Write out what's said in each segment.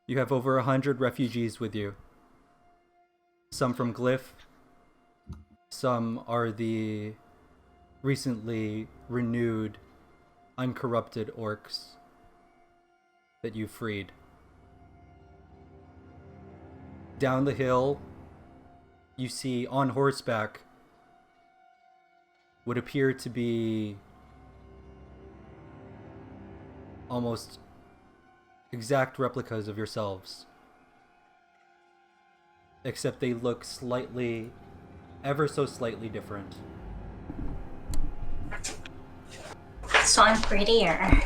You have over 100 refugees with you. Some from Glyph. Some are the recently renewed, uncorrupted orcs that you freed. Down the hill, you see on horseback would appear to be almost exact replicas of yourselves. Except they look slightly, ever so slightly different. So I'm prettier.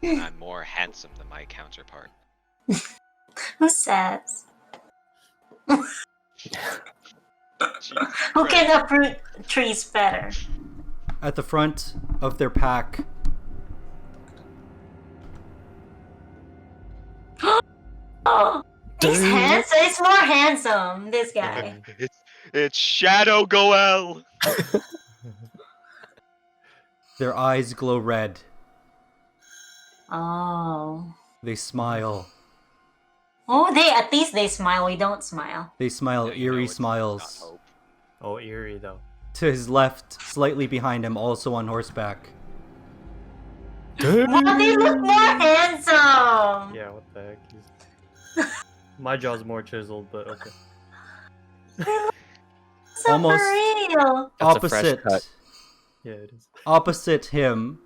I'm more handsome than my counterpart. Who says? Jesus Who Christ. can uproot trees better? At the front of their pack, Oh, it's more handsome, this guy. It's Shadow Goel. their eyes glow red. Oh. They smile. Oh, at least they smile. We don't smile. They smile Yeah, you know eerie it's smiles. not hope. Oh, eerie though. To his left, slightly behind him, also on horseback. Wow, they look more handsome. Yeah, what the heck? My jaw's more chiseled, but okay. So Almost- for real. That's a fresh Opposite, cut. Yeah, it is. opposite him,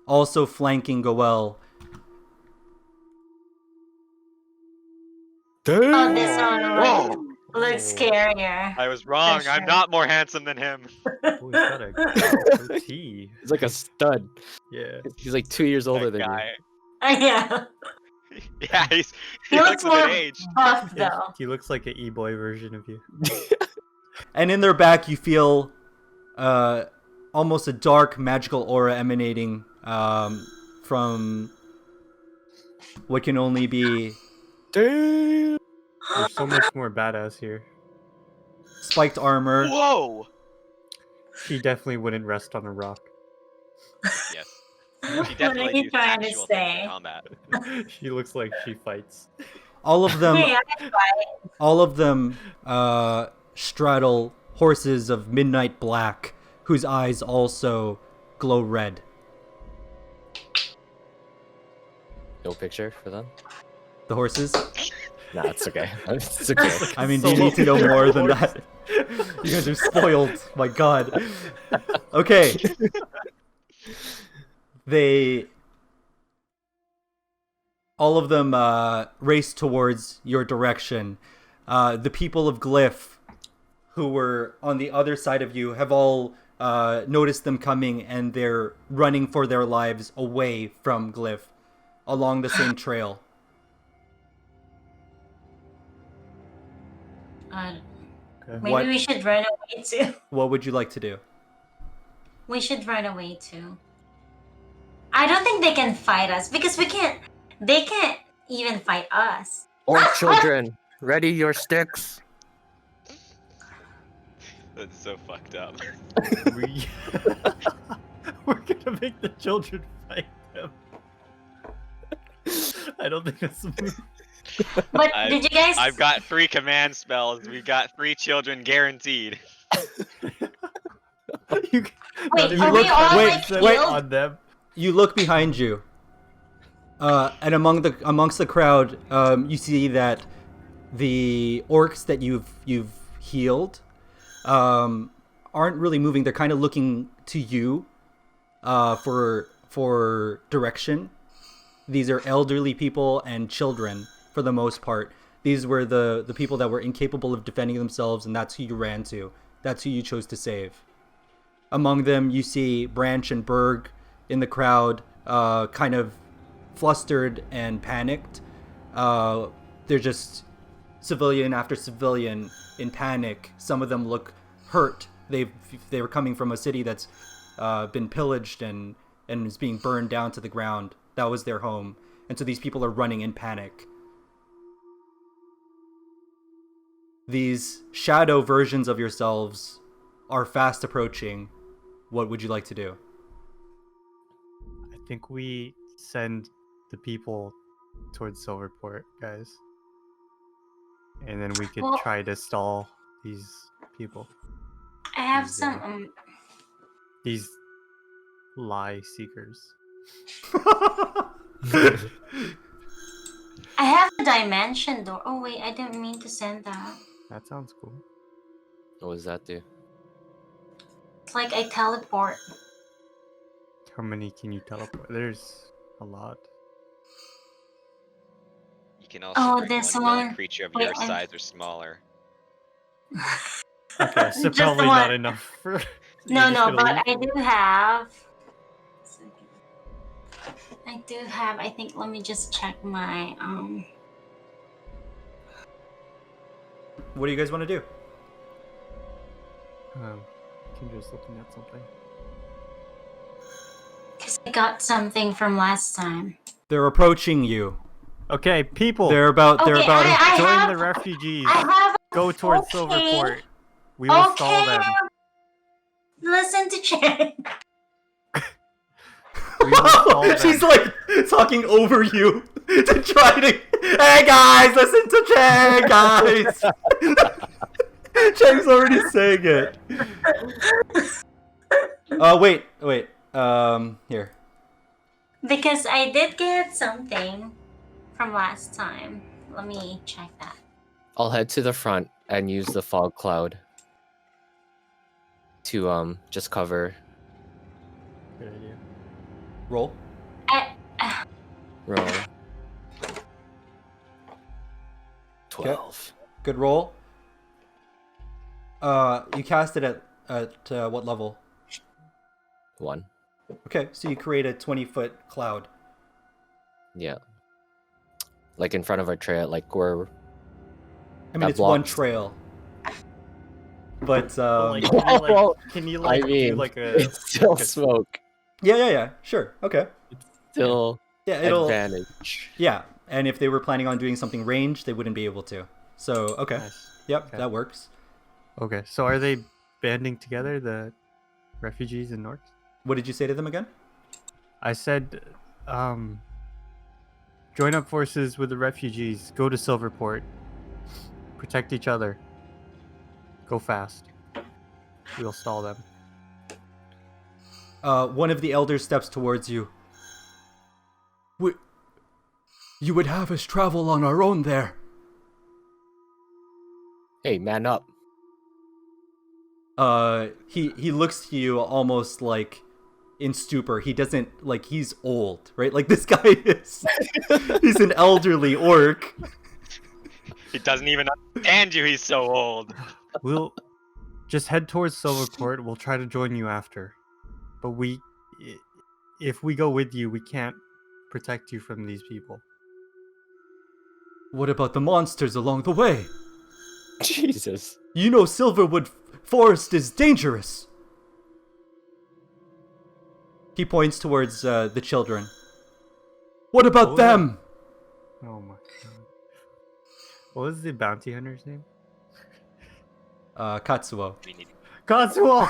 also flanking Goel, Oh, this one Whoa! looks scarier. I was wrong. For I'm sure. not more handsome than him. Oh, he's got a goatee. He's like a stud. Yeah. He's like 2 years older That than guy. Yeah. Yeah, he He looks looks a more bit aged. buff Yeah, though. he looks like an e-boy version of you. and in their back you feel almost a dark magical aura emanating from what can only be Damn. You're so much more badass here. spiked armor. Whoa! He definitely wouldn't rest on a rock. Yes. What She are definitely you used trying to actual things in say? combat. She looks like she fights. All of them, Wait, I fight. all of them straddle horses of midnight black, whose eyes also glow red. No picture for them? The horses. Nah, it's okay. It's okay. I mean, do you need to know more than that? You guys are spoiled. My God. Okay. All of them race towards your direction. The people of Glyph, who were on the other side of you, have all noticed them coming, and they're running for their lives away from Glyph along the same trail. Okay. Maybe What- we should run away too. What would you like to do? We should run away too. I don't think they can fight us because we can't. They can't even fight us. Or children, ready your sticks. That's so fucked up. We... We're gonna make the children fight them. I don't think that's the move. But did you guys? I've got 3 command spells. We got 3 children guaranteed. You... Wait, not even are we look all, like, wait killed? on them. You look behind you, and amongst the crowd, you see that the orcs that you've healed aren't really moving. They're kind of looking to you for direction. These are elderly people and children for the most part. These were the people that were incapable of defending themselves, and that's who you ran to. That's who you chose to save. Among them, you see Branch and Berg in the crowd, kind of flustered and panicked. They're just civilian after civilian in panic. Some of them look hurt. They were coming from a city that's been pillaged and is being burned down to the ground. That was their home. And so these people are running in panic. These shadow versions of yourselves are fast approaching. What would you like to do? I think we send the people towards Silverport, guys. And then we could Well- try to stall these people. I have These, some. These lie seekers. I have a dimension door. Oh wait, I didn't mean to send that. That sounds cool. What does that do? It's like I teleport. How many can you teleport? There's a lot. You can also Oh, bring this one willing one. creature of Wait, your I'm- size or smaller. Okay, so Just the probably not one. enough for. No, You're just no, gonna but I leave? do have. I do have. I think. Let me just check my. What do you guys want to do? Kindra's looking at something. Cause I got something from last time. They're approaching you. Okay, people, They're about. They're Okay, about. I join have. the refugees. I have. Go towards Okay. Silverport. We will stall them. Listen to Chen. We will stall them. She's like talking over you to try to. Hey guys, listen to Chang, guys. Chang's already saying it. Wait. Here. Because I did get something from last time. Let me check that. I'll head to the front and use the fog cloud to just cover. Good idea. Roll. Roll. 12. Good roll. You cast it at what level? 1. Okay, so you create a 20-foot cloud. Yeah. Like in front of our trail, like we're. I mean, That it's one blocks. trail. But But, like, can you I do mean, like a? it's still like a- smoke. yeah, sure, okay, Still yeah, it'll, advantage. yeah. And if they were planning on doing something ranged, they wouldn't be able to. So okay, Nice. yep, Okay. that works. Okay, so are they banding together, the refugees and orcs? What did you say to them again? I said, join up forces with the refugees. Go to Silverport. Protect each other. Go fast. We'll stall them. One of the elders steps towards you. You would have us travel on our own there. Hey, man up. He looks to you almost like in stupor. He doesn't, like, he's old, right? Like, this guy is, he's an elderly orc. He doesn't even understand you. He's so old. We'll just head towards Silverport. We'll try to join you after. But if we go with you, we can't protect you from these people. What about the monsters along the way? Jesus. You know Silverwood Forest is dangerous. He points towards the children. What about Oh, them? Oh my god. What was the bounty hunter's name? Katsuo. We need Katsuo!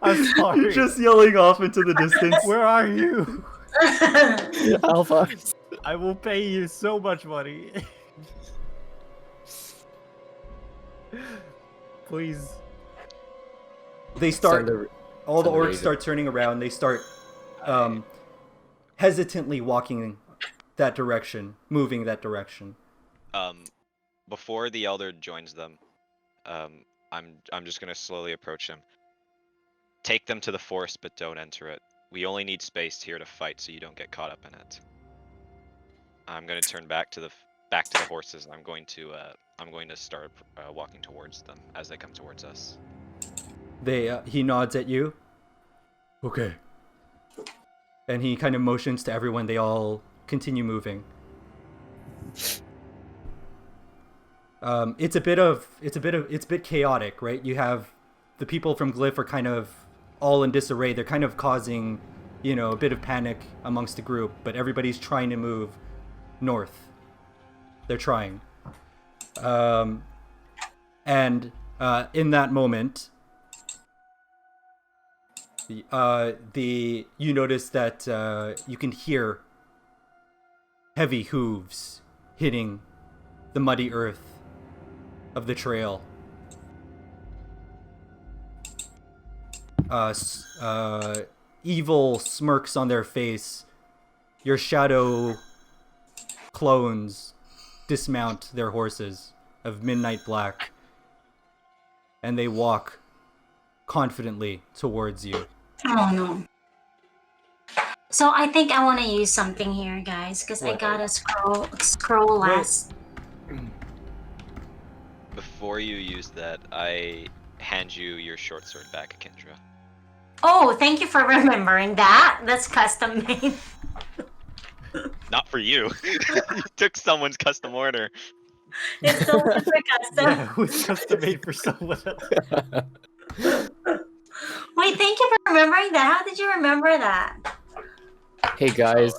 I'm sorry. You're just yelling off into the distance. Where are you? Alpha. I will pay you so much money. Please. They start. All the send a orcs raven. start turning around. They start hesitantly walking that direction, moving that direction. Before the elder joins them, I'm just gonna slowly approach him. Take them to the forest, but don't enter it. We only need space here to fight, so you don't get caught up in it. I'm gonna turn back to the horses, and I'm going to start walking towards them as they come towards us. He nods at you. Okay. And he kind of motions to everyone. They all continue moving. It's a bit chaotic, right? You have the people from Glyph are kind of all in disarray. They're kind of causing, a bit of panic amongst the group, but everybody's trying to move north. They're trying. And in that moment, You notice that you can hear heavy hooves hitting the muddy earth of the trail. Evil smirks on their face. Your shadow clones dismount their horses of midnight black, and they walk confidently towards you. Oh no. So I think I want to use something here, guys, because I What? got a scroll last. Before you use that, I hand you your short sword back, Kendra. Oh, thank you for remembering that. That's custom made. Not for you. You took someone's custom order. It's still super custom. Yeah, it was custom made for someone else. Wait, thank you for remembering that. How did you remember that? Hey guys,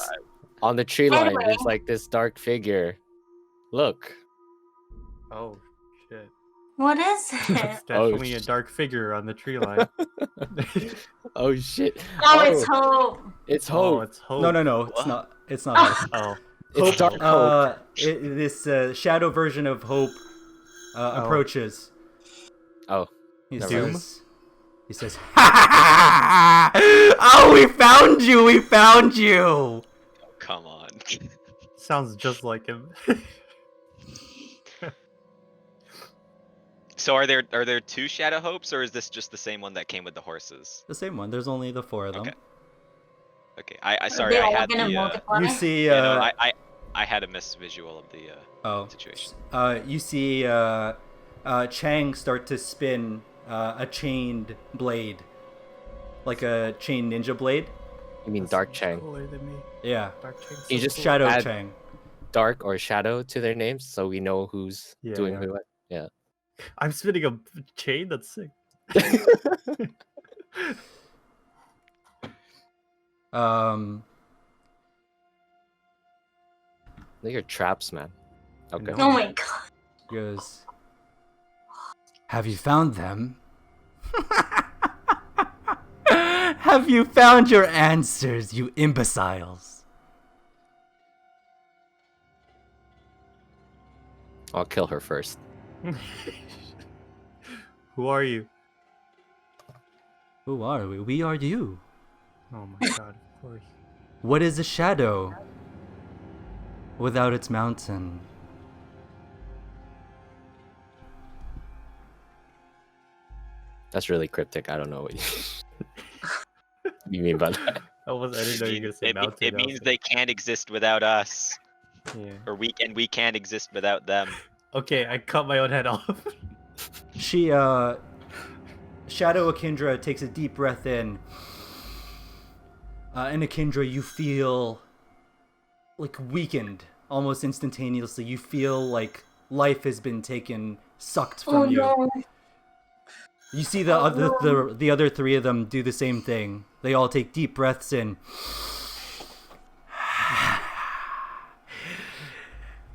on the tree line, Anyway. there's like this dark figure. Look. Oh shit! What is It's it? definitely a sh- dark figure on the tree line. Oh shit. Oh, it's Hope. It's Oh, Hope. it's Hope. No, it's not. It's not. Hope. Oh, It's Dark Hope. This shadow version of Hope approaches. Oh. He Never mind. says, "Oh, we found you! We found you!" Come on. sounds just like him. So are there two Shadow Hopes, or is this just the same one that came with the horses? The same one. There's only the 4 of them. Okay. Okay. I sorry. They I all had gonna the. multiply. You see, Yeah, no, I had a misvisual of the situation. You see Chang start to spin a chained blade, like a chained ninja blade. You mean Dark Chang? Cooler than me. Yeah, Dark Chang's You so just cool. Shadow add- Chang. Dark or Shadow to their names, so we know who's Yeah, doing yeah. who. Yeah. I'm spinning a chain. That's sick. They're traps, man. Okay. know. Oh my god. He goes, "Have you found them? Have you found your answers, you imbeciles?" I'll kill her first. Who are you? Who are we? We are you. Oh my god, of course. What is a shadow without its mountain? That's really cryptic. I don't know what you mean by that. I didn't know you were gonna say mountain. It I was means like, they can't exist without us, Yeah. or we can't exist without them. Okay, I cut my own head off. She, Shadow Akindra takes a deep breath in. And Akindra, you feel like weakened almost instantaneously. You feel like life has been sucked from Oh you. no. You see the other 3 of them do the same thing. They all take deep breaths in.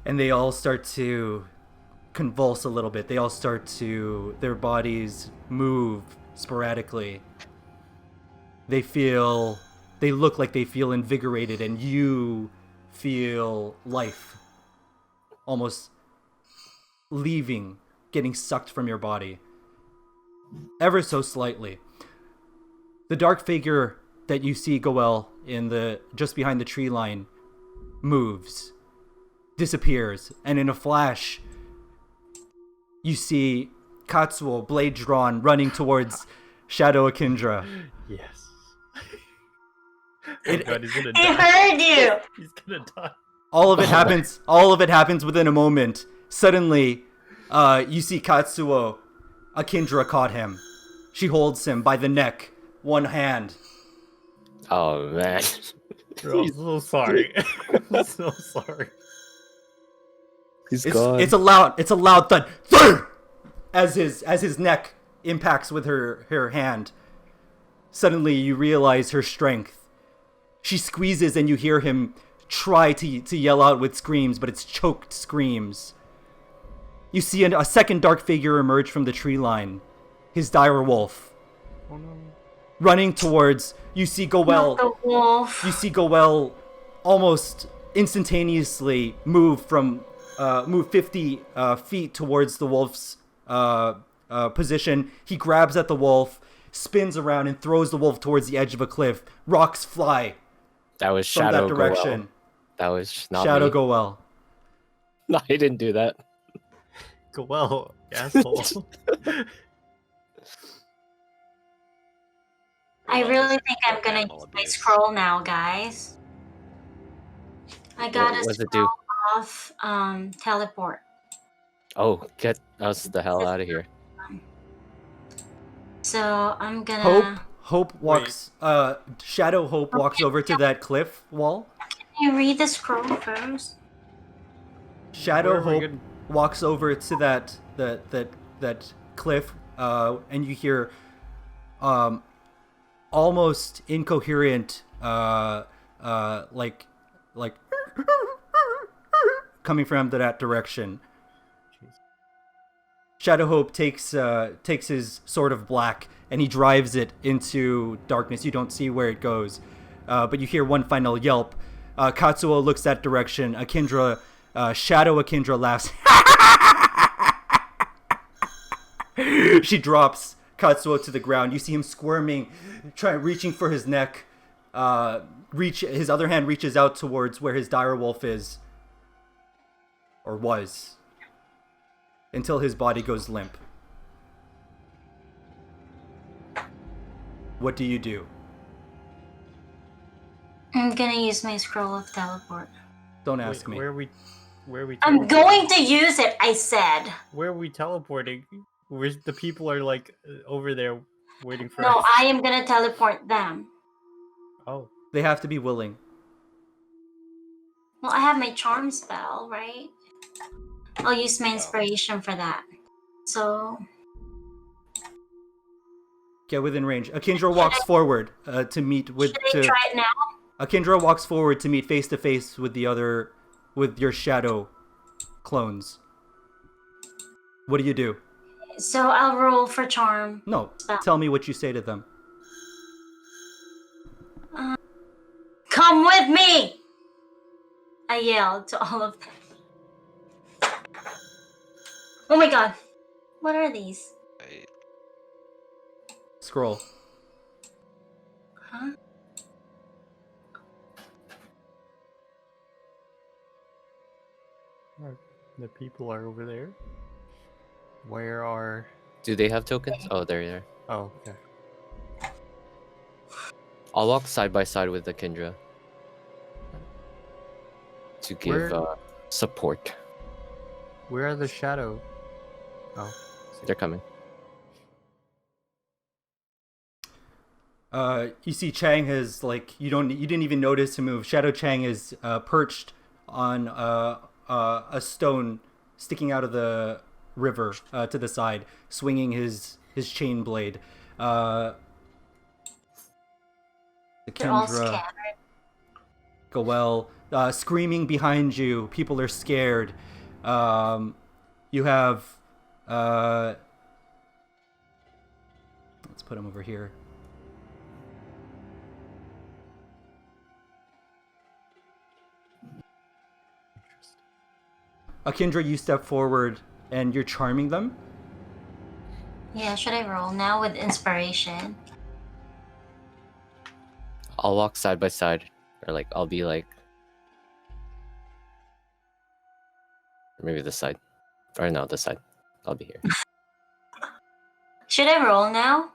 And they all start to convulse a little bit. They all start to, their bodies move sporadically. They look like they feel invigorated, and you feel life almost leaving, getting sucked from your body. Ever so slightly. The dark figure that you see, Goel, just behind the tree line, moves, disappears, and in a flash, you see Katsuo, blade drawn, running towards Shadow Akindra. Yes. It- God, he's gonna I die. heard you. He's gonna die. All of it happens. All of it happens within a moment. Suddenly, you see Katsuo. Akindra caught him. She holds him by the neck, one hand. Oh man. Bro, I'm so sorry. I'm so sorry. He's It's a loud thud. Thud! As his neck impacts with her hand. Suddenly, you realize her strength. She squeezes, and you hear him try to yell out with screams, but it's choked screams. You see a second dark figure emerge from the tree line. His dire wolf. Oh no. running towards. You see Goel. Not the wolf. You see Goel almost instantaneously move 50 feet towards the wolf's position. He grabs at the wolf, spins around, and throws the wolf towards the edge of a cliff. Rocks fly That was from Shadow that direction. Goel. That was not Shadow me. Goel. No, I didn't do that. Go well, asshole. I Well, really this think is I'm gonna animal use my abuse. scroll now, guys. I got a What does it scroll do? off teleport. Oh, get us the hell out of here. So I'm gonna. Hope walks. Shadow Hope walks over to that cliff wall. Can you read the scroll first? Shadow Where are we Hope gonna- walks over to that cliff, and you hear almost incoherent like coming from that direction. Shadow Hope takes his sword of black and he drives it into darkness. You don't see where it goes, but you hear one final yelp. Katsuo looks that direction. Shadow Akindra laughs. She drops Katsuo to the ground. You see him squirming, reaching for his neck. His other hand reaches out towards where his direwolf is, or was, until his body goes limp. What do you do? I'm gonna use my scroll of teleport. Don't ask me. Where are we? Where are we? I'm teleporting? going to use it, I said. Where are we teleporting? Where's the people are like over there waiting for No, us? I am gonna teleport them. Oh, They have to be willing. Well, I have my charm spell, right? I'll use my inspiration for that. So, Get within range. Akindra walks forward to meet with. should I try it now? Akindra walks forward to meet face to face with your shadow clones. What do you do? So I'll roll for charm. No, Spell. tell me what you say to them. Come with me! I yelled to all of them. Oh my god. What are these? Right. Scroll. Huh? the people are over there. Where are? Do they have tokens? Oh, there you are. Oh, okay. I'll walk side by side with the Kindra to give Where- support. Where are the shadow? Oh, They're coming. You see Chang has you didn't even notice him move. Shadow Chang is perched on a stone sticking out of the river to the side, swinging his chain blade. They're all Kendra, scattered. Goel, screaming behind you. People are scared. You have let's put him over here. Akindra, you step forward and you're charming them. Yeah, should I roll now with inspiration? I'll walk side by side, or I'll be or maybe this side, or no, this side. I'll be here. Should I roll now?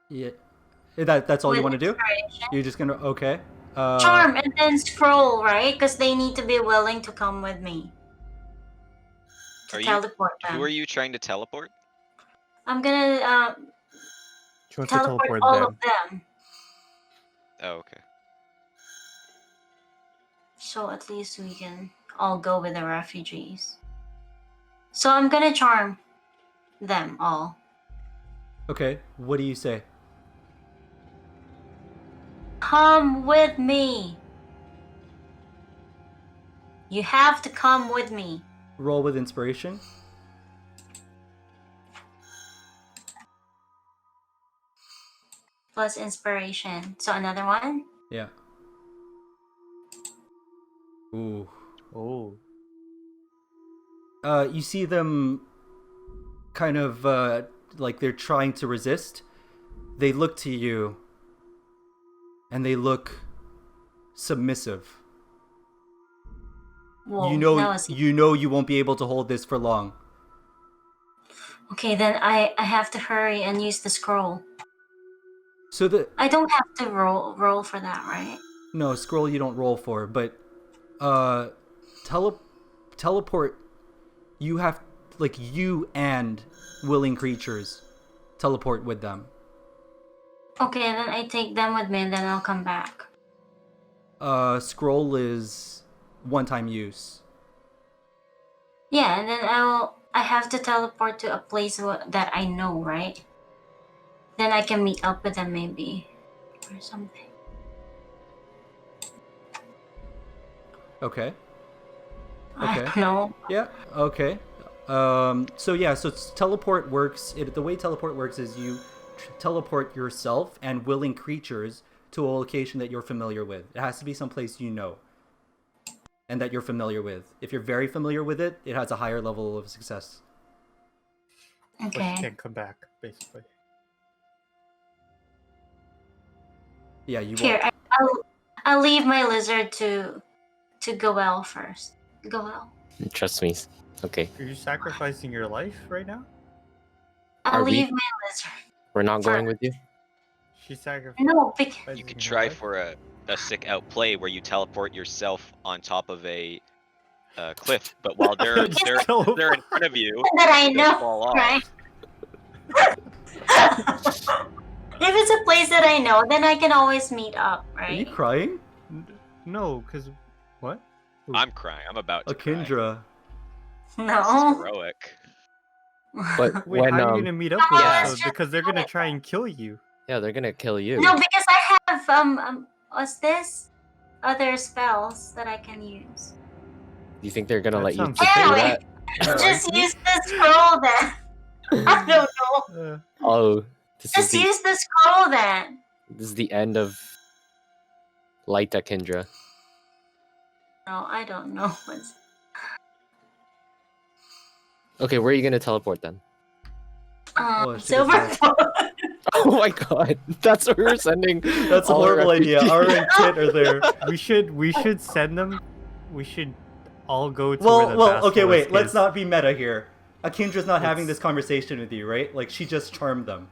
Yeah, that's all you With want to do. inspiration? You're just gonna okay. Charm and then scroll, right? Because they need to be willing to come with me. To Are you? teleport them. Who are you trying to teleport? I'm gonna she wants teleport to teleport all them. of them. Oh, okay. So at least we can all go with the refugees. So I'm gonna charm them all. Okay, what do you say? Come with me. You have to come with me. Roll with inspiration. plus inspiration. So another one. Yeah. Ooh. Oh. You see them kind of like they're trying to resist. They look to you and they look submissive. Whoa, You that was know you won't be able to hold this for long. okay. Then I have to hurry and use the scroll. So I don't have to roll for that, right? no, scroll you don't roll for, but teleport you have like you and willing creatures teleport with them. Okay, then I take them with me and then I'll come back. Scroll is one-time use. Yeah, and then I have to teleport to a place that I know, right? Then I can meet up with them maybe or something. Okay. I Okay. don't know. Yeah. Okay. So teleport works. The way teleport works is you teleport yourself and willing creatures to a location that you're familiar with. It has to be someplace you know and that you're familiar with. If you're very familiar with it, it has a higher level of success. But you Okay. can't come back, basically. Yeah, you Here, won't. I'll leave my lizard to Goel first. Goel. Trust me. Okay. Are you sacrificing your life right now? I'll Are we- leave my lizard. We're not going with you? She sacrificed. No, because You could try for a sick outplay where you teleport yourself on top of a cliff, but while they're Just they're teleport. they're in front of you, that I they know, fall off. right? If it's a place that I know, then I can always meet up, Are you right? crying? No, because what? I'm crying. I'm about to cry. Akindra. This is No. heroic. But Wait, when how are you gonna meet up with Yeah. us? Though? Because they're gonna try and kill you. yeah, they're gonna kill you. No, because I have what's this? Other spells that I can use. Do you think they're gonna That let you sounds do Anyway, that? just use the scroll then. I don't know. Oh, this is Just the use the scroll then. this is the end of Light Kendra. No, I don't know. What's... Okay, where are you gonna teleport then? Oh, shit, Silver it's Foot. Oh my god, that's where we're sending. That's a all our horrible idea. refugees. Our and Kit are there. We should send them. We should all go to where the Well, okay, wait. basilisk Let's is. not be meta here. Akindra's not having It's- this conversation with you, right? Like, she just charmed them.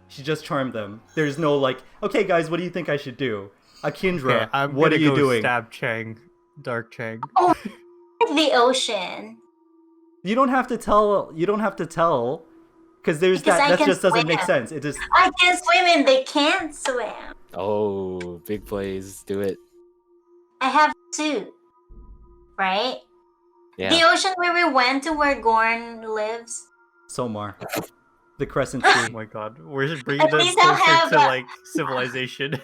She just charmed them. There's no, like, okay, guys, what do you think I should do? Akindra, Okay, I'm what are gonna you go doing? Stab Chang, Dark Chang. The ocean. You don't have to tell. You don't have to tell. Because there's Because I that. That can just doesn't make swim. sense. It just. I can swim and they can't swim. Oh, big plays, do it. I have a suit. Right? Yeah. The ocean where we went to where Gorn lives. Somar. The Crescent Oh Sea. my god, we're bringing At them least I'll closer have to a- like civilization.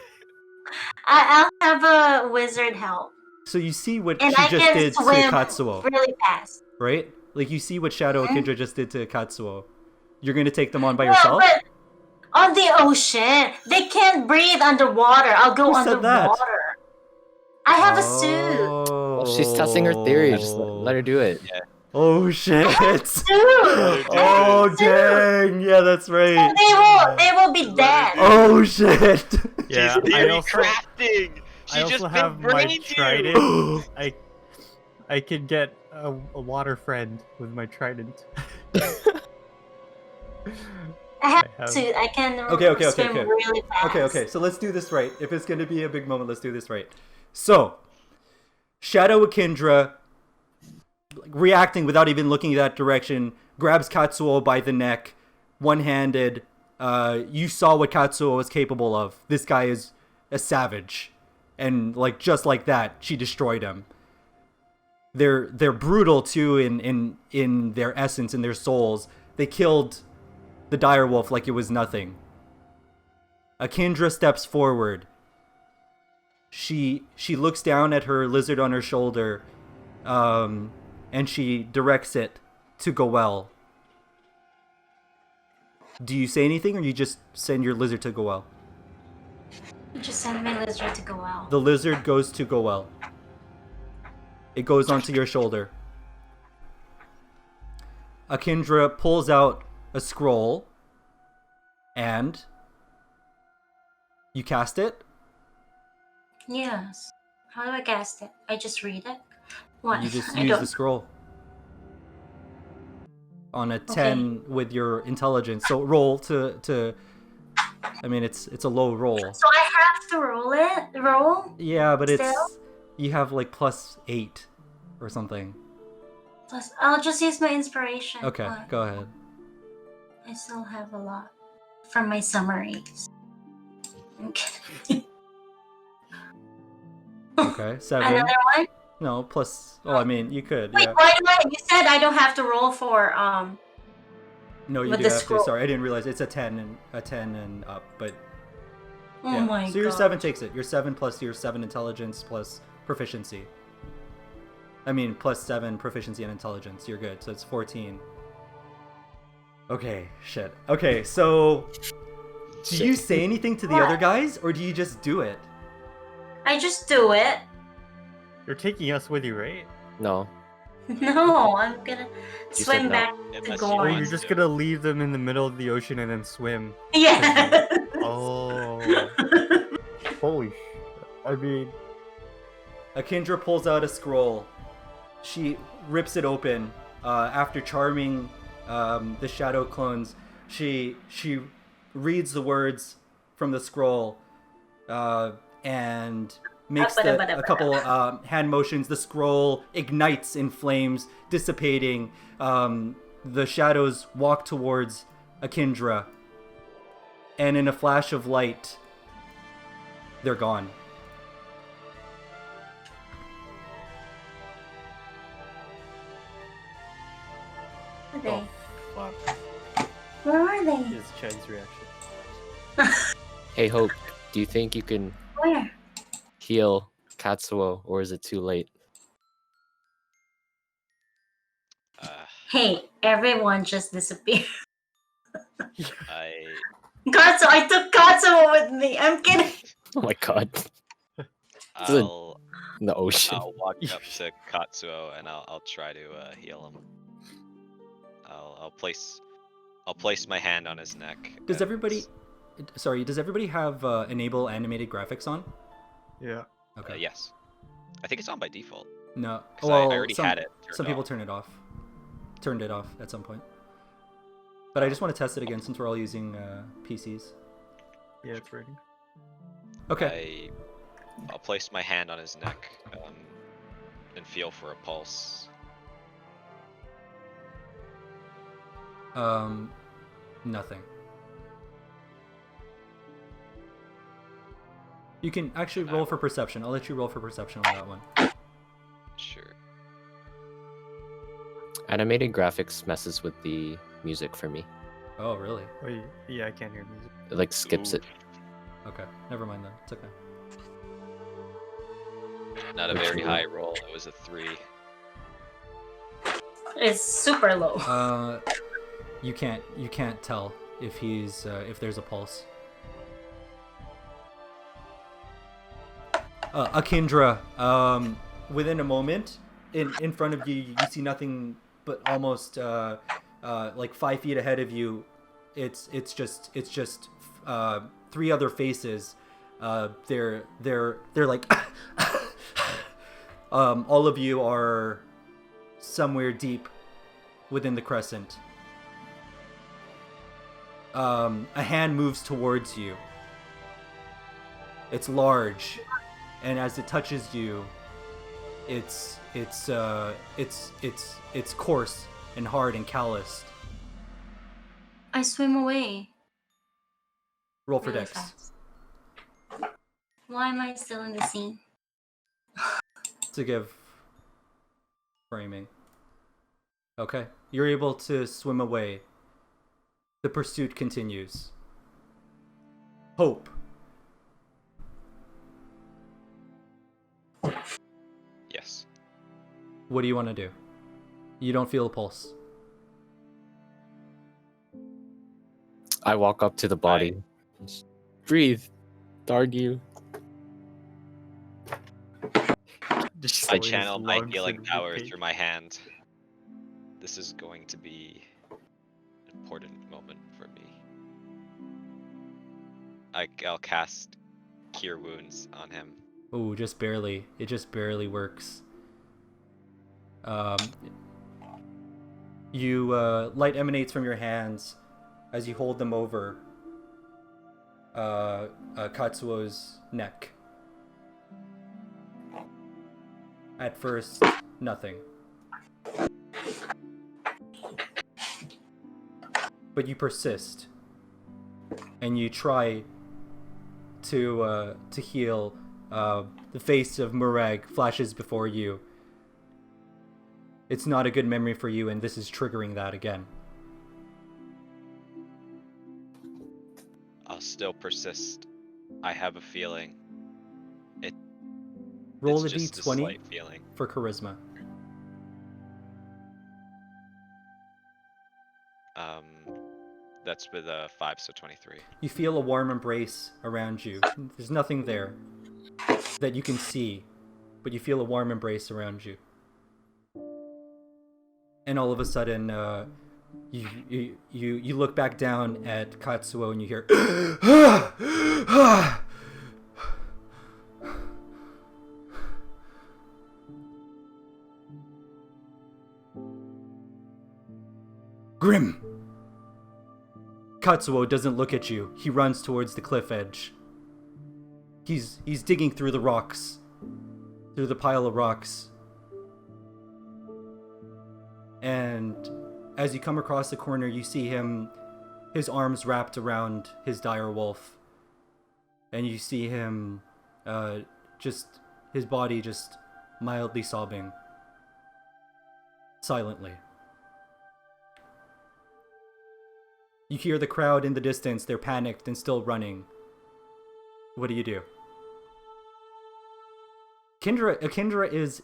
I'll have a wizard help. So you see what And she I just can did to swim Katsuo, really fast. right? Like you see what Shadow Mhm. Akindra just did to Katsuo. You're gonna take them on by Yeah, yourself? but on the ocean, they can't breathe underwater. I'll go Who said that? underwater. I have a suit. Oh, Well, she's testing her theory. Just let her do it. Oh shit! Suit. Oh dang! Yeah, that's right. They will be dead. Oh shit! Yeah, She's I theory also crafting. She I also just have been my brained you. trident. I could get a water friend with my trident. I have I a have- suit. I can Okay, swim okay. really fast. Okay. So let's do this right. If it's gonna be a big moment, let's do this right. So, Shadow Akindra, reacting without even looking that direction, grabs Katsuo by the neck, one-handed. You saw what Katsuo was capable of. This guy is a savage, and like just like that, she destroyed him. They're brutal too in their essence, in their souls. They killed the direwolf like it was nothing. Akindra steps forward. She looks down at her lizard on her shoulder, and she directs it to Goel. Do you say anything, or you just send your lizard to Goel? You just send my lizard to go out. The lizard goes to Goel. It goes onto your shoulder. Akindra pulls out a scroll, and you cast it. Yes. How do I cast it? I just read it? What? You just I use don't... the scroll on a 10 with your intelligence. So roll to. I mean, it's a low roll. So I have to roll it? Roll? Yeah, but Still? it's you have like +8 or something. Plus, I'll just use my inspiration. Okay, What? go ahead. I still have a lot from my summaries. Okay. Okay, 7. Another one? No, plus. Oh, I mean, you could. Wait, Yeah. why do I? You said I don't have to roll for No, you with do the have scroll. to. Sorry, I didn't realize it's a 10 and up. But Oh yeah. my god. So your 7 takes it. Your 7 plus your 7 intelligence plus proficiency. I mean, +7 proficiency and intelligence. You're good. So it's 14. Okay, shit. Okay, so do you say anything to the What? other guys, or do you just do it? I just do it. You're taking us with you, right? No. No, I'm gonna said swim no. back to Unless you Oh, Gorn. you're want just to. gonna leave them in the middle of the ocean and then swim. Yeah. Oh. Holy sh... I mean... Akindra pulls out a scroll. She rips it open. After charming the shadow clones, she reads the words from the scroll and makes a couple hand motions. The scroll ignites in flames, dissipating. The shadows walk towards Akindra, and in a flash of light, they're gone. Where are they? Fuck. Where are they? Is Chen's reaction. Hey, Hope, do you think you can Where? heal Katsuo, or is it too late? Hey, everyone just disappeared. I Katsuo, I took Katsuo with me. I'm kidding. Oh my god. I'll In the ocean. I'll walk up to Katsuo and I'll try to heal him. I'll place my hand on his neck. Does and- everybody? Sorry, does everybody have enable animated graphics on? Yeah. Okay. Yes. I think it's on by default. No. 'Cause Well, I already some, had it. turned some people off. turned it off at some point. But I just want to test it again since we're all using PCs. Yeah, it's ready. Okay. I'll place my hand on his neck and feel for a pulse. Nothing. You can actually roll for perception. I'll let you roll for perception on that one. Sure. Animated graphics messes with the music for me. Oh, really? Oh, yeah, I can't hear music. It like skips it. Okay. Never mind then. It's okay. Not a Which very one? high roll. It was a 3. It's super low. You can't tell if he's if there's a pulse. Akindra, within a moment, in front of you, you see nothing but almost like 5 feet ahead of you. It's just 3 other faces. They're like all of you are somewhere deep within the crescent. A hand moves towards you. It's large, and as it touches you, it's coarse and hard and calloused. I swim away. Roll for really dex. fast. Why am I still in the scene? To give framing. Okay, you're able to swim away. The pursuit continues. Hope. Yes. What do you want to do? You don't feel a pulse. I walk up to the body. Just breathe. Darn you. I channel my healing power through my hand. This is going to be an important moment for me. I'll cast Cure Wounds on him. Ooh, just barely. It just barely works. Light emanates from your hands as you hold them over Katsuo's neck. At first, nothing. But you persist, and you try to heal. The face of Murag flashes before you. It's not a good memory for you, and this is triggering that again. I'll still persist. I have a feeling. Roll It's a just a d20 slight feeling. for charisma. That's with a 5, so 23. You feel a warm embrace around you. There's nothing there that you can see, but you feel a warm embrace around you. And all of a sudden, you look back down at Katsuo and you hear, Grim! Katsuo doesn't look at you. He runs towards the cliff edge. He's digging through the rocks. Through the pile of rocks. And as you come across the corner, you see him, his arms wrapped around his dire wolf. And you see him, his body just mildly sobbing. Silently. You hear the crowd in the distance. They're panicked and still running. What do you do? Akindra is,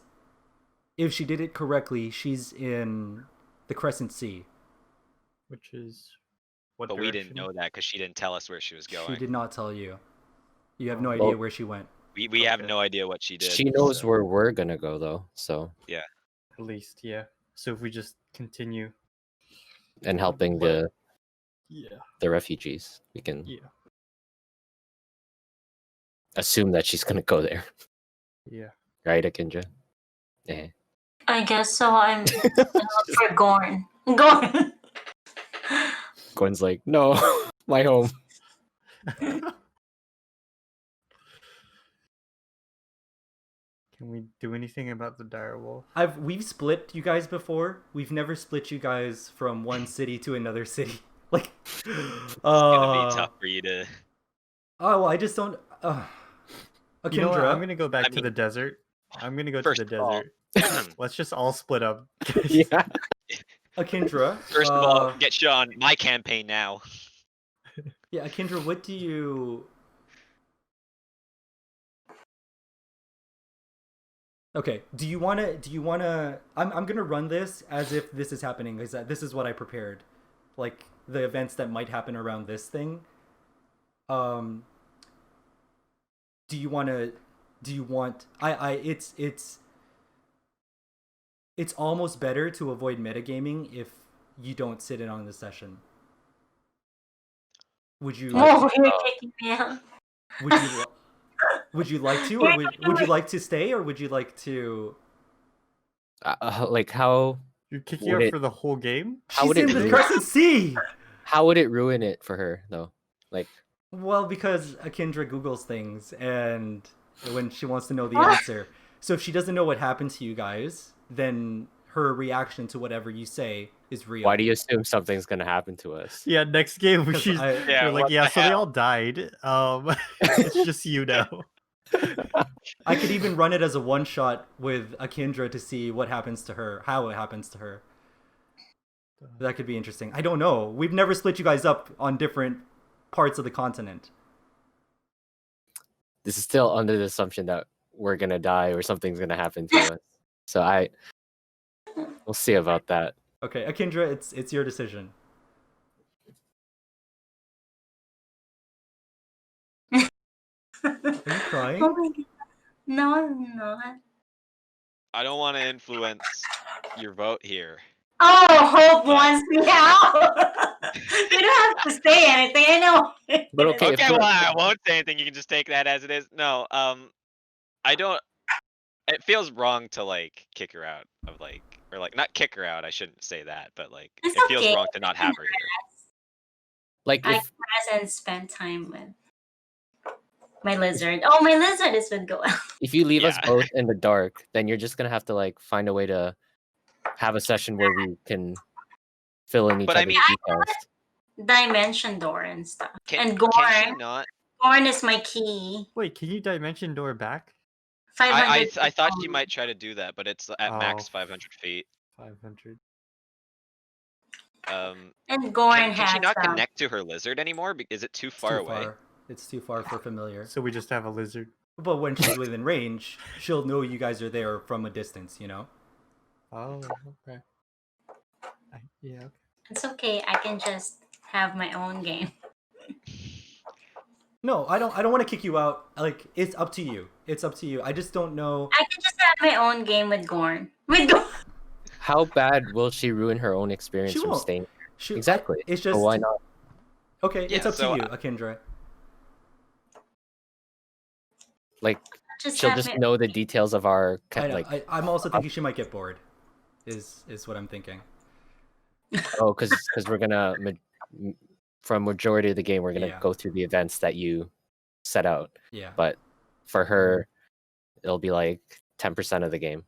if she did it correctly, she's in the Crescent Sea. Which is what But direction? we didn't know that because she didn't tell us where she was going. She did not tell you. You have no Well, idea where she went. We have Okay. no idea what she did. She knows so- where we're gonna go though, so At least, yeah. So if we just continue, and helping But- yeah, the refugees, we can yeah, assume that she's gonna go there, yeah. right, Akindra? Yeah. I guess so. I'm for Gorn. Gorn. Gwen's like, no, my home. Can we do anything about the dire wolf? We've split you guys before. We've never split you guys from one city to another city. Like, It's gonna be tough for you to. Oh, well, I just don't. Akindra, You know what? I'm gonna go back I to mean, the desert. I'm gonna go to first the of all- desert. Let's just all split up. Yeah. Akindra. First of all, get you on my campaign now. Yeah, Akindra, what do you? Okay, do you wanna? I'm gonna run this as if this is happening. Is that this is what I prepared, like the events that might happen around this thing. Do you wanna? Do you want? It's almost better to avoid metagaming if you don't sit in on the session. Would you? Oh, you're kicking me out. Would you? Would you like to, or would you like to stay, or would you like to? Like how You're kicking Would out it- for the whole game? How She's would it in the ruin- Crescent Sea. how would it ruin it for her though? Like, Well, because Akindra Googles things, and when she wants to know the answer, so if she doesn't know what happened to you guys, then her reaction to whatever you say is real. why do you assume something's gonna happen to us? Yeah, next game 'Cause she's Yeah, we're like, what yeah, the so they hell? all died. It's just you now. I could even run it as a one shot with Akindra to see what happens to her, how it happens to her. That could be interesting. I don't know. We've never split you guys up on different parts of the continent. This is still under the assumption that we're gonna die or something's gonna happen to us. So we'll see about that. Okay, Akindra, it's your decision. Are you crying? Oh my god. No, I'm not. I don't want to influence your vote here. Oh, Hope But- wants me out. You don't have to say anything. I know. But okay, if Okay, we're- well, I won't say anything. You can just take that as it is. No, I don't. It feels wrong to like kick her out of like, or like not kick her out. I shouldn't say that, but like It's it feels okay. wrong to not have her here. like I if hasn't spent time with my lizard. Oh, my lizard is with Goel. if you leave us Yeah. both in the dark, then you're just gonna have to like find a way to have a session where we can fill in each But I other's mean- details. Dimension door and stuff. And Can she Gorn. not? Gorn is my key. Wait, can you dimension door back? 500. I thought she might try to do that, but it's at max Oh. 500 feet. 500. And Gorn Can has she not connect to her lizard anymore? Is it too It's far too away? far. It's too far for familiar. So we just have a lizard. But when she's within range, she'll know you guys are there from a distance, you know? Oh, okay. Yeah, okay. It's okay. I can just have my own game. No, I don't want to kick you out. Like, it's up to you. It's up to you. I just don't know. I can just have my own game with Gorn. With Gorn. How bad will she ruin her own experience She from won't. staying? Shoot, Exactly. It's So just why not? Okay, Yeah, it's up so to you, Akindra. Like Just she'll have just my know the details of our I know. like I'm also thinking she might get bored. Is what I'm thinking. because we're gonna from majority of the game we're gonna Yeah. go through the events that you set out, Yeah. but for her it'll be like 10% of the game.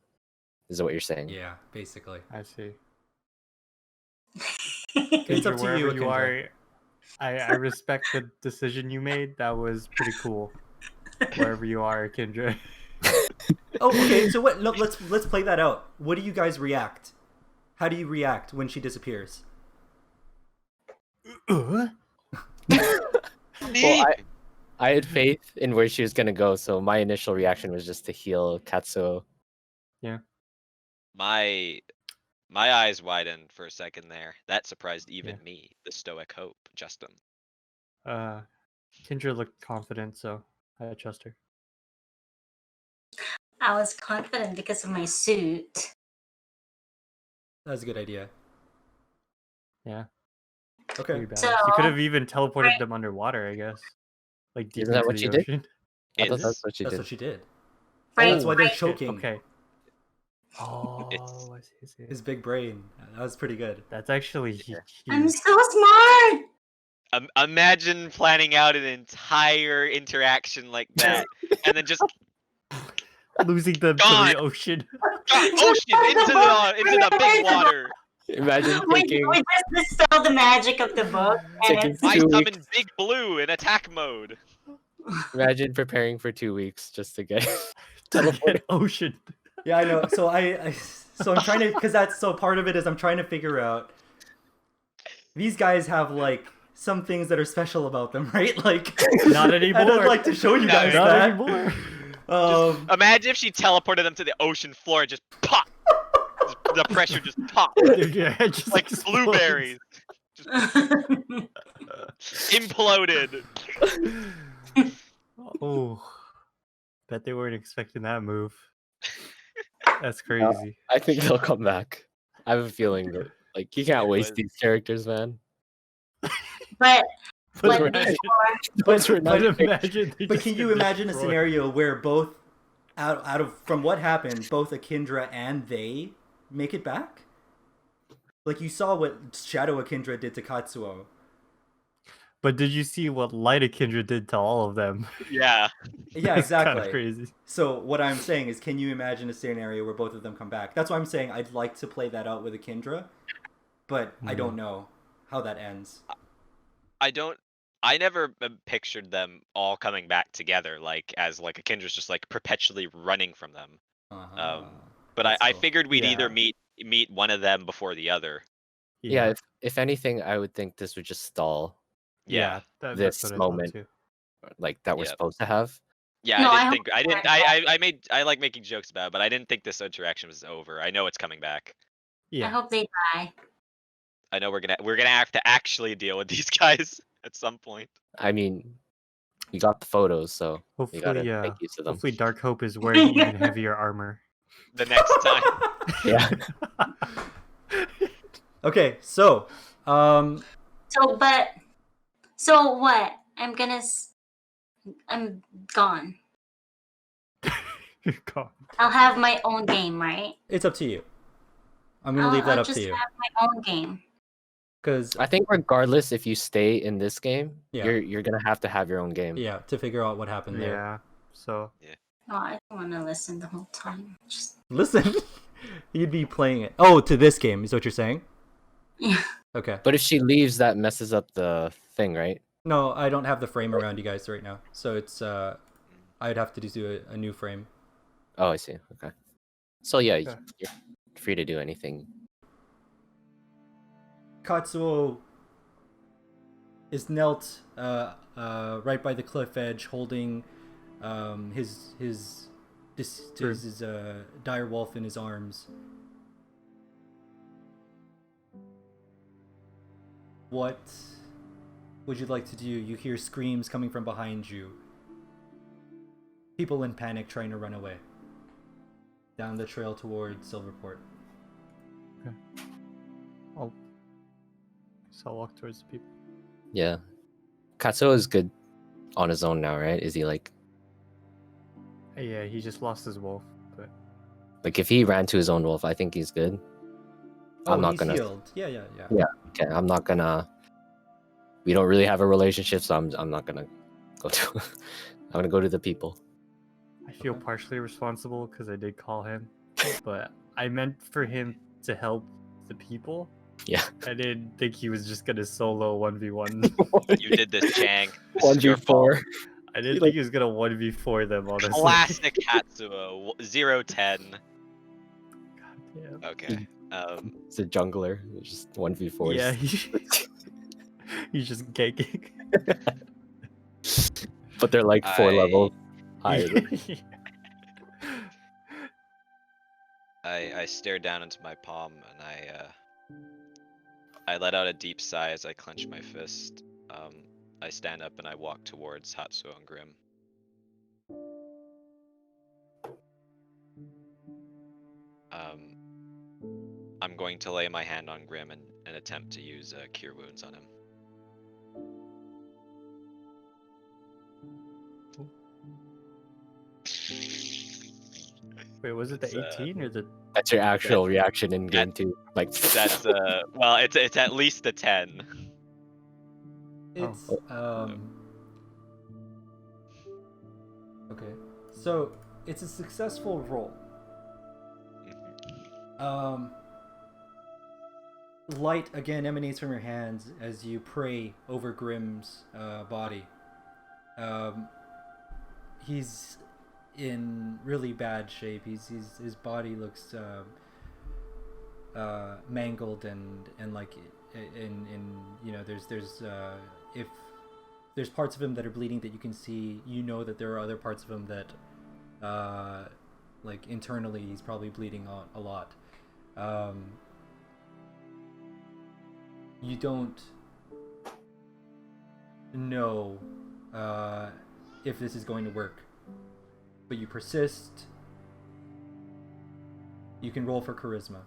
Is what you're saying? Yeah, basically. I see. It's up Kendra, to wherever you, you Akindra. are, I respect the decision you made. That was pretty cool. Wherever you are, Kendra. Oh, okay. So what? No, let's play that out. What do you guys react? How do you react when she disappears? Well, I had faith in where she was gonna go, so my initial reaction was just to heal Katsuo. My eyes widened for a second there. That surprised even Yeah. me, the stoic hope, Justin. Kendra looked confident, so I trust her. I was confident because of my suit. That's a good idea. Yeah. Okay. Pretty badass. So- You could have even teleported them underwater, I guess. Like deep Isn't that into what the you did? ocean. I thought Is- that's what she That's did. what she did. Right, That's why they're right. choking. Okay. Oh, It's- I see, I see. His big brain. That was pretty good. That's actually I'm huge. so smart. Imagine planning out an entire interaction like that, and then just Losing them to Gone. the ocean. ocean into the big water. Imagine We taking just dispel the magic of the book. Taking And it's, I 2 summon weeks. Big Blue in attack mode. Imagine preparing for 2 weeks just to get To teleported. get ocean. Yeah, I know. So so I'm trying to, because that's so part of it is I'm trying to figure out. These guys have like some things that are special about them, right? Like Not anymore. And I'd like to show you No, guys Not that. anymore. Imagine if she teleported them to the ocean floor, and just pop. The pressure just popped Yeah, it just like explodes. blueberries, imploded. Oh, bet they weren't expecting that move. That's crazy. I think they'll come back. I have a feeling that like you can't waste was- these characters, man. but But we're imagine, Those were but not imagine they But just can get you imagine a destroyed. scenario where both, out of from what happened, both Akindra and they make it back? Like you saw what Shadow Akindra did to Katsuo. But did you see what Light of Kindred did to all of them? Yeah. Yeah, It's kinda exactly. crazy. So what I'm saying is, can you imagine a scenario where both of them come back? That's why I'm saying I'd like to play that out with Akindra, but I don't know how that ends. I never pictured them all coming back together, like as like Akindra's just like perpetually running from them. Uh-huh. But That's I cool. figured we'd Yeah. either meet one of them before the other. Yeah, if anything, I would think this would just stall Yeah. that's this what I thought moment. too. like that we're Yep. supposed to have. Yeah, No, I I didn't hope think I didn't I like making jokes about it, but I didn't think this interaction was over. I know it's coming back. I Yeah. hope they die. I know we're gonna have to actually deal with these guys at some point. I mean, we got the photos, so we gotta Hopefully, make use of them. hopefully Dark Hope is wearing even heavier armor. The next time. Yeah. Okay, so So what? I'm gone. God. I'll have my own game, right? it's up to you. I'm gonna leave that I'll up to just you have my own game. because I think regardless if you stay in this game, Yeah. you're gonna have to have your own game. yeah, to figure out what happened there. Yeah. So Oh, I don't want to listen the whole time. Just Listen, you'd be playing it. Oh, to this game is what you're saying? yeah. Okay. But if she leaves, that messes up the thing, right? No, I don't have the frame around you guys right now, so it's I'd have to do a new frame. Oh, I see. Okay. So yeah, Okay. you're free to do anything. Katsuo is knelt right by the cliff edge, holding his dire wolf in his arms. What would you like to do? You hear screams coming from behind you. People in panic trying to run away. Down the trail towards Silverport. I'll walk towards the people. Yeah. Katsuo is good on his own now, right? Is he like Yeah, he just lost his wolf, but if he ran to his own wolf, I think he's good. I'm not he's gonna. healed. Yeah. Yeah. Okay, I'm not gonna. We don't really have a relationship, so I'm not gonna go to. I'm gonna go to the people. I feel partially responsible because I did call him, but I meant for him to help the people. Yeah. I didn't think he was just gonna solo 1v1. You did this, Chang. This is your 1v4. fault. I didn't think he was gonna 1v4 them, honestly. Classic Hatsuo. 0-10. God damn. Okay. It's a jungler. It's just 1v4. Yeah, he's just ganking. But they're like 4 levels higher. I stared down into my palm and I let out a deep sigh as I clench my fist. I stand up and I walk towards Hatsuo and Grim. I'm going to lay my hand on Grim and attempt to use Cure Wounds on him. Wait, was it the It's, 18 or the? That's your actual reaction in game 2. Like That's well, it's at least a 10. It's okay. So it's a successful roll. Light again emanates from your hands as you pray over Grimm's body. He's in really bad shape. His body looks mangled and like in you know there's if there's parts of him that are bleeding that you can see, you know that there are other parts of him that like internally he's probably bleeding a lot. You don't know if this is going to work, but you persist. You can roll for charisma.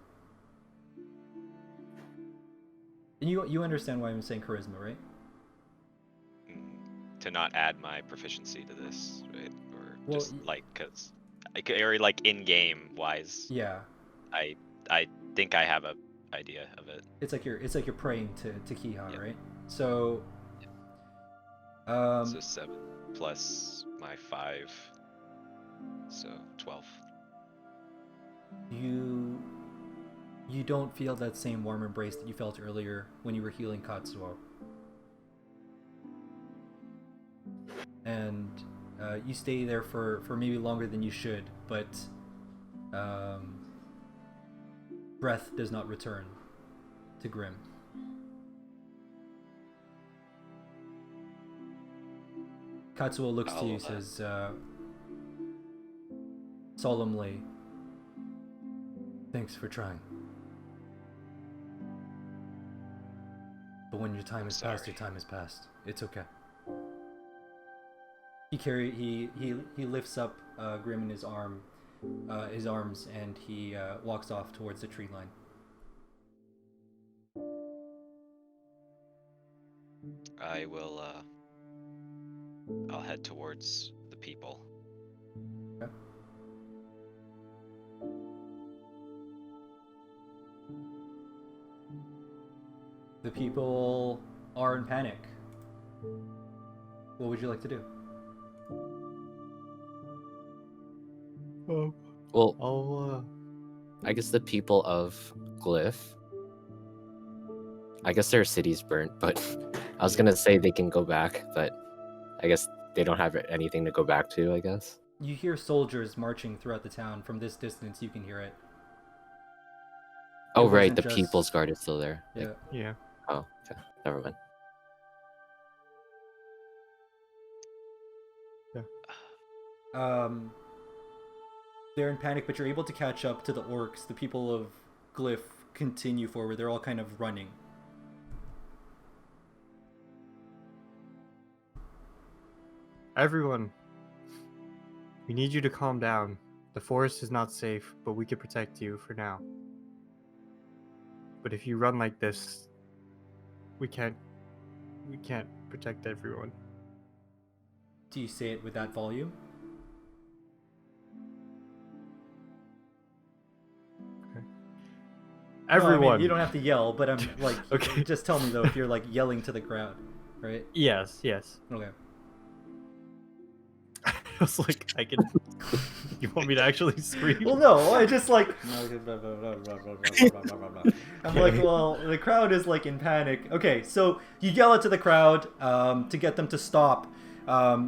And you understand why I'm saying charisma, right? To not add my proficiency to this, right? Or Well, just like, cause, or like in-game wise, Yeah. I think I have a idea of it. It's like you're praying to Kiha, Yeah. right? So So 7 plus my 5, so 12. You don't feel that same warm embrace that you felt earlier when you were healing Katsuo. And you stay there for maybe longer than you should, but breath does not return to Grim. Katsuo looks to you, says solemnly, "Thanks for trying. But when your time has passed, your time has passed. It's okay." He lifts up Grim in his arms, and he walks off towards the tree line. I will. I'll head towards the people. Okay. The people are in panic. What would you like to do? Well, I'll I guess the people of Glyph. I guess their city's burnt, but I was gonna say they can go back, but I guess they don't have anything to go back to, I guess. You hear soldiers marching throughout the town. From this distance, you can hear it. Oh, It right, wasn't the just- People's Guard is still there. Yeah. yeah. Oh, okay. Never mind. They're in panic, but you're able to catch up to the orcs. The people of Glyph continue forward. They're all kind of running. Everyone, we need you to calm down. The forest is not safe, but we can protect you for now. But if you run like this, we can't protect everyone. Do you say it with that volume? No, I mean, Everyone. you don't have to yell, but I'm like, Okay. just tell me though if you're like yelling to the crowd, right? Yes. Okay. I was like, I can. You want me to actually scream? Well, no, I just like. I'm like, well, the crowd is like in panic. Okay, so you yell it to the crowd to get them to stop.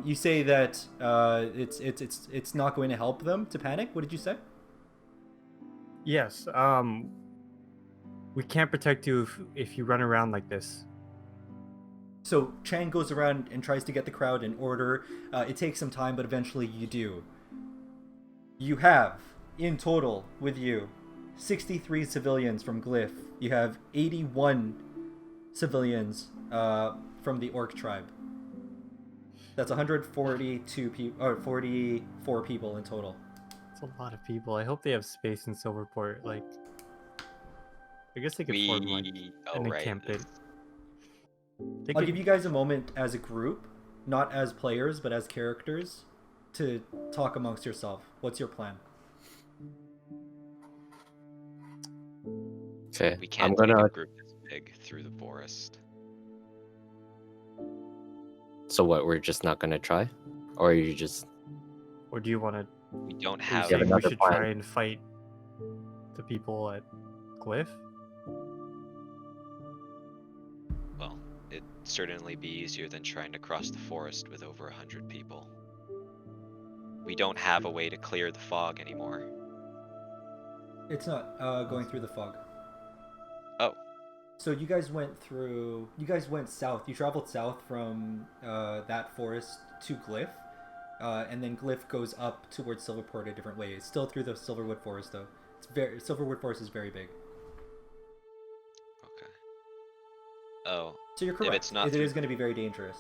You say that it's not going to help them to panic. What did you say? Yes. We can't protect you if you run around like this. So Chang goes around and tries to get the crowd in order. It takes some time, but eventually you do. You have, in total, with you, 63 civilians from Glyph. You have 81 civilians from the Orc tribe. That's 142 people, or 44 people in total. It's a lot of people. I hope they have space in Silverport. Like, I guess they could form like an encampment. They I'll could- give you guys a moment as a group, not as players, but as characters, to talk amongst yourself. What's your plan? Okay, We can't I'm take gonna. a group this big through the forest. So what? We're just not gonna try, or are you just? Or do you want to? We don't Are you have. Yeah, saying we another should plan. try and fight the people at Glyph? Well, it'd certainly be easier than trying to cross the forest with over 100 people. We don't have a way to clear the fog anymore. It's not going through the fog. Oh. So you guys went south. You traveled south from that forest to Glyph, and then Glyph goes up towards Silverport a different way. It's still through the Silverwood Forest, though. Silverwood Forest is very big. Okay. Oh, So you're correct. it's not It through- is going to be very dangerous.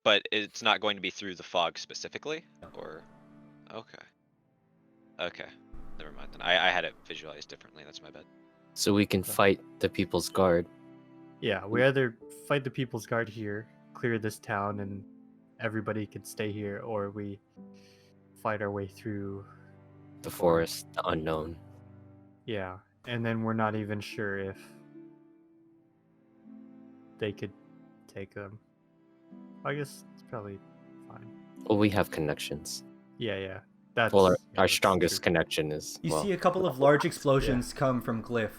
but it's not going to be through the fog specifically, No. or? Okay. Okay. Never mind then. I had it visualized differently. That's my bad. So we can fight the People's Guard. Yeah, we either fight the People's Guard here, clear this town, and everybody can stay here, or we fight our way through. The forest, the unknown. Yeah, and then we're not even sure if they could take them. I guess it's probably fine. Well, we have connections. Yeah. That's Well, yeah, our that's strongest true. connection is. You well, see a couple of large explosions come from Glyph.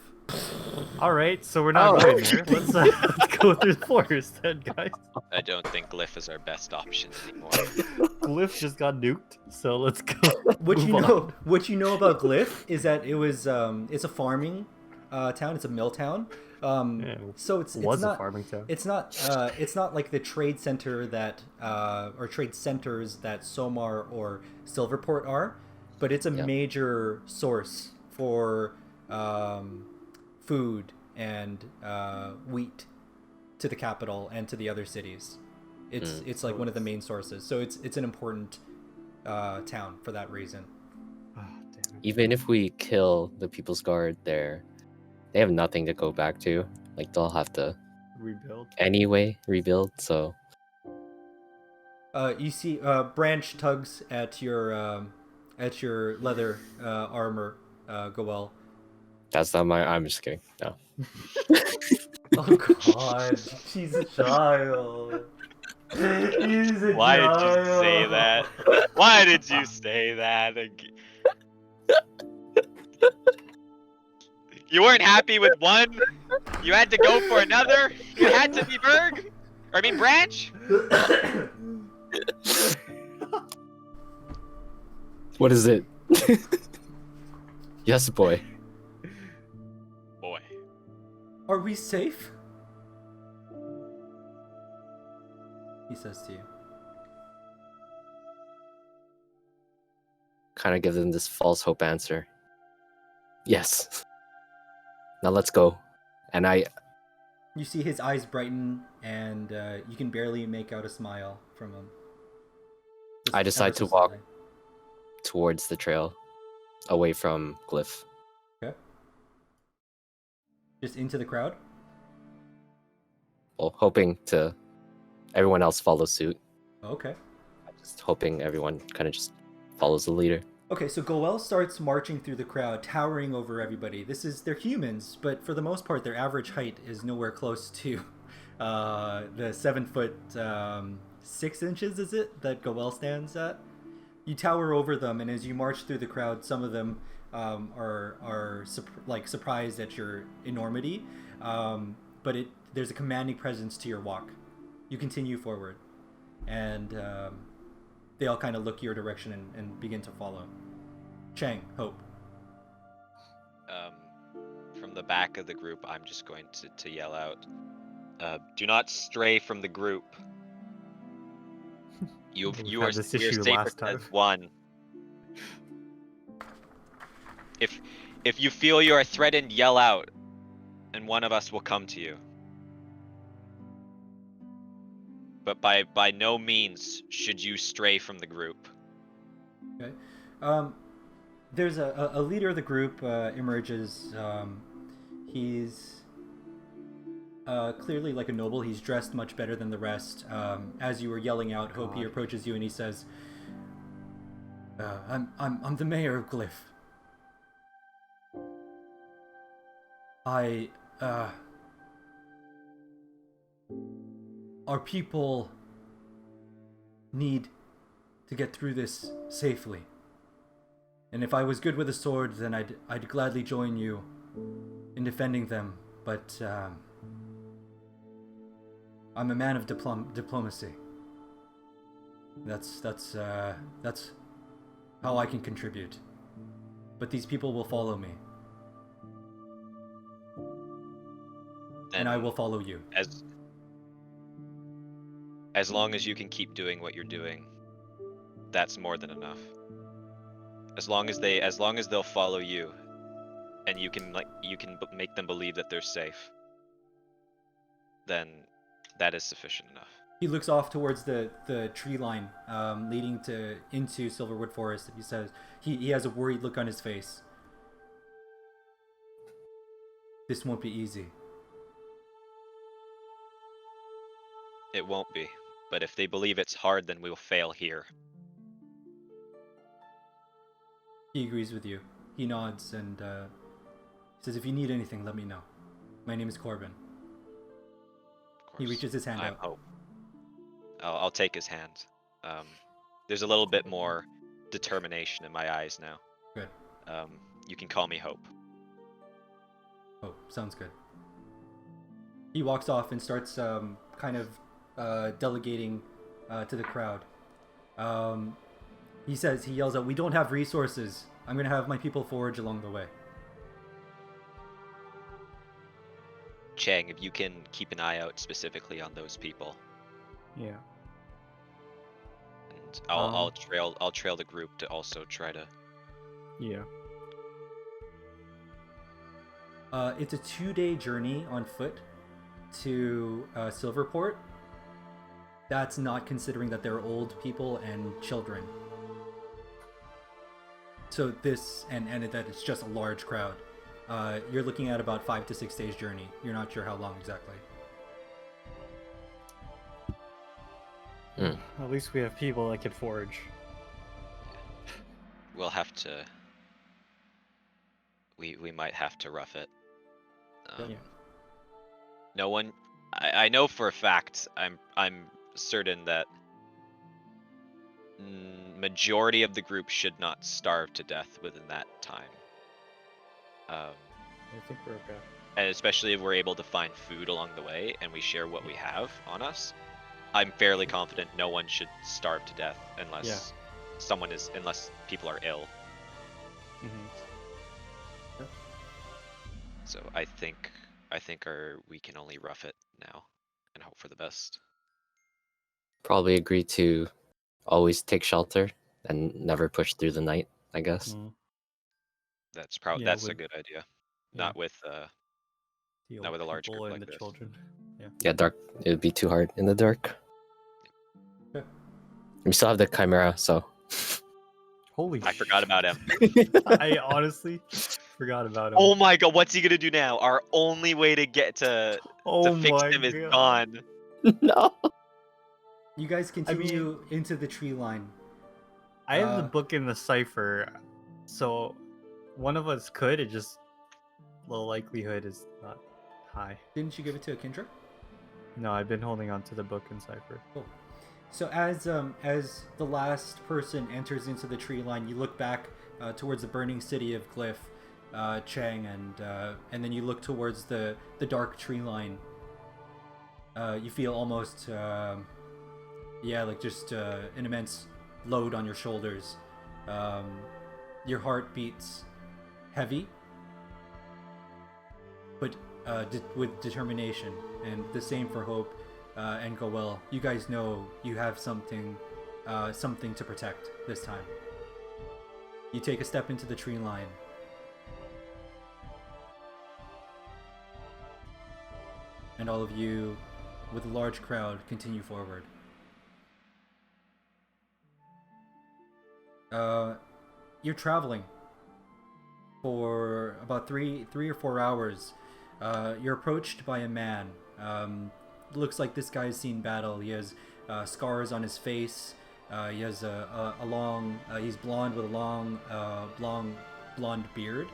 All right, so we're not Oh. going there. Let's go through the forest then, guys. I don't think Glyph is our best option anymore. Glyph just got nuked, so let's go. What you move on. know, what you know about Glyph is that it was it's a farming town. It's a mill town. Yeah, So it's was not a farming town. it's not like the trade center that or trade centers that Somar or Silverport are, but it's a Yeah. major source for food and wheat to the capital and to the other cities. It's like one of the main sources. So it's an important town for that reason. Oh, damn it. Even if we kill the People's Guard there, they have nothing to go back to. Like they'll have to Rebuild. anyway rebuild. So You see, Branch tugs at your leather armor, Goel. that's not my. I'm just kidding. No. Oh God, she's a child. He's a Why did you say child. that? Why did you say that? You weren't happy with one? You had to go for another? You had to be Berg? Or I mean Branch? What is it? Yes, boy. Boy. Are we safe? He says to you. Kind of give them this false hope answer. Yes. Now let's go. And You see his eyes brighten, and you can barely make out a smile from him. Just I decide ever so to walk slightly. towards the trail, away from Glyph. Okay. Just into the crowd. Well, hoping to everyone else follow suit. Okay. Just hoping everyone kind of just follows the leader. Okay, so Goel starts marching through the crowd, towering over everybody. They're humans, but for the most part, their average height is nowhere close to the 7 foot 6 inches, is it, that Goel stands at? You tower over them, and as you march through the crowd, some of them are surprised at your enormity, but there's a commanding presence to your walk. You continue forward, and they all kind of look your direction and begin to follow. Chang, Hope. From the back of the group, I'm just going to yell out, do not stray from the group. You We've are had this we are issue safer last time. as one. If you feel you are threatened, yell out, and one of us will come to you. But by no means should you stray from the group. Okay. There's a leader of the group emerges. He's clearly like a noble. He's dressed much better than the rest. As you were yelling out, Hope, he approaches you and he says, I'm the mayor of Glyph. Our people need to get through this safely. And if I was good with a sword, then I'd gladly join you in defending them. But I'm a man of diplomacy. That's how I can contribute. But these people will follow me, and I will follow you. As long as you can keep doing what you're doing, that's more than enough. As long as they'll follow you, and you can make them believe that they're safe, then that is sufficient enough. He looks off towards the tree line leading into Silverwood Forest. He says he has a worried look on his face. This won't be easy. It won't be, but if they believe it's hard, then we'll fail here. He agrees with you. He nods and says, if you need anything, let me know. My name is Corbin. Of He course. reaches his hand I'm out. Hope. I'll take his hand. There's a little bit more determination in my eyes now. Good. You can call me Hope. Oh, sounds good. He walks off and starts kind of delegating to the crowd. He yells out, we don't have resources. I'm going to have my people forage along the way. Chang, if you can keep an eye out specifically on those people, Yeah. and I'll trail the group to also try to. Yeah. It's a 2-day journey on foot to Silverport. That's not considering that there are old people and children. So this, and that it's just a large crowd. You're looking at about 5 to 6 days journey. You're not sure how long exactly. At least we have people that can forage. We'll have to. We might have to rough it. Yeah. No one. I know for a fact. I'm certain that majority of the group should not starve to death within that time. I think we're okay. And especially if we're able to find food along the way and we share what we have on us, I'm fairly confident no one should starve to death unless unless people are ill. Mm-hmm. So I think we can only rough it now and hope for the best. Probably agree to always take shelter and never push through the night, I guess. That's Yeah, that's a with- good idea. yeah. Not with The not with a old large people group and like the this. children. Yeah. Yeah, dark. It would be too hard in the dark. Okay. We still have the Chimera, so Holy I forgot about him. I honestly forgot about him. Oh my god, what's he gonna do now? Our only way to get to fix him is gone. no. You guys continue into the tree line. I have the book in the cipher, so one of us could. It just the likelihood is not high. Didn't you give it to a Kindra? No, I've been holding on to the book in cipher. Cool. So as the last person enters into the tree line, you look back towards the burning city of Glyph, Chang, and then you look towards the dark tree line. You feel almost like just an immense load on your shoulders. Your heart beats heavy, but with determination, and the same for Hope and Goel. You guys know you have something to protect this time. You take a step into the tree line. And all of you, with a large crowd, continue forward. You're traveling for about three or 4 hours. You're approached by a man. Looks like this guy's seen battle. He has scars on his face. He has a long. He's blonde with a long blonde beard.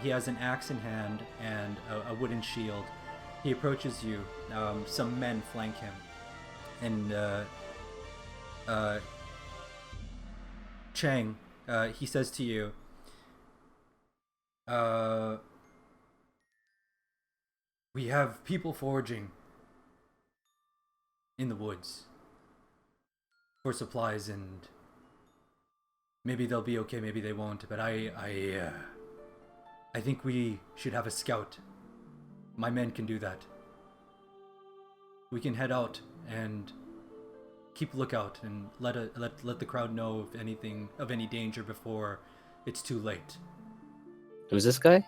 He has an axe in hand and a wooden shield. He approaches you. Some men flank him, and Chang, he says to you, "We have people foraging in the woods for supplies, and maybe they'll be okay, maybe they won't, but I think we should have a scout. My men can do that. We can head out and keep lookout and let the crowd know if anything of any danger before it's too late." Who's this guy?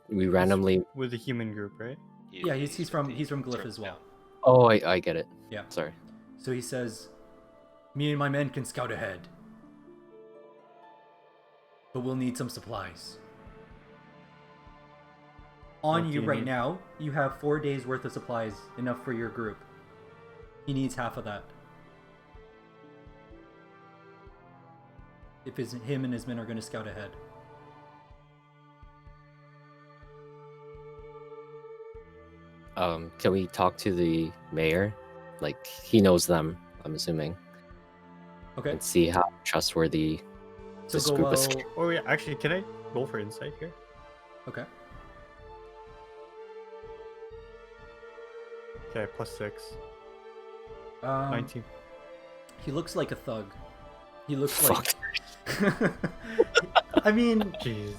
We randomly. With the human group, right? Yeah, he's from Glyph as well. Oh, I get it. Yeah. Sorry. So he says, "Me and my men can scout ahead, but we'll need some supplies. On What do you you right need? now, you have 4 days worth of supplies, enough for your group. He needs half of that. If him and his men are going to scout ahead." Can we talk to the mayor? Like, he knows them, I'm assuming, Okay. and see how trustworthy So this group is. Goel. Oh yeah, actually, can I roll for insight here? Okay. Okay, +6, 19. He looks like a thug. He looks Fuck. like. I mean, Jeez.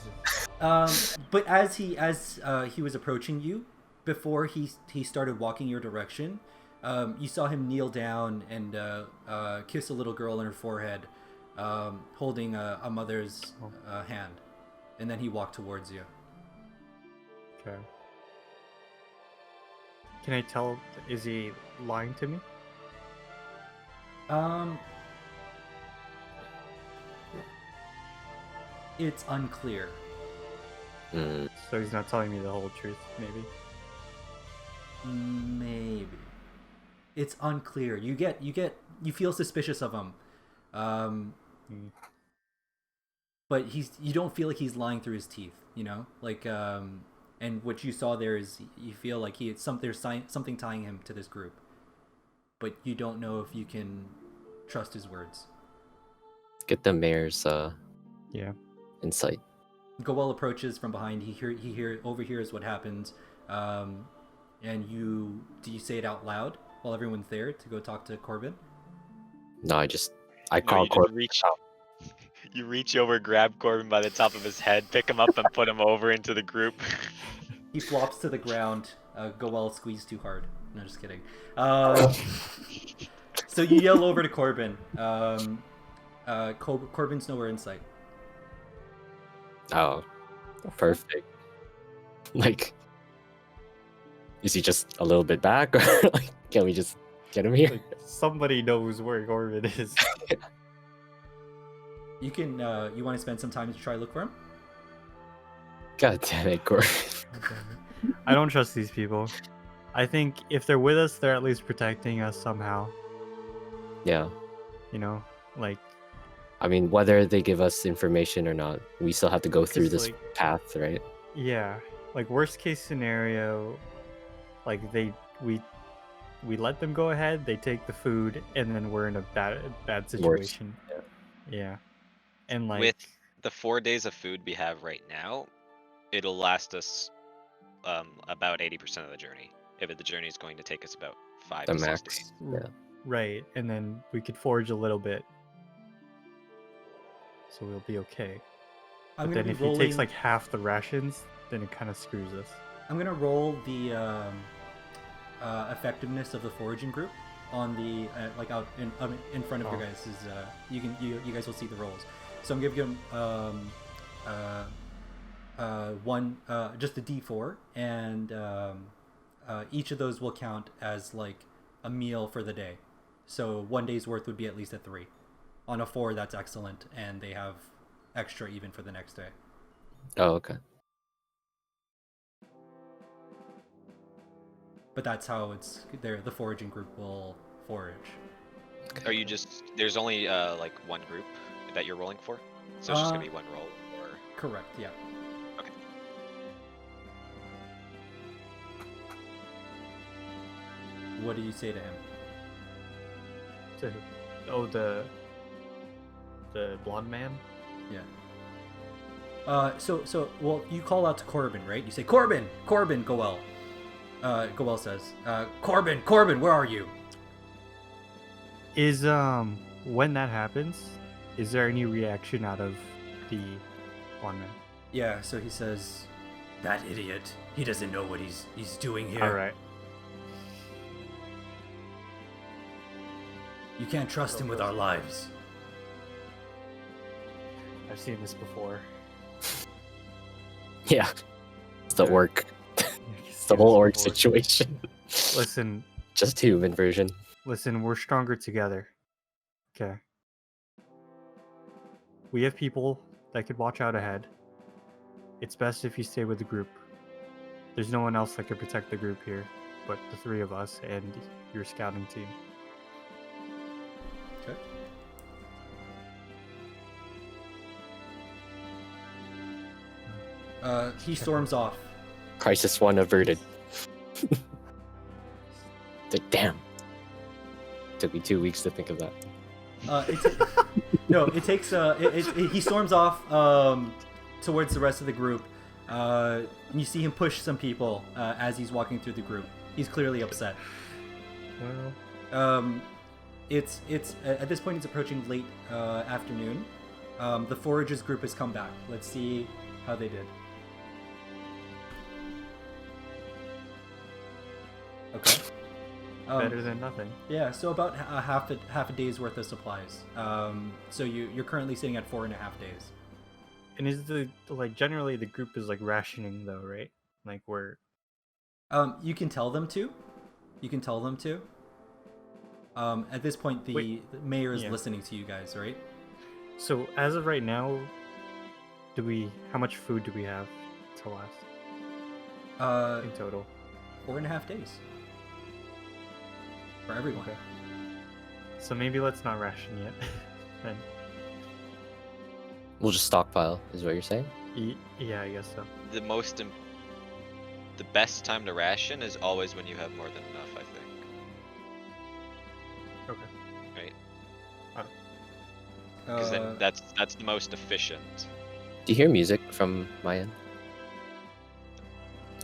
but as he was approaching you, before he started walking your direction, you saw him kneel down and kiss a little girl on her forehead, holding a mother's hand, and then he walked towards you. Okay. Can I tell? Is he lying to me? Um, it's unclear. Mm, So he's not telling me the whole truth, maybe. Maybe. It's unclear. You feel suspicious of him. Um, Mm. but you don't feel like he's lying through his teeth, like and what you saw there is you feel like there's something tying him to this group, but you don't know if you can trust his words. get the mayor's Yeah. insight. Goel approaches from behind. He overhears what happens, and do you say it out loud while everyone's there to go talk to Corbin? No, I No, call you just Corbin. reach. You reach over, grab Corbin by the top of his head, pick him up, and put him over into the group. He flops to the ground. Goel squeezed too hard. No, just kidding. So you yell over to Corbin. Corbin's nowhere in sight. Oh, perfect. Like, is he just a little bit back, or like, can we just get him here? Like, somebody knows where Corbin is. You can. You want to spend some time to try to look for him? God damn it, Corbin. I don't trust these people. I think if they're with us, they're at least protecting us somehow. Yeah, Like, I mean, whether they give us information or not, we still have to go through Because, this like- path, right? yeah, like worst case scenario, like we let them go ahead, they take the food, and then we're in a bad situation. Yeah, and like With the 4 days of food we have right now, it'll last us about 80% of the journey. If the journey is going to take us about 5 The to 6 max. days. Yeah. right, and then we could forage a little bit, so we'll be okay. I'm But gonna then be if rolling. he takes like half the rations, then it kind of screws us. I'm gonna roll the effectiveness of the foraging group on the like out in front of Oh. you guys. You guys will see the rolls. So I'm giving him one just a D4, and each of those will count as like a meal for the day. So 1 day's worth would be at least a 3. On a 4, that's excellent, and they have extra even for the next day. Oh, okay. But that's how it's there. The foraging group will forage. Are you just there's only like one group that you're rolling for? So it's just gonna be one roll, or Correct. Yeah. okay. What do you say to him? Oh, the blonde man. Yeah. Well, you call out to Corbin, right? You say, Corbin, Goel. Goel says, Corbin, where are you? Is when that happens, is there any reaction out of the blonde man? Yeah, so he says, that idiot. He doesn't know what he's doing here. All right. You can't trust him with our lives. I've seen this before. Yeah. It's the Yeah. orc. It's the whole orc situation. Listen, Just human version. we're stronger together. Okay. We have people that could watch out ahead. It's best if you stay with the group. There's no one else that could protect the group here, but the 3 of us and your scouting team. Okay. He storms off. Crisis 1 averted. Damn. Took me 2 weeks to think of that. It takes. He storms off towards the rest of the group. And you see him push some people as he's walking through the group. He's clearly upset. Well, It's at this point it's approaching late afternoon. The foragers group has come back. Let's see how they did. Okay. better than nothing. Yeah, so about half a day's worth of supplies. So you're currently sitting at 4.5 days. And is generally the group is like rationing though, right? Like we're You can tell them to. You can tell them to. At this point, the Wait, mayor is yeah. listening to you guys, right? So as of right now, how much food do we have to last in total? 4.5 days for everyone. Okay. So maybe let's not ration yet. Then. We'll just stockpile, is what you're saying? Yeah, I guess so. The best time to ration is always when you have more than enough, I think. Okay. Right? Alright. Because then that's the most efficient. Do you hear music from my end?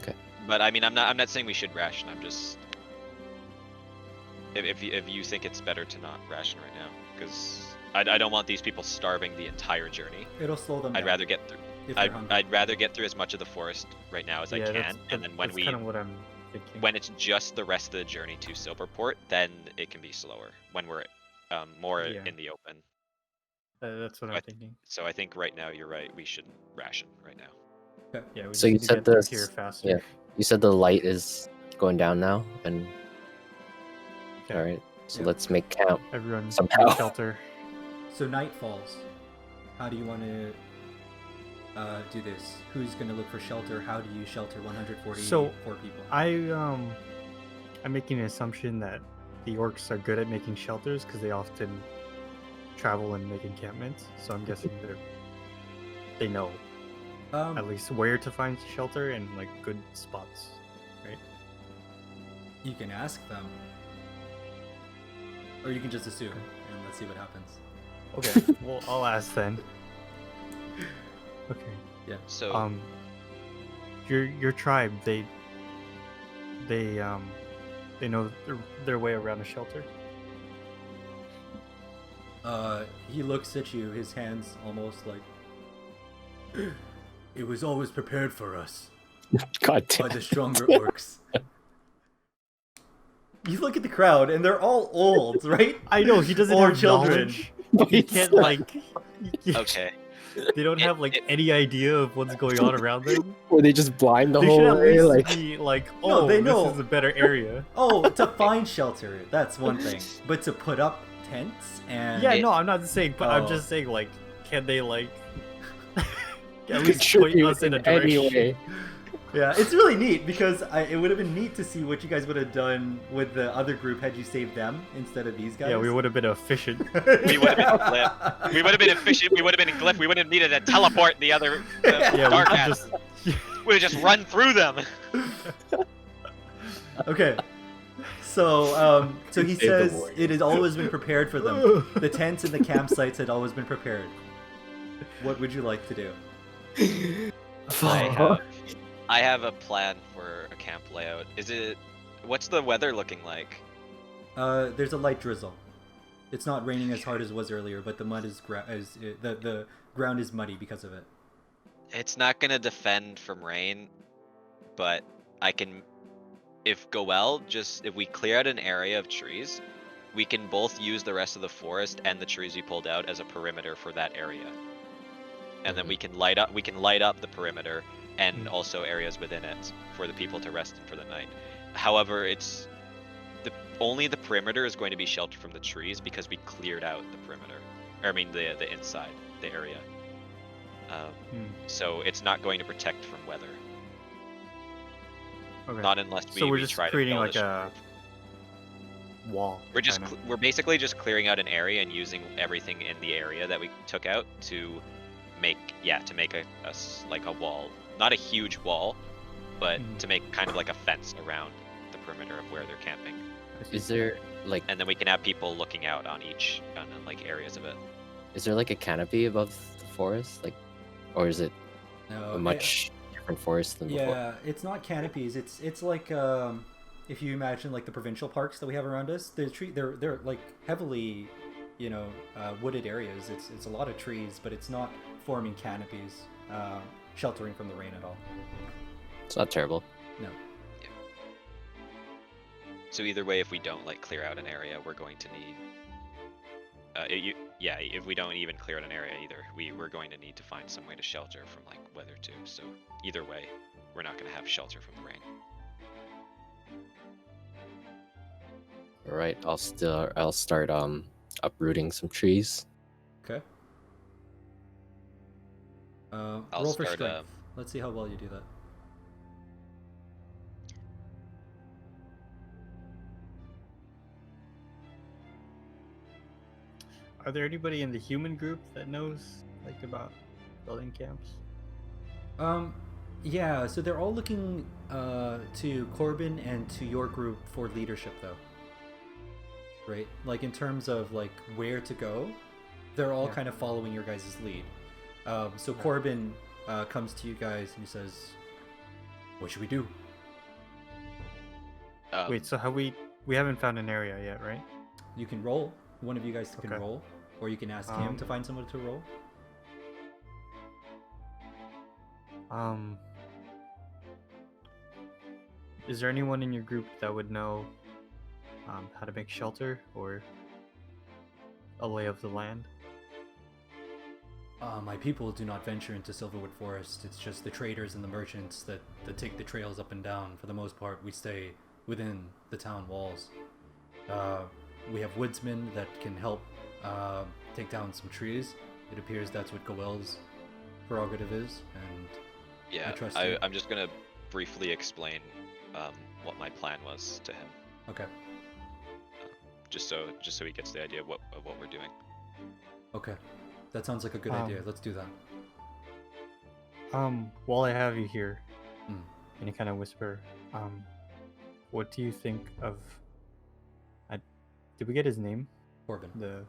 Okay. But I mean, I'm not saying we should ration. I'm just if you think it's better to not ration right now, because I don't want these people starving the entire journey. It'll slow them down. I'd rather get through. if they're hungry. I'd rather get through as much of the forest right now as I can, and then when that's kind of what I'm thinking. when it's just the rest of the journey to Silverport, then it can be slower when we're more Yeah. in the open. That's what I'm thinking. So I think right now you're right. We should ration right now. Yeah. We So just you need to said get through this- here faster. yeah. You said the light is going down now, and Okay. all right. So Yeah. let's make camp. Everyone, Somehow. take shelter. So night falls. How do you want to do this? Who's going to look for shelter? How do you shelter 144 people? I'm making an assumption that the orcs are good at making shelters because they often travel and make encampments. So I'm guessing they know at least where to find shelter and like good spots, right? You can ask them, or you can just assume, and let's see what happens. Okay, well I'll ask then. Okay. So Your tribe, they know their way around a shelter. He looks at you, his hands almost like, it was always prepared for us God by damn. the stronger orcs. You look at the crowd, and they're all old, right? I know he doesn't Or have children. knowledge. He can't like. okay. They don't have like any idea of what's going on around them. Were they just blind the They whole should at way? least Like, be like, No, oh, they this know. is a better area. Oh, to find shelter, that's one thing. But to put up tents and... Yeah, no, I'm not saying, but I'm Oh. just saying, like, can they like at least point contribute us in a in any direction? way. Yeah, it's really neat because it would have been neat to see what you guys would have done with the other group had you saved them instead of these guys. Yeah, we would have been efficient. We would have been Glyph. We would have been efficient. We would have been Glyph. We wouldn't have needed to teleport the other Yeah, we dark could ass. just. We would have just run through them. Okay. So he Save the says warrior. it has always been prepared for them. The tents and the campsites had always been prepared. What would you like to do? I have a plan for a camp layout. What's the weather looking like? There's a light drizzle. It's not raining as hard as it was earlier, but the mud is the ground is muddy because of it. It's not gonna defend from rain, but I can, if we clear out an area of trees, we can both use the rest of the forest and the trees we pulled out as a perimeter for that area. And then we can light up the perimeter and also areas within it for the people to rest in for the night. However, only the perimeter is going to be sheltered from the trees because we cleared out the perimeter. Or I mean the inside, the area. So it's not going to protect from weather. Okay. Not unless So we're we just try creating to like build a wall. kinda. we're basically just clearing out an area and using everything in the area that we took out to make a wall. Not a huge wall, but to make kind of like a fence around the perimeter of where they're camping. Is there like And then we can have people looking out on like areas of it. is there like a canopy above the forest, like, or is it No, a much different forest than before? Yeah, it's not canopies. It's like if you imagine like the provincial parks that we have around us. They're like heavily, wooded areas. It's a lot of trees, but it's not forming canopies, sheltering from the rain at all. It's not terrible. No. So either way, if we don't clear out an area, we're going to need. If we don't even clear out an area either, we're going to need to find some way to shelter from weather too. So either way, we're not going to have shelter from the rain. All right, I'll start uprooting some trees. Okay. I'll Roll for start, strength. Let's see how well you do that. Are there anybody in the human group that knows like about building camps? Yeah, so they're all looking to Corbin and to your group for leadership, though. Right? Like, in terms of, like, where to go, they're all kind of following your guys' lead. So Corbin comes to you guys and he says, what should we do? Wait, so we haven't found an area yet, right? You can roll. One of you guys can roll. Or you can ask him to find someone to roll. Is there anyone in your group that would know how to make shelter or a lay of the land? My people do not venture into Silverwood Forest. It's just the traders and the merchants that take the trails up and down. For the most part, we stay within the town walls. We have woodsmen that can help take down some trees. It appears that's what Goel's prerogative is, and Yeah, I trust you. I'm just gonna briefly explain what my plan was to him, Okay. just so he gets the idea of what we're doing. Okay. That sounds like a good idea. Let's do that. While I have you here, Mm. and you kind of whisper, what do you think of? Did we get his name? Corbin. The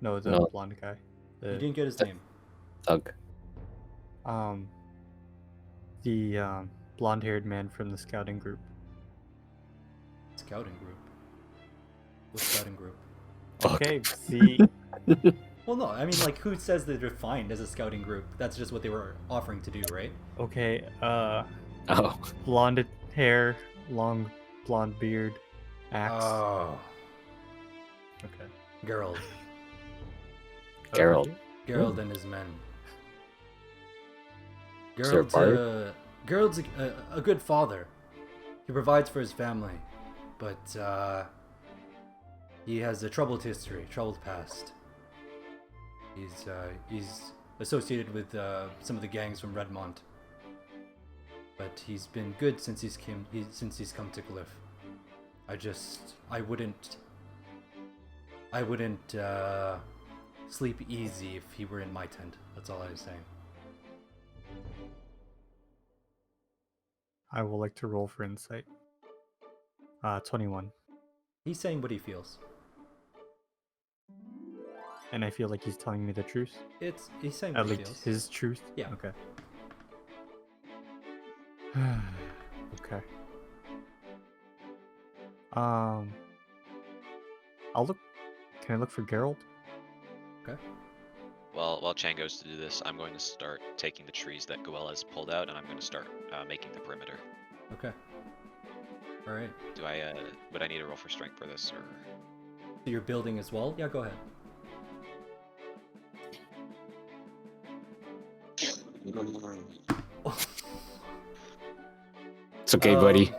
No. blonde guy. You didn't get his name. Thug. The blonde-haired man from the scouting group. Scouting group. What scouting group? Fuck. Okay, see, Well, no. I mean, like, who says they're defined as a scouting group? That's just what they were offering to do, right? okay, Oh, blonde hair, long blonde beard, axe. Oh, Okay. Geralt. Geralt. Geralt and his men. Is there a Geralt's a good father. He provides for his family, but he has a troubled history, troubled past. He's associated with some of the gangs from Redmont, but he's been good since he's come to Glyph. I wouldn't sleep easy if he were in my tent. That's all I was saying. I will like to roll for insight. 21. He's saying what he feels. And I feel like he's telling me the truth. He's saying At what he least feels. his truth. Yeah. Okay. Okay. I'll look. Can I look for Geralt? Okay. Well, while Chang goes to do this, I'm going to start taking the trees that Goel has pulled out, and I'm going to start making the perimeter. Okay. All right. Would I need a roll for strength for this, or? So you're building as well? Yeah, go ahead. it's okay, buddy.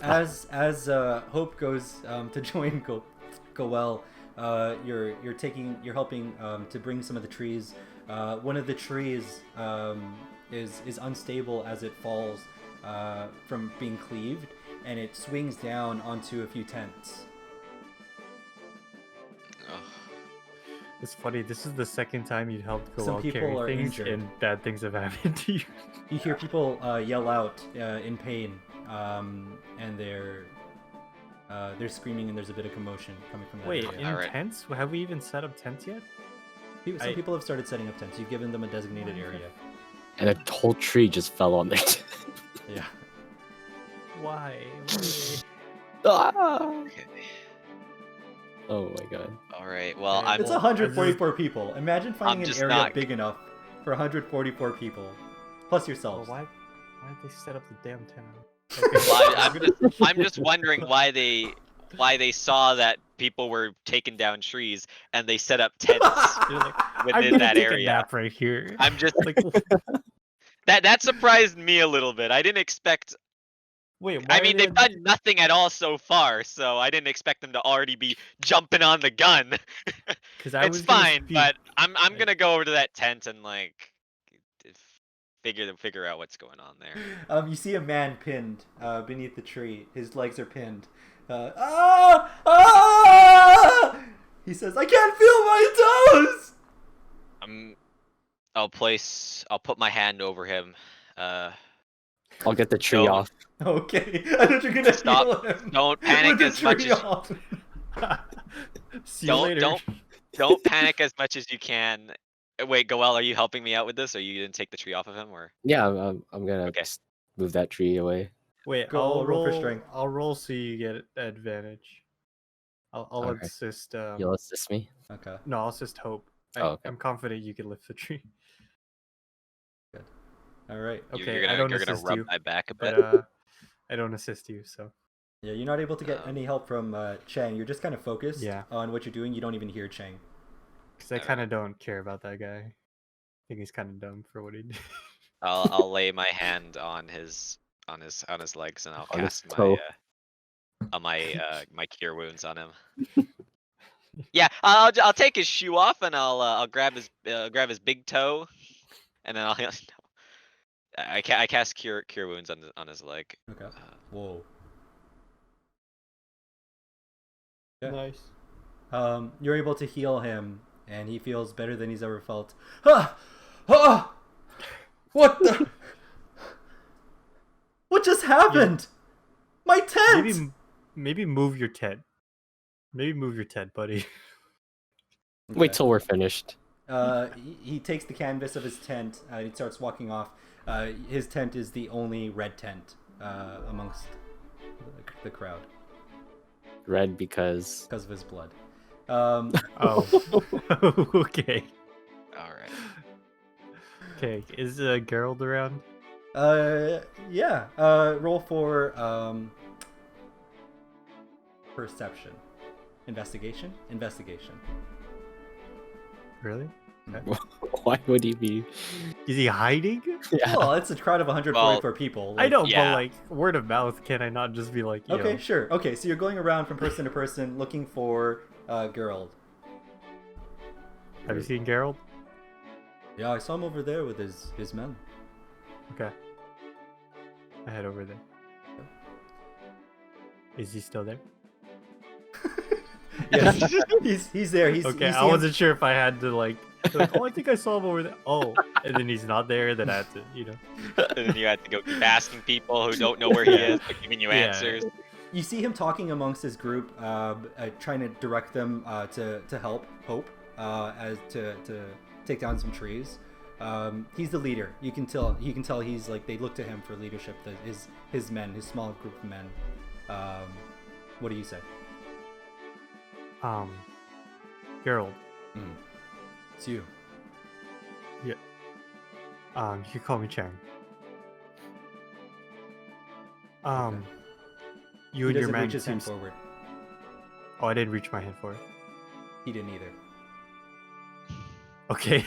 As Hope goes to join Goel, you're helping to bring some of the trees. One of the trees is unstable as it falls from being cleaved, and it swings down onto a few tents. It's funny. This is the second time you helped Some Goel people carry are things, injured. and bad things have happened to you. You hear people yell out in pain, and they're screaming, and there's a bit of commotion coming from that Wait, area. in Alright. tents? Have we even set up tents yet? Some people have started setting up tents. You've given them a designated area. And a whole tree just fell on there. Yeah. Why? Ah! Okay. Oh my god. All right. Well, Okay, I'm. It's 144 people. Imagine finding an just area not- big enough for 144 people, plus Well, yourselves. why did they set up the damn tent? Well, I'm just wondering why they saw that people were taking down trees and they set up tents You're like, I'm within gonna that take a area. nap right here. I'm just like, that surprised me a little bit. I didn't expect Wait, I why mean, are they've they done nothing at all so far, so I didn't expect them to already be jumping on the gun. Because I It's was gonna fine, speak. but I'm like- gonna go over to that tent and like figure out what's going on there. You see a man pinned beneath the tree. His legs are pinned. Ah! Ah! He says, "I can't feel my toes." I'll put my hand over him. I'll get the tree Don't- off. Okay, I thought you're gonna Stop. heal him. Don't panic with the as much tree as off. See you later. don't panic as much as you can. Wait, Goel, are you helping me out with this, or you didn't take the tree off of him, or? Yeah, I'm gonna Okay. just move that tree away. Wait, Go I'll roll roll for strength. I'll roll so you get advantage. I'll Alright. assist. You'll assist me. Okay. No, I'll assist Hope. Oh, okay. I'm confident you can lift the tree. All right. Okay, you're gonna, I don't you're gonna assist rub you, my back a bit. but I don't assist you. So Yeah, you're not able to get any help from Chang. You're just kind of focused Yeah. on what you're doing. You don't even hear Chang. because I kind of don't care about that guy. I think he's kind of dumb for what he did. I'll lay my hand on his legs, and I'll On his cast toe. my cure wounds on him. Yeah, I'll take his shoe off, and I'll grab his big toe, and then I cast cure wounds on his leg. Okay. Whoa. Yeah. Nice. You're able to heal him, and he feels better than he's ever felt. Ah! Ah! What the? What just happened? My tent! Maybe move your tent. Maybe move your tent, buddy. Wait till we're finished. He takes the canvas of his tent. He starts walking off. His tent is the only red tent amongst the crowd Red because. because of his blood. Oh. Okay. All right. Okay. Is Gerald around? Yeah. Roll for perception, investigation. Really? Why would he be? Is he hiding? Yeah. Well, it's a crowd of 144 people. I know, Yeah. but like word of mouth, can I not just be like, yo? Okay, sure. Okay, so you're going around from person to person looking for Gerald. Have you seen Gerald? Yeah, I saw him over there with his men. Okay. I head over there. Is he still there? Yeah, he's there. He's Okay, you see I him- wasn't sure if I had to like, oh, I think I saw him over there. Oh, and then he's not there. Then I have to, And then you had to go keep asking people who don't know where he is, but giving you Yeah. answers. You see him talking amongst his group, trying to direct them to help Hope as to take down some trees. He's the leader. You can tell he's like, they look to him for leadership. His men, his small group of men. What do you say? Gerald. It's you. You can call me Chang. Okay. You He and your doesn't man reach his hand seems. forward. Oh, I didn't reach my hand for it. He didn't either. Okay.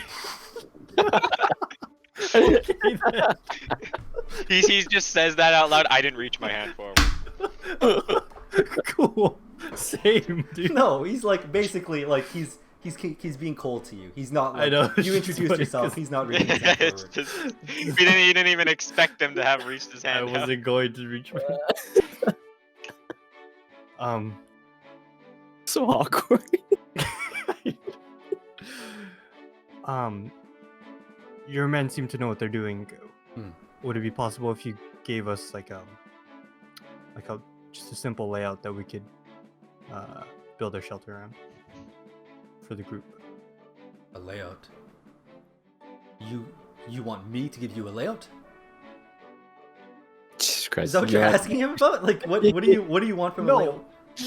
Okay, then. He just says that out loud. I didn't reach my hand forward. Cool. Same, dude. No, he's like basically like he's being cold to you. He's not like I know, it's you just introduced funny yourself. 'cause- He's not reaching his hand It's forward. just you didn't even expect him to have reached his I hand. out. wasn't going to reach my. So awkward. Your men seem to know what they're doing. Hmm. Would it be possible if you gave us like just a simple layout that we could build our shelter around for the group? A layout. You want me to give you a layout? Jesus Christ. Is that what you're yeah. asking him about? Like what do you want from a layout? No,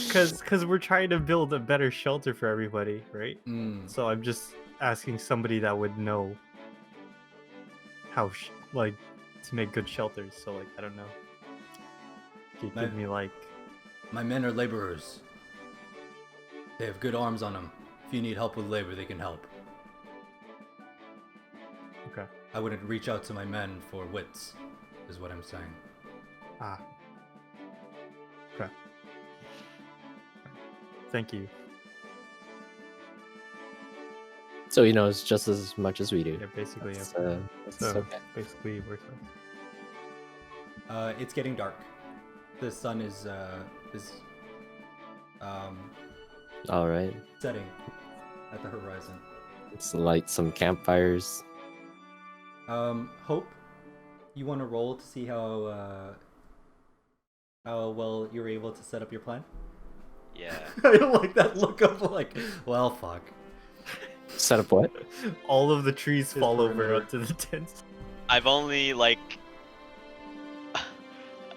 because we're trying to build a better shelter for everybody, right? Mm. So I'm just asking somebody that would know how to make good shelters. So like I don't know. Can you give me like My men are laborers. They have good arms on them. If you need help with labor, they can help. okay. I wouldn't reach out to my men for wits, is what I'm saying. Thank you. So he knows just as much as we do. Yeah, basically. That's, Yeah. that's So okay. basically worthless. It's getting dark. The sun is All right. setting at the horizon. Let's light some campfires. Hope, you want to roll to see how well you're able to set up your plan? Yeah. I don't like that look of like, well, fuck. Set up what? All of the trees fall over perimeter. onto the tents. I've only like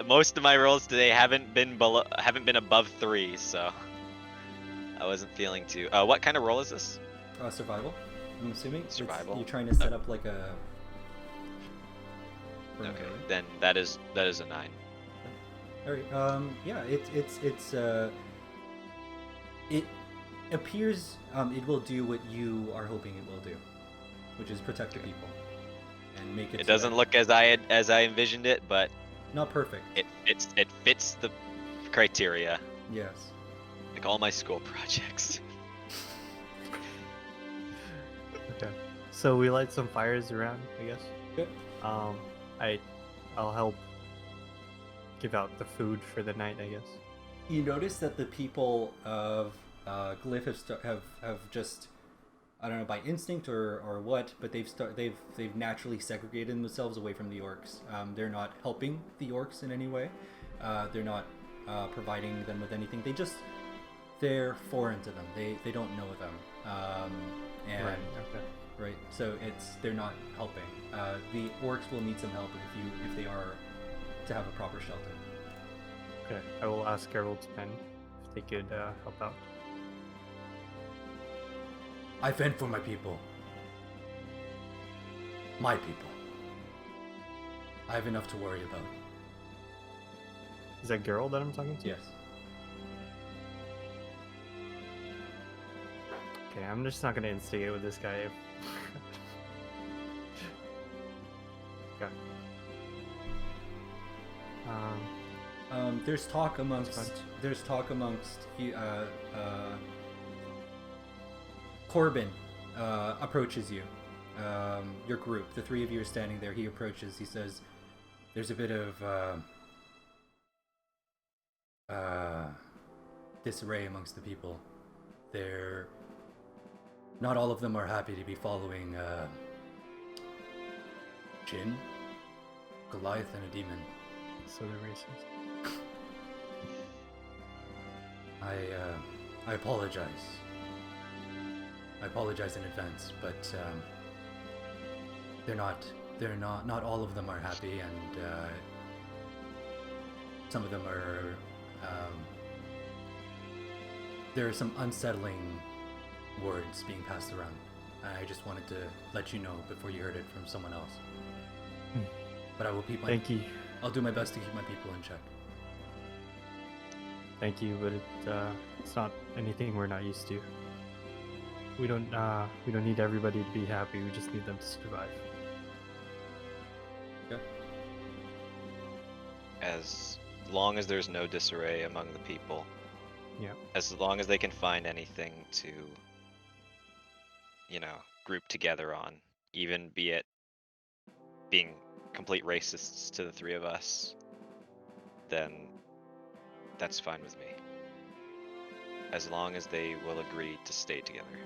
most of my rolls today haven't been above 3, so I wasn't feeling too. What kind of roll is this? Survival, I'm assuming. Survival? You're trying to set up like a. Okay, perimeter, right? then that is a 9. All right. Yeah. It appears it will do what you are hoping it will do, which is protect the people and make it. It so doesn't that- look as I envisioned it, but not perfect. it fits the criteria, Yes. like all my school projects. Okay. So we light some fires around, I guess. Okay. I'll help give out the food for the night, I guess. You notice that the people of Glyph have just, I don't know, by instinct or what, but they've naturally segregated themselves away from the orcs. They're not helping the orcs in any way. They're not providing them with anything. They're foreign to them. They don't know them. And Right. Okay. right, so they're not helping. The orcs will need some help if they are to have a proper shelter. Okay. I will ask Geralt's men if they could help out. I fend for my people. My people. I have enough to worry about. Is that Geralt that I'm talking to? Yes. Okay, I'm just not gonna instigate with this guy. Okay. There's talk amongst Corbin approaches you. Your group, the 3 of you are standing there. He approaches. He says, "There's a bit of disarray amongst the people. Not all of them are happy to be following Jin, Goliath, and a demon. So they're racist. I apologize. I apologize in advance, but not all of them are happy, and some of them are. There are some unsettling words being passed around. I just wanted to let you know before you heard it from someone else. But I will keep my. Thank you. I'll do my best to keep my people in check. Thank you, but it's not anything we're not used to. We don't need everybody to be happy. We just need them to survive. Okay. As long as there's no disarray among the people. Yeah. As long as they can find anything to, group together on, even be it being complete racists to the 3 of us, then that's fine with me. As long as they will agree to stay together.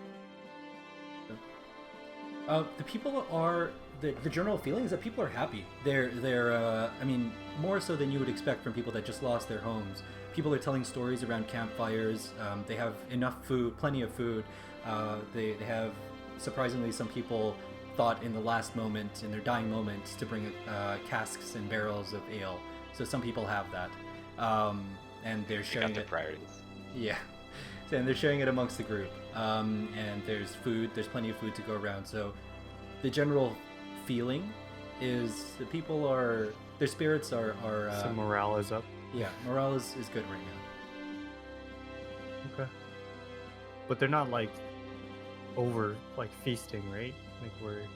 The people are the general feeling is that people are happy. They're I mean, more so than you would expect from people that just lost their homes. People are telling stories around campfires. They have enough food, plenty of food. They have, surprisingly, some people thought in the last moment, in their dying moments, to bring casks and barrels of ale. So some people have that, and they're They sharing got their it. priorities. Yeah, and they're sharing it amongst the group. And there's food. There's plenty of food to go around. So the general feeling is that people are, their spirits are So morale is up. yeah, morale is good right now. Okay. But they're not like over like feasting, right? Like we're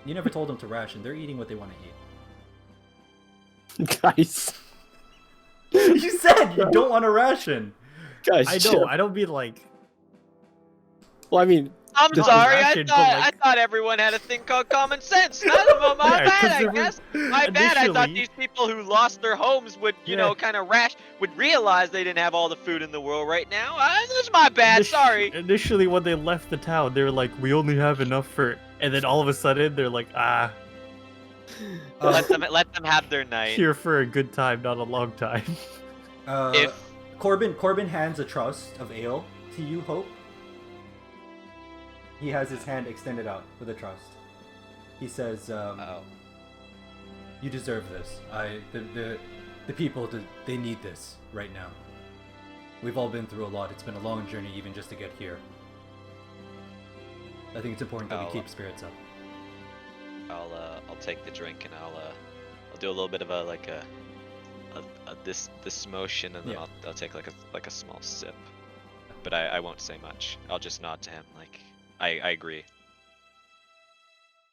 You never told them to ration. They're eating what they want to Guys. eat. You said you don't want to ration. Guys, I know. chill. I don't mean like. Well, I mean, I'm Not sorry. ration, but, I like- thought everyone had a thing called common sense. My Yeah, 'cause bad, I there were- guess. My bad. I thought initially- these people who lost their homes would, you know, kind of would realize they didn't have all the food in the world right now. That's my bad. Sorry. Initially, when they left the town, they were like, "We only have enough for," and then all of a sudden, they're like, Let them have their night. "Here for a good time, not a long time." If Corbin hands a trust of ale to you, Hope. He has his hand extended out with a trust. He says, "You deserve this. The people, they need this right now. We've all been through a lot. It's been a long journey even just to get here. I think it's important that we keep spirits up." I'll take the drink and I'll do a little bit of this motion, and then I'll take like a small sip, but I won't say much. I'll just nod to him like I agree.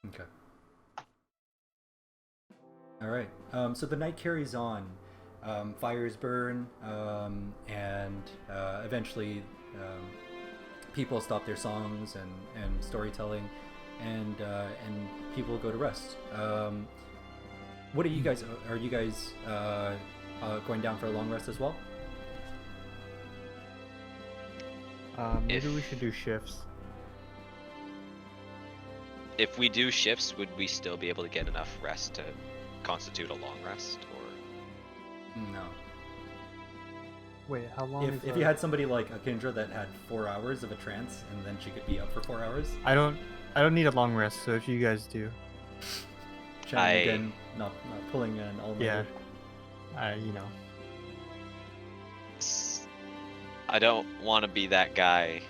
Okay. All right. So the night carries on. Fires burn, and eventually people stop their songs and storytelling, and people go to rest. What are you guys? Are you guys going down for a long rest as well? Maybe we should do shifts. If we do shifts, would we still be able to get enough rest to constitute a long rest, or No. Wait, how long? If you had somebody like a Kindra that had 4 hours of a trance, and then she could be up for 4 hours. I don't need a long rest. So if you guys do, Chang, again, not pulling an all-nighter. you know. I don't want to be that guy,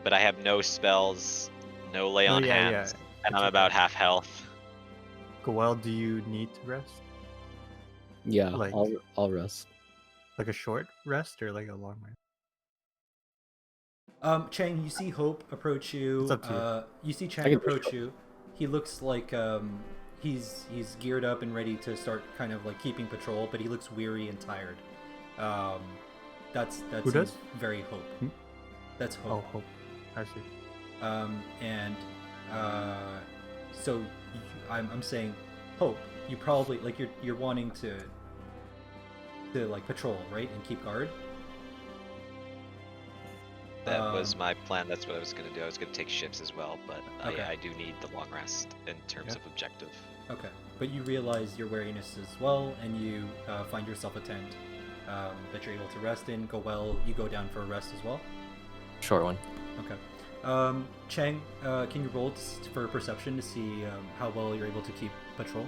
but I have no spells, no lay on hands, and I'm about half health. Goel, do you need to rest? yeah, Like- I'll rest. Like a short rest or like a long rest? Chang, you see Hope approach you. It's up to you see I Chang can approach you. He looks like he's geared up and ready to start kind of like keeping patrol, but he looks weary and tired. That's Who does? very Hope. Hmm? That's Oh, Hope. hope. I see. And so I'm saying, Hope, you probably like you're wanting to like patrol, right, and keep guard. That was my plan. That's what I was gonna do. I was gonna take shifts as well, but Okay. I do need the long rest in terms of objective. Okay, but you realize your wariness as well, and you find yourself a tent that you're able to rest in. Go well. You go down for a rest as well. Short one. Okay. Chang, can you roll for perception to see how well you're able to keep patrol?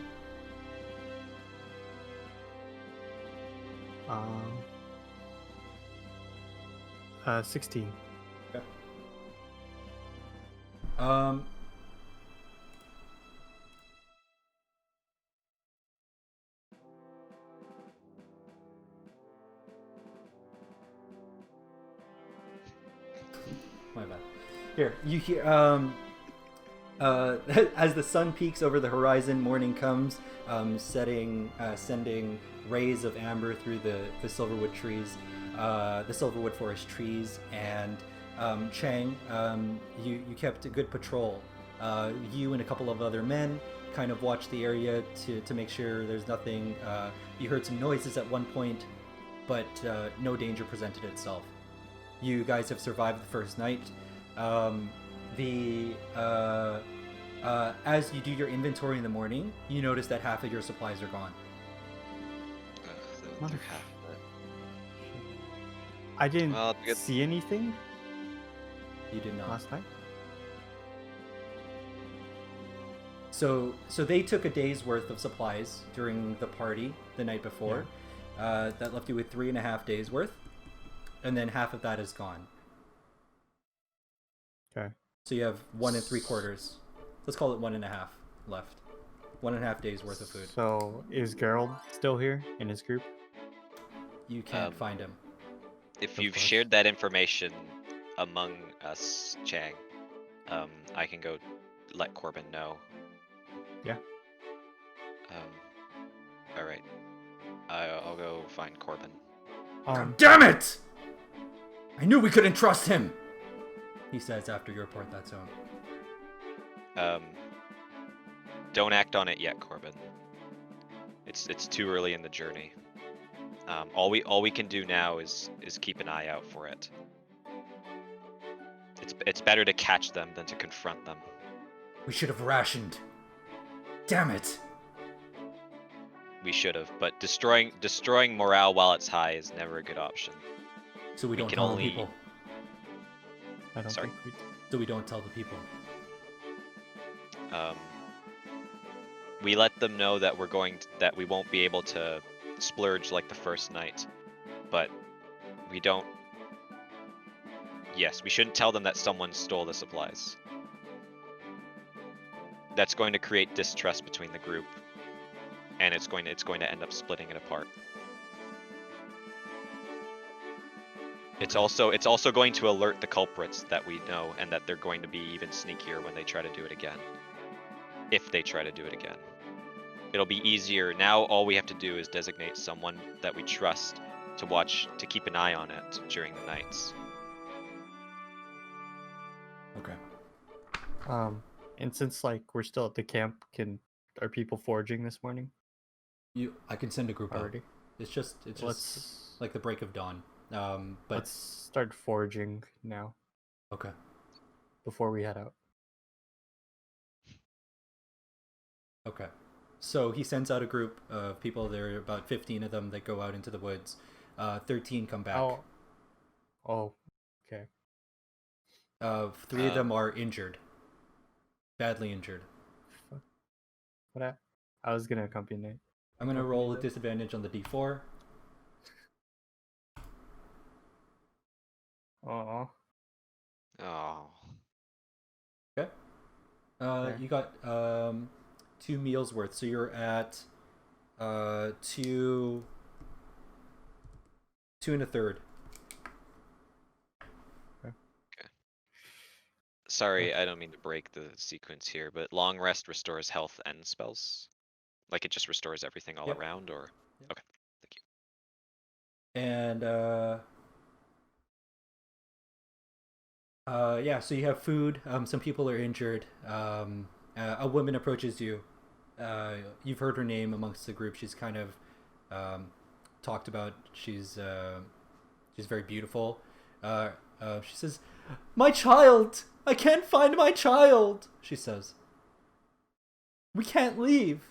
16. Okay. My bad. Here, you hear as the sun peaks over the horizon, morning comes, sending rays of amber through the silverwood trees, the silverwood forest trees, and Chang, you kept a good patrol. You and a couple of other men kind of watched the area to make sure there's nothing. You heard some noises at one point, but no danger presented itself. You guys have survived the first night. As you do your inventory in the morning, you notice that half of your supplies are gone. Ugh, I didn't Well, good- see anything You did not. last night. So they took a day's worth of supplies during the party the night before. That left you with 3.5 days worth, and then half of that is gone. Okay. So you have 1 3/4. Let's call it 1.5 left. 1.5 days worth of food. So is Gerald still here in his group? You can't find him. If Of you've course. shared that information among us, Chang, I can go let Corbin know. Yeah. All right. I'll go find Corbin. Damn it! I knew we couldn't trust him, he says after you report that to him. Don't act on it yet, Corbin. It's too early in the journey. All we can do now is keep an eye out for it. It's better to catch them than to confront them. We should have rationed. Damn it. We should have, but destroying morale while it's high is never a good option. So we don't can tell only- the people. I don't Sorry? think we... So we don't tell the people. We let them know that that we won't be able to splurge like the first night, but we don't. Yes, we shouldn't tell them that someone stole the supplies. That's going to create distrust between the group, and it's going to end up splitting it apart. It's also going to alert the culprits that we know, and that they're going to be even sneakier when they try to do it again. If they try to do it again. It'll be easier. Now all we have to do is designate someone that we trust to keep an eye on it during the nights. Okay. And since like we're still at the camp, are people foraging this morning I can send a group already? out. It's just Let's like the break of dawn. But let's start foraging now okay. before we head out. Okay. So he sends out a group of people. There are about 15 of them that go out into the woods. 13 come back. Oh, okay. 3 of them are injured. Badly injured. What? I was gonna accompany. I'm going to roll a disadvantage on the d4. Oh. Oh. Okay. You got 2 meals worth. So you're at 2 1/3. Sorry, I don't mean to break the sequence here, but long rest restores health and spells. Like it just restores everything all Yep. around, or Yep. okay, thank you. And yeah, so you have food. Some people are injured. A woman approaches you. You've heard her name amongst the group. She's kind of talked about. She's very beautiful. She says, "My child! I can't find my child!" She says. "We can't leave.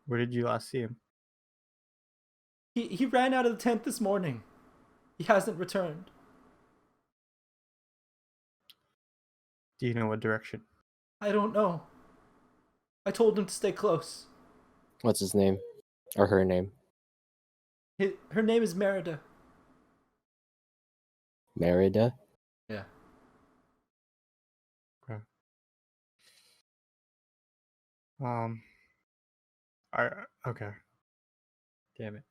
Where did you last see him? He ran out of the tent this morning. He hasn't returned." Do you know what direction? "I don't know. I told him to stay close." What's his name? Or her name? Her name is Merida. Merida? Yeah. Okay. Okay. Damn it.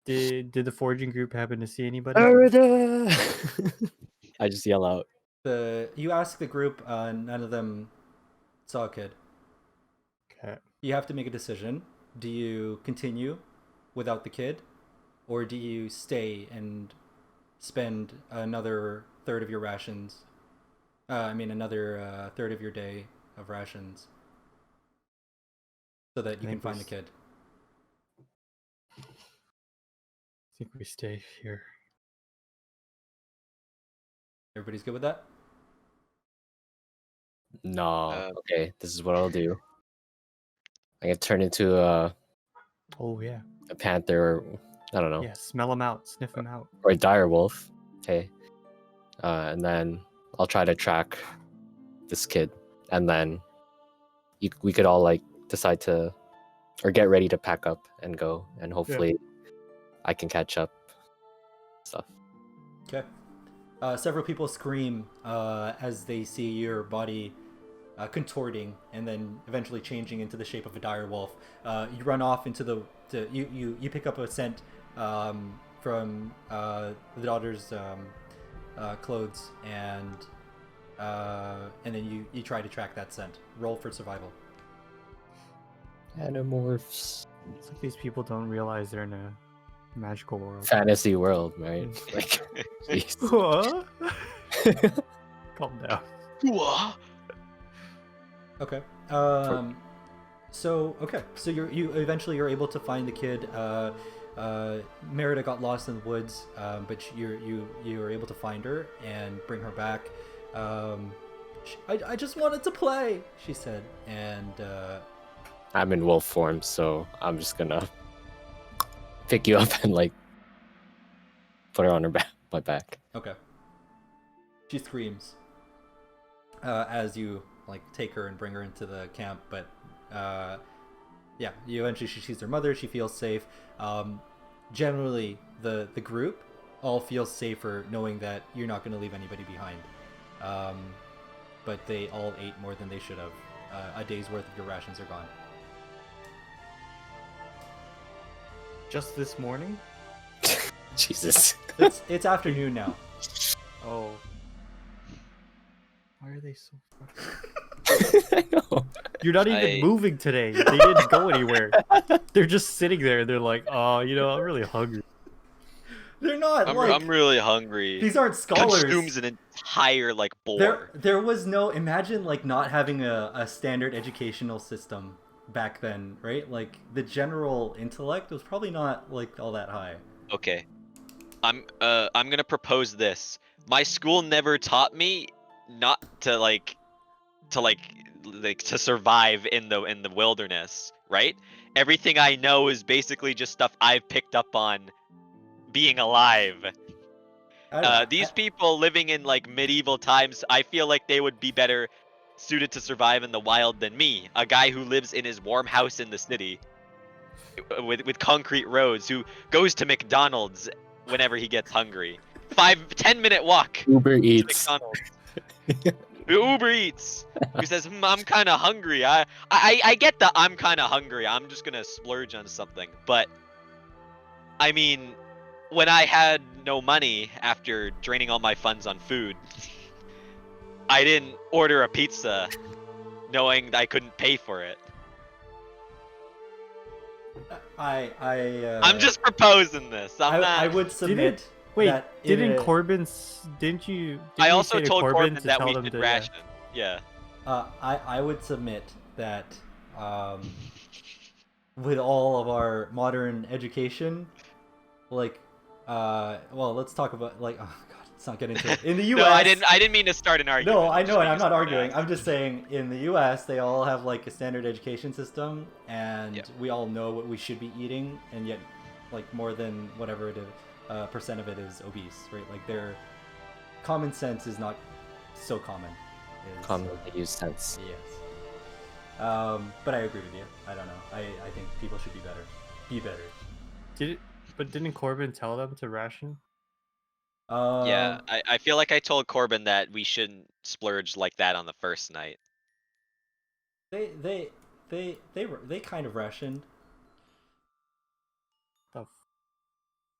Did the foraging group happen to see anybody? Merida! I just yell out. You ask the group, none of them saw a kid. Okay. You have to make a decision. Do you continue without the kid, or do you stay and spend another third of your rations? Another third of your day of rations, so that you can find the kid. I think we stay here. Everybody's good with that? No. Okay, this is what I'll do. I can turn into a Oh yeah. panther, or I don't know, Yeah. Smell him out. Sniff him out. or a dire wolf. Okay. And then I'll try to track this kid, and then we could all like decide to, or get ready to pack up and go, and hopefully I can catch up. Stuff. Okay. Several people scream as they see your body contorting and then eventually changing into the shape of a dire wolf. You run off into you pick up a scent from the daughter's clothes, and then you try to track that scent. Roll for survival. Animorphs. It's like these people don't realize they're in Magical world. fantasy world, right? Like, jeez. What? Calm down. Okay. So you eventually you're able to find the kid. Merida got lost in the woods, but you were able to find her and bring her back. I just wanted to play, she said, and I'm in wolf form, so I'm just gonna pick you up and like put her on her back, my back. okay. She screams as you like take her and bring her into the camp, but yeah, eventually she sees her mother. She feels safe. Generally, the group all feels safer knowing that you're not going to leave anybody behind. But they all ate more than they should have. A day's worth of your rations are gone. Just this morning? Jesus. It's afternoon now. Oh. Why are they so fucking... I know. You're not even moving today. They didn't go anywhere. They're just sitting there. They're like, oh, I'm really hungry. They're not. I'm really hungry. These aren't scholars. Consumes an entire like boar. There was no. Imagine like not having a standard educational system back then, right? Like the general intellect was probably not like all that high. Okay, I'm gonna propose this. My school never taught me not to to survive in the wilderness, right? Everything I know is basically just stuff I've picked up on being alive. These people living in like medieval times, I feel like they would be better suited to survive in the wild than me, a guy who lives in his warm house in the city with concrete roads, who goes to McDonald's whenever he gets hungry. 5-10 minute walk. Uber to Eats. McDonald's. Uber Eats. Who says, I'm kind of hungry. I get that I'm kind of hungry. I'm just gonna splurge on something. But I mean, when I had no money after draining all my funds on food, I didn't order a pizza knowing I couldn't pay for it. I'm just proposing this. I would submit. Didn't Corbin? I also told Corbin to that tell we them should to, ration. Yeah. I would submit that with all of our modern education, like, well, let's talk about like, oh god, let's not get into it. In the U.S. No, I didn't mean to start an argument. No, I know, and I'm not arguing. I'm just saying, in the U.S., they all have like a standard education system, and we all know what we should be eating, and yet, like, more than whatever it is. Percent of it is obese, right? Like their common sense is not so common. Commonly used sense. Yes. But I agree with you. I don't know. I think people should be better. Be better. Didn't Corbin tell them to ration? Yeah, I feel like I told Corbin that we shouldn't splurge like that on the first night. They kind of rationed.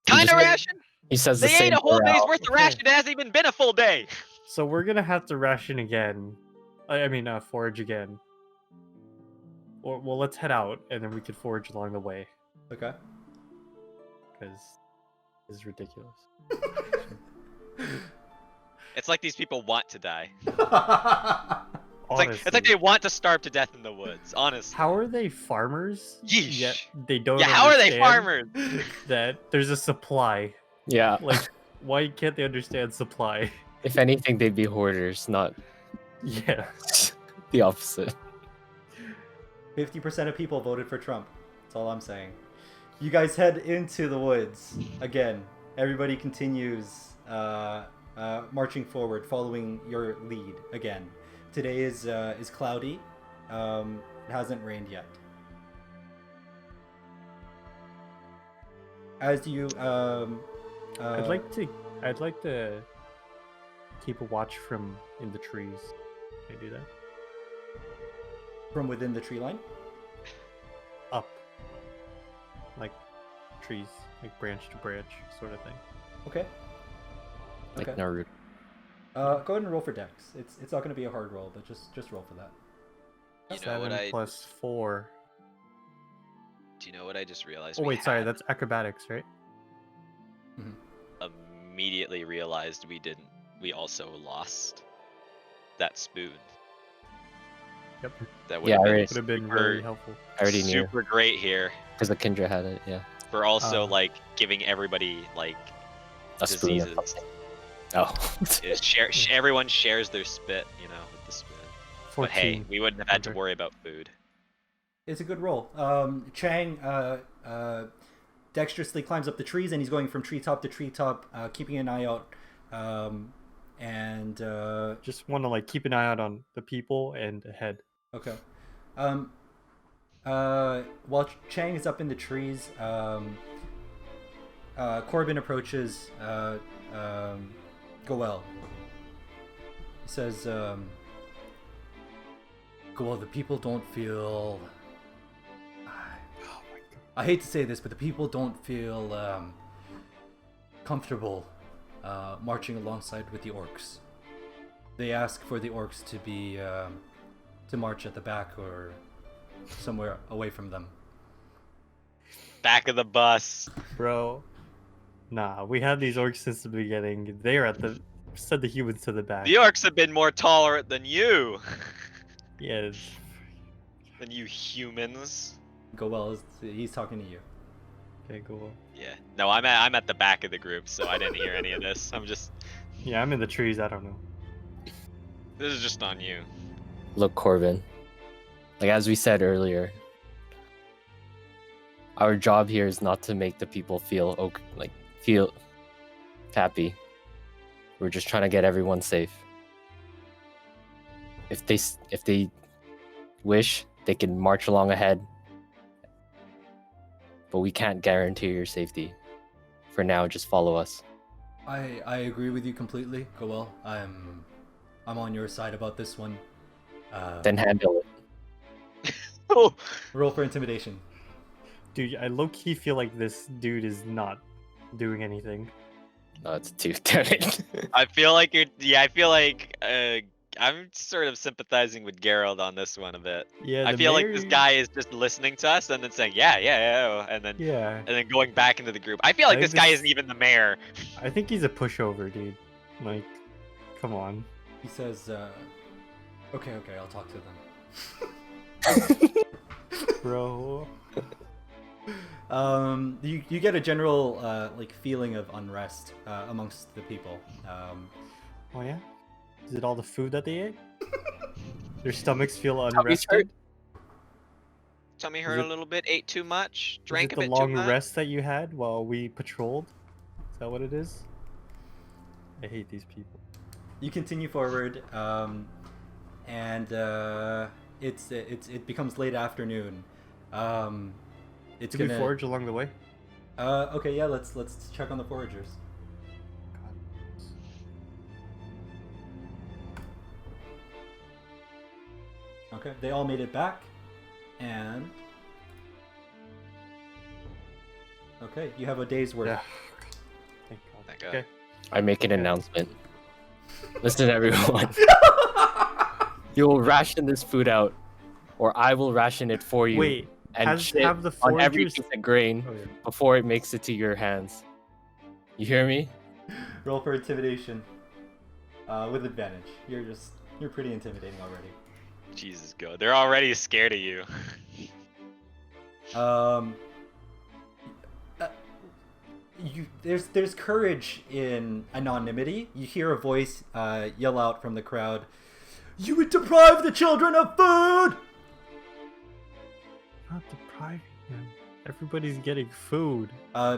Kind of ration? He says they the same ate a whole morale. day's worth of ration. It hasn't even been a full day. So we're gonna have to ration again. I mean, forage again. Or well, let's head out and then we could forage along the way. Okay. Because this is ridiculous. It's like these people want to die. Honestly. It's like they want to starve to death in the woods. Honestly. How are they farmers? Yeesh. Yet they don't. Yeah, how are they understand farmers? That there's a supply. Yeah. Like, why can't they understand supply? If anything, they'd be hoarders, not Yeah. the opposite. 50% of people voted for Trump. That's all I'm saying. You guys head into the woods again. Everybody continues marching forward, following your lead again. Today is cloudy. It hasn't rained yet. As you I'd like to keep a watch from in the trees. Can I do that? from within the tree line. Up. Like trees, like branch to branch sort of thing. Okay. Like Okay. Naruto. Go ahead and roll for Dex. It's not going to be a hard roll, but just roll for that. You know what 7 plus 4. Do you know what I just realized? Oh we wait, sorry, had? that's acrobatics, right? immediately realized we also lost that spoon. Yep. That would Yeah, have I been already- Would have been super, very helpful. I already knew super great here because the Kindra had it. Yeah, for also Uh, like giving everybody like a spoon. Or diseases. something. Oh, Everyone shares their spit, with the spoon. But hey, 14. we wouldn't have had to Okay. worry about food. It's a good roll. Chang dexterously climbs up the trees, and he's going from treetop to treetop, keeping an eye out. Just want to like keep an eye out on the people and ahead. Okay. While Chang is up in the trees, Corbin approaches Goel. He says, Goel, the people don't feel... I hate to say this, but the people don't feel comfortable marching alongside with the orcs. They ask for the orcs to be to march at the back or somewhere away from them. Back of the bus. Bro, nah, we had these orcs since the beginning. They're at the send the humans to the back. The orcs have been more tolerant than you. Yeah, Than you humans. Goel he's talking to you. okay, cool. Yeah. No, I'm at the back of the group, so I didn't hear any of this. Yeah, I'm in the trees. I don't know. This is just on you. look, Corbin. Like as we said earlier, our job here is not to make the people feel feel happy. We're just trying to get everyone safe. If they wish, they can march along ahead. But we can't guarantee your safety. For now, just follow us. I agree with you completely, Goel. I'm on your side about this one. Then handle it. Oh, Roll for intimidation. Dude, I low key feel like this dude is not doing anything. No, it's too damn it. I feel like I feel like I'm sort of sympathizing with Gerald on this one a bit. Yeah, I the feel like this mayor- guy is just listening to us and then saying yeah, and then Yeah, going back into the group. I feel like I this think guy this- isn't even the mayor. I think he's a pushover, dude. Like, come on. He says, okay, I'll talk to them. Bro. You get a general feeling of unrest amongst the people. Oh yeah? Is it all the food that they ate? Their stomachs feel Tummy's unrested? hurt? Tummy Is hurt a it- little bit, ate too much, Is drank it a the bit long too much. rest that you had while we patrolled? Is that what it is? I hate these people. You continue forward, and it becomes late afternoon. It's Did we gonna forage along the way? okay, yeah. Let's check on the foragers. Okay, they all made it back, and okay, you have a day's worth. Yeah. Thank God. Thank God. Okay. I make an announcement. Listen, everyone. You will ration this food out, or I will ration it for you. Wait, and have the on every foragers... piece of grain Oh, yeah. before it makes it to your hands. You hear me? Roll for intimidation, with advantage. You're pretty intimidating already. Jesus, go. They're already scared of you. There's courage in anonymity. You hear a voice yell out from the crowd, "You would deprive the children of food!" Not depriving them. Everybody's getting food.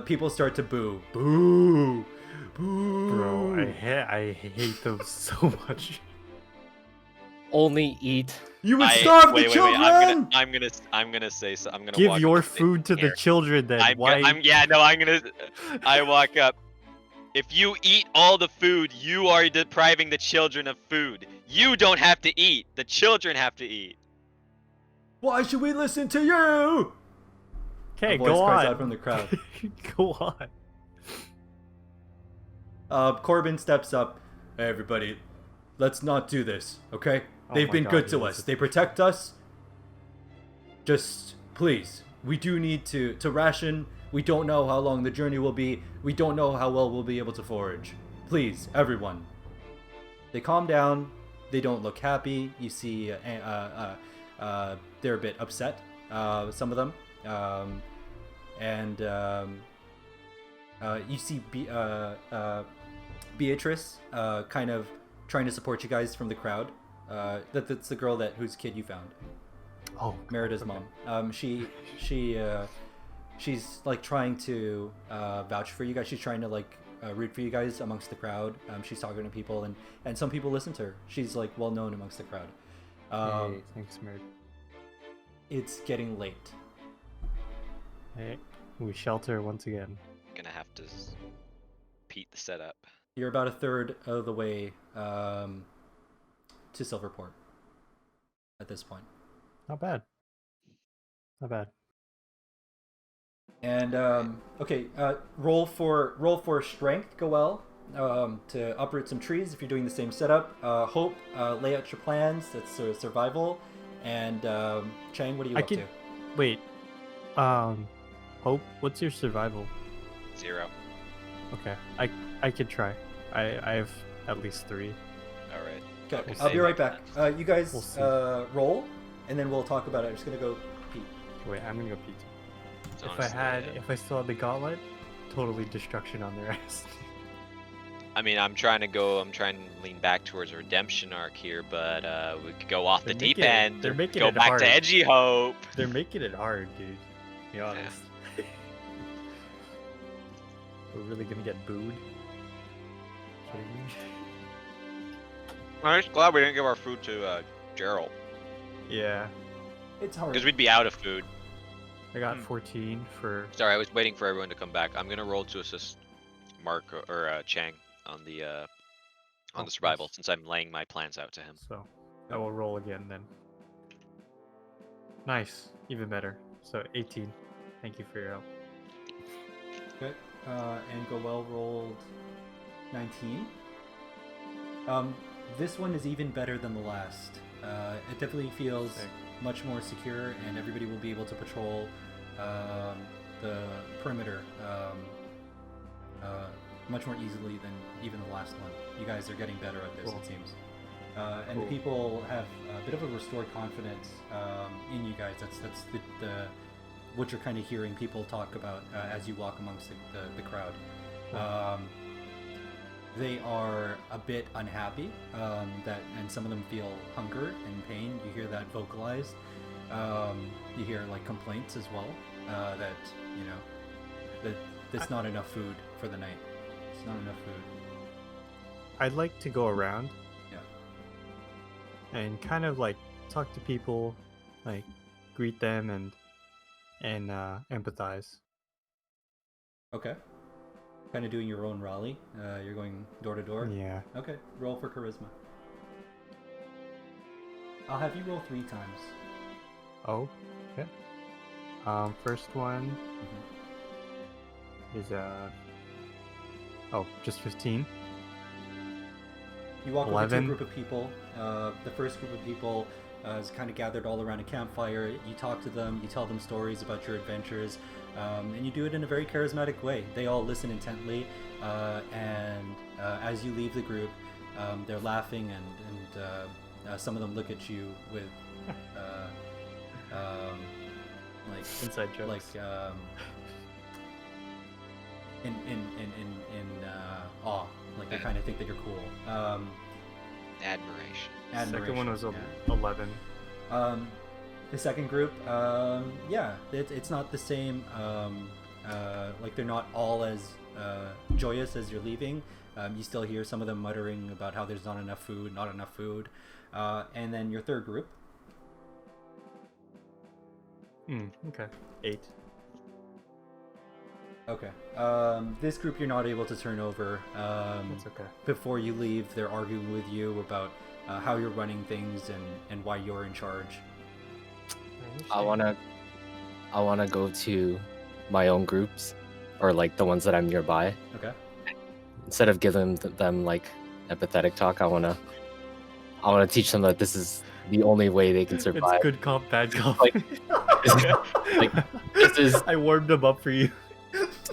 People start to boo. Boo! Boo! Bro, I hate them so much. Only eat. You would starve wait, the wait, children! I'm gonna say so. I'm gonna Give walk your up to the food to the mayor. children then. Why? I walk up. If you eat all the food, you are depriving the children of food. You don't have to eat. The children have to eat. Why should we listen to you? Okay, A voice go cries on. out from the crowd. Go on. Corbin steps up. Hey, everybody, let's not do this, okay? Oh They've my been God, good to he us. is- They protect us. Just, please, we do need to ration We don't know how long the journey will be. We don't know how well we'll be able to forage. Please, everyone. They calm down. They don't look happy. You see they're a bit upset, some of them. You see Beatrice kind of trying to support you guys from the crowd. That's the girl whose kid you found. Oh, Merida's okay. mom. She's like trying to vouch for you guys. She's trying to like root for you guys amongst the crowd. She's talking to people, and some people listen to her. She's like well known amongst the crowd. Hey, thanks, Mert. It's getting late. Hey, we shelter once again. Gonna have to repeat the setup. You're about a third of the way to Silverport at this point. Not bad. Not bad. And okay, roll for strength, Goel, to uproot some trees if you're doing the same setup. Hope, lay out your plans. That's survival. And Chang, what are you up to? Wait. Hope, what's your survival? 0. Okay, I could try. I have at least 3. All right. Okay, We'll I'll see be right about back. that. You guys We'll see. roll, and then we'll talk about it. I'm just gonna go pee. Wait, I'm gonna go pizza. It's If honestly, I still had the gauntlet, totally destruction on their ass. I mean, I'm trying to lean back towards a redemption arc here, but we could go off They're the deep making it- end. they're or making go it back hard. to edgy hope. They're making it hard, dude. To be honest. We're really gonna get booed. Kidding me? I'm just glad we didn't give our food to Gerald, Yeah, It's hard. because we'd be out of food. I got 14 for. Sorry, I was waiting for everyone to come back. I'm gonna roll to assist Mark or Chang on the Oh, survival, nice. since I'm laying my plans out to him. So I will roll again then. Nice, even better. So 18. Thank you for your help. Okay. And Goel rolled 19. This one is even better than the last. It definitely feels Sick. much more secure, and everybody will be able to patrol the perimeter much more easily than even the last one. You guys are getting better at this, Cool. it seems. And Cool. the people have a bit of a restored confidence in you guys. That's the what you're kind of hearing people talk about as you walk amongst the crowd. They are a bit unhappy and some of them feel hunger and pain. You hear that vocalized. You hear like complaints as well that that there's not enough food for the night. It's not enough food. I'd like to go around Yeah. and kind of like talk to people, like greet them and empathize. Okay. Kind of doing your own rally. You're going door to door. Yeah. Okay. Roll for charisma. I'll have you roll 3 times. Oh, okay. First one Mhm. is just 15. You walk over to a 11. group of people. The first group of people is kind of gathered all around a campfire. You talk to them, you tell them stories about your adventures, and you do it in a very charismatic way. They all listen intently, and as you leave the group, they're laughing, and some of them look at you with like Inside jokes. like in awe, like they kind of think that you're cool. Admiration. Second one was admiration, 11. The second group, yeah, it's not the same. Like they're not all as joyous as you're leaving. You still hear some of them muttering about how there's not enough food, not enough food. And then your third group, Okay. 8. okay. This group you're not able to turn over. That's okay. Before you leave, they're arguing with you about how you're running things and why you're in charge. I wanna go to my own groups, or like the ones that I'm nearby. Okay. Instead of giving them like empathetic talk, I wanna teach them that this is the only way they can survive. It's good comp, bad comp. Like- like, this is I warmed them up for you.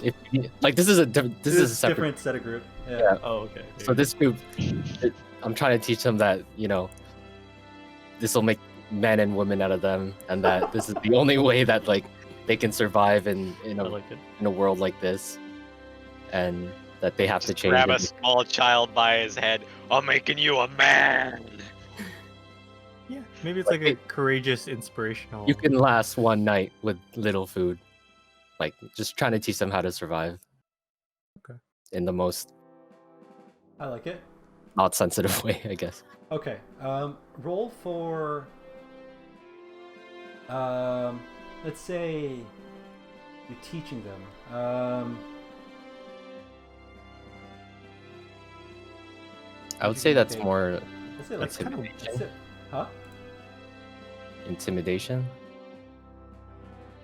if like this is a this is a separate. different set of group. Yeah. Yeah. Oh, okay. So this group, I'm trying to teach them that this will make men and women out of them, and that this is the only way that like they can survive in I like it. a world like this, and that they have to change. Grab a it. small child by his head. I'm making you a man. Yeah, maybe it's like a courageous, inspirational. You can last one night with little food, like just trying to teach them how to survive. Okay. In the most I like it. not sensitive way, I guess. Okay. Roll for. Let's say you're teaching them. I would say that's Okay. more Let's say That's kind of Huh? intimidation.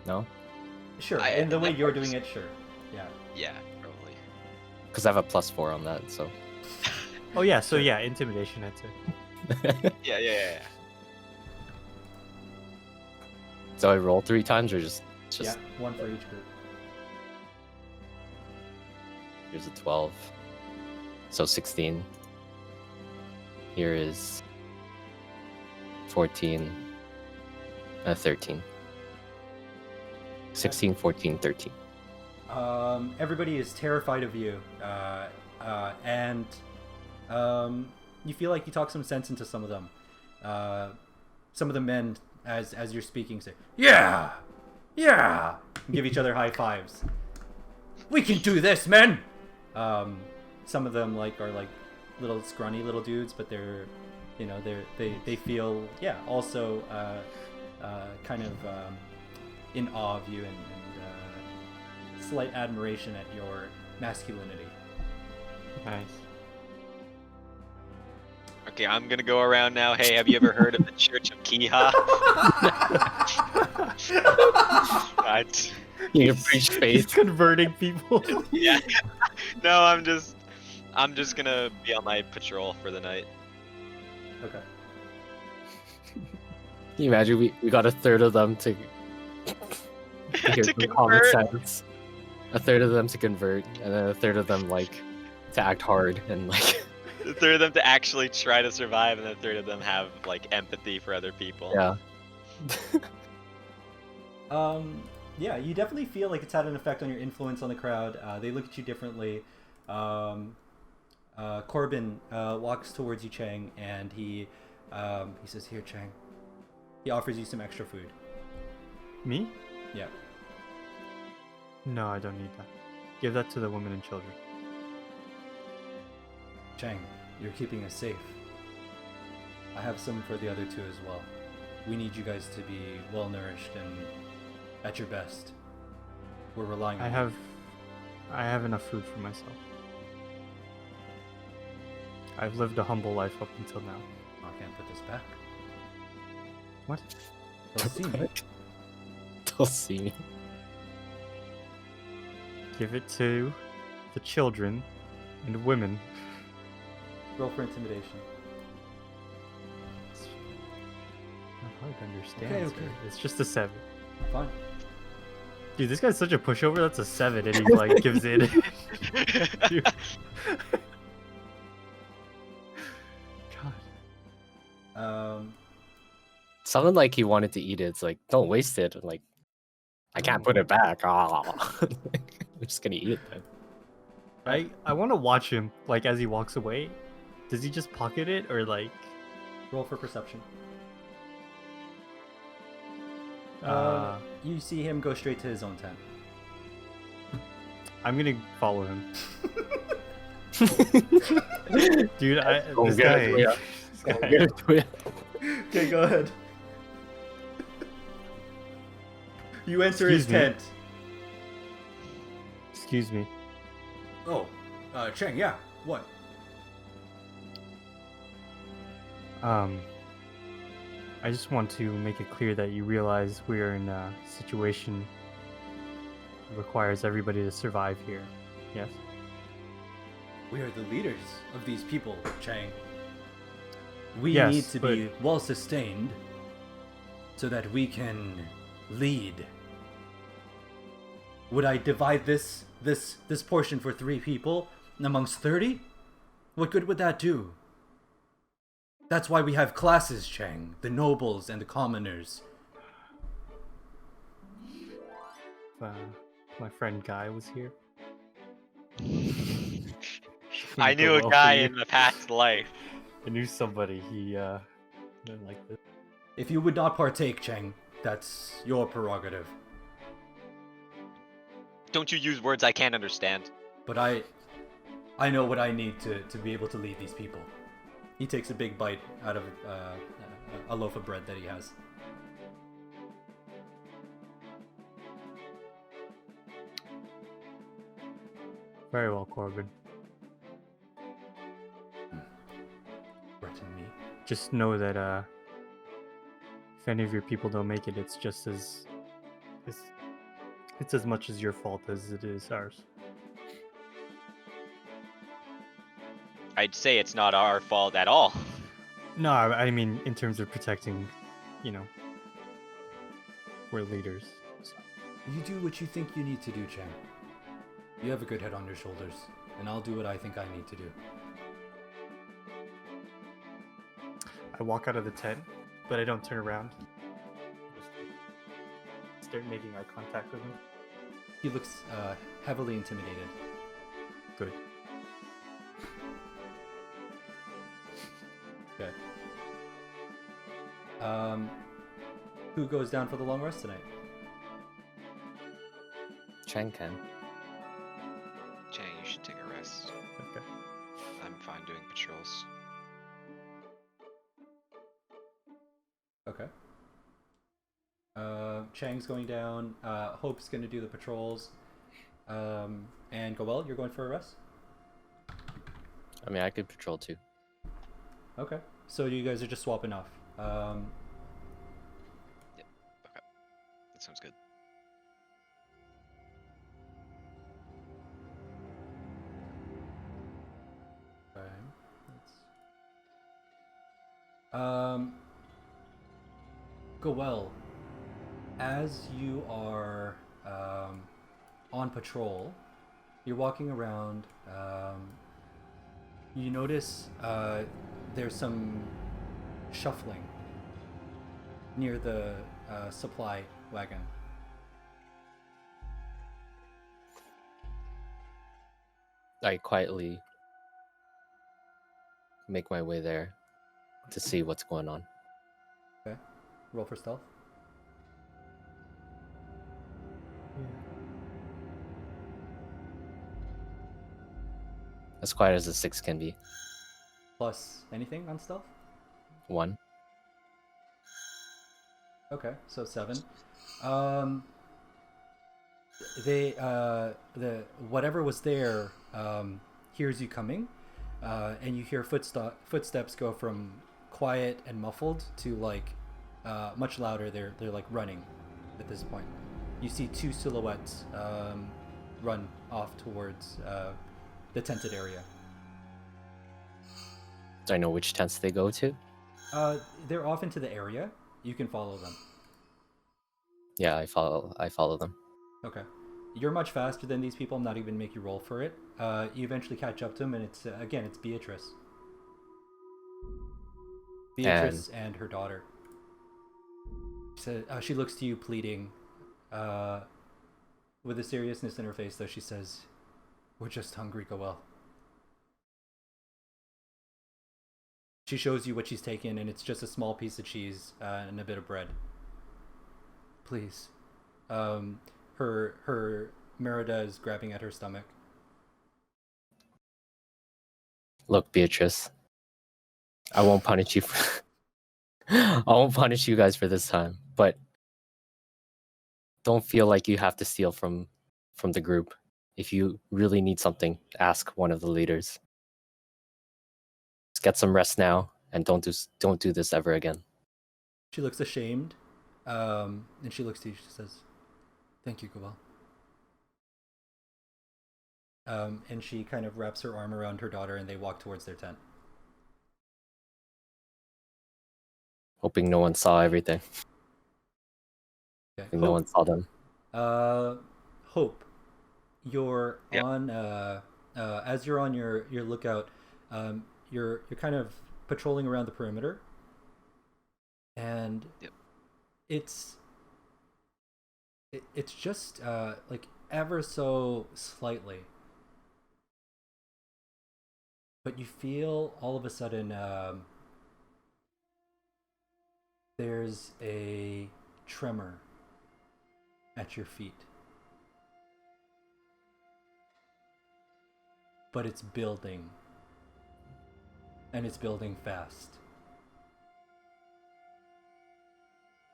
No, Sure. I- In the way that you're works. doing it, sure. Yeah. Yeah, probably. because I have a +4 on that. So Oh yeah, so yeah, intimidation. I'd say. Yeah. so I roll 3 times, or just Yeah. One for each group. here's a 12, so 16. Here is 14, 13. 16, 14, 13. Everybody is terrified of you, and you feel like you talk some sense into some of them. Some of the men, as you're speaking, say, "Yeah, yeah," and give each other high fives. We can do this, men. Some of them are little scrawny little dudes, but they're, they feel also kind of in awe of you and slight admiration at your masculinity. Nice. Okay, I'm gonna go around now. Hey, have you ever heard of the Church of Kiha? Right. You preach He's faith. converting people. Yeah. No, I'm just gonna be on my patrol for the night. Okay. Can you imagine we got a third of them to hear To some common convert. sense, a third of them to convert, and then a third of them to act hard and A third of them to actually try to survive, and a third of them have empathy for other people. yeah. Yeah, you definitely feel like it's had an effect on your influence on the crowd. They look at you differently. Corbin walks towards you, Chang, and he says, "Here, Chang." He offers you some extra food. Me? Yeah. No, I don't need that. Give that to the women and children. Chang, you're keeping us safe. I have some for the other two as well. We need you guys to be well nourished and at your best. We're relying on you. I have enough food for myself. I've lived a humble life up until now. I can't put this back. What? They'll see me. They'll see me. Give it to the children and women. Roll for intimidation. It's not hard to understand. Okay, sir. okay. It's just a 7. Fine. Dude, this guy's such a pushover. That's a 7, and he gives in. Dude. God. Sounded like he wanted to eat it. It's like, don't waste it. I'm like, I can't put it back. Ah. I'm just gonna eat it then. I want to watch him as he walks away. Does he just pocket it or Roll for perception. Uh, You see him go straight to his own tent. I'm gonna follow him. Dude, Don't this get guy. it, yeah. this Don't guy- get into it. Okay, go ahead. You enter his Excuse me. tent. Excuse me. Oh, Cheng, yeah. What? I just want to make it clear that you realize we are in a situation that requires everybody to survive here. Yes? We are the leaders of these people, Chang. We Yes, need to be well sustained so that we can lead. Would I divide this portion for 3 people amongst 30? What good would that do? That's why we have classes, Chang. The nobles and the commoners. My friend Guy was here. I Wouldn't go knew a well for guy you. in the past life. I knew somebody. He didn't like this. If you would not partake, Chang, that's your prerogative. Don't you use words I can't understand. But I know what I need to be able to lead these people. He takes a big bite out of a loaf of bread that he has. Very well, Corbin. Threaten me. Just know that if any of your people don't make it, it's just as it's as much as your fault as it is ours. I'd say it's not our fault at all. No, I mean in terms of protecting, we're leaders. So. You do what you think you need to do, Chang. You have a good head on your shoulders, and I'll do what I think I need to do. I walk out of the tent, but I don't turn around. Just start making eye contact with him. He looks heavily intimidated. Good. Okay. Who goes down for the long rest tonight? Chang can. Chang, you should take a rest. Okay. I'm fine doing patrols. Okay. Chang's going down. Hope's going to do the patrols. And Goel, you're going for a rest? I mean, I could patrol too. Okay. So you guys are just swapping off. That sounds good. Okay. Let's... Goel, as you are on patrol, you're walking around. You notice there's some shuffling near the supply wagon. I quietly make my way there to see what's going on. Okay. Roll for stealth. As quiet as a 6 can be. Plus anything on stealth? 1. Okay, so 7. The whatever was there hears you coming, and you hear footsteps go from quiet and muffled to like much louder. They're like running at this point. You see 2 silhouettes run off towards the tented area. Do I know which tents they go to? They're off into the area. You can follow them. Yeah, I follow them. Okay. You're much faster than these people. I'm not even make you roll for it. You eventually catch up to them, and it's it's Beatrice. Beatrice and her daughter. So, she looks to you pleading. With a seriousness in her face, though, she says, "We're just hungry, Goel." She shows you what she's taken, and it's just a small piece of cheese and a bit of bread. Please. Her Merida is grabbing at her stomach. Look, Beatrice, I won't punish you for I won't punish you guys for this time, but don't feel like you have to steal from the group. If you really need something, ask one of the leaders. Just get some rest now, and don't do this ever again. She looks ashamed, and she looks to you. She says, "Thank you, Goel." And she kind of wraps her arm around her daughter, and they walk towards their tent. Hoping no one saw everything. Okay. No one saw them. Hope, you're Yep. on as you're on your lookout, you're kind of patrolling around the perimeter, and Yep. it's it's just like ever so slightly, but you feel all of a sudden there's a tremor at your feet. But it's building. And it's building fast.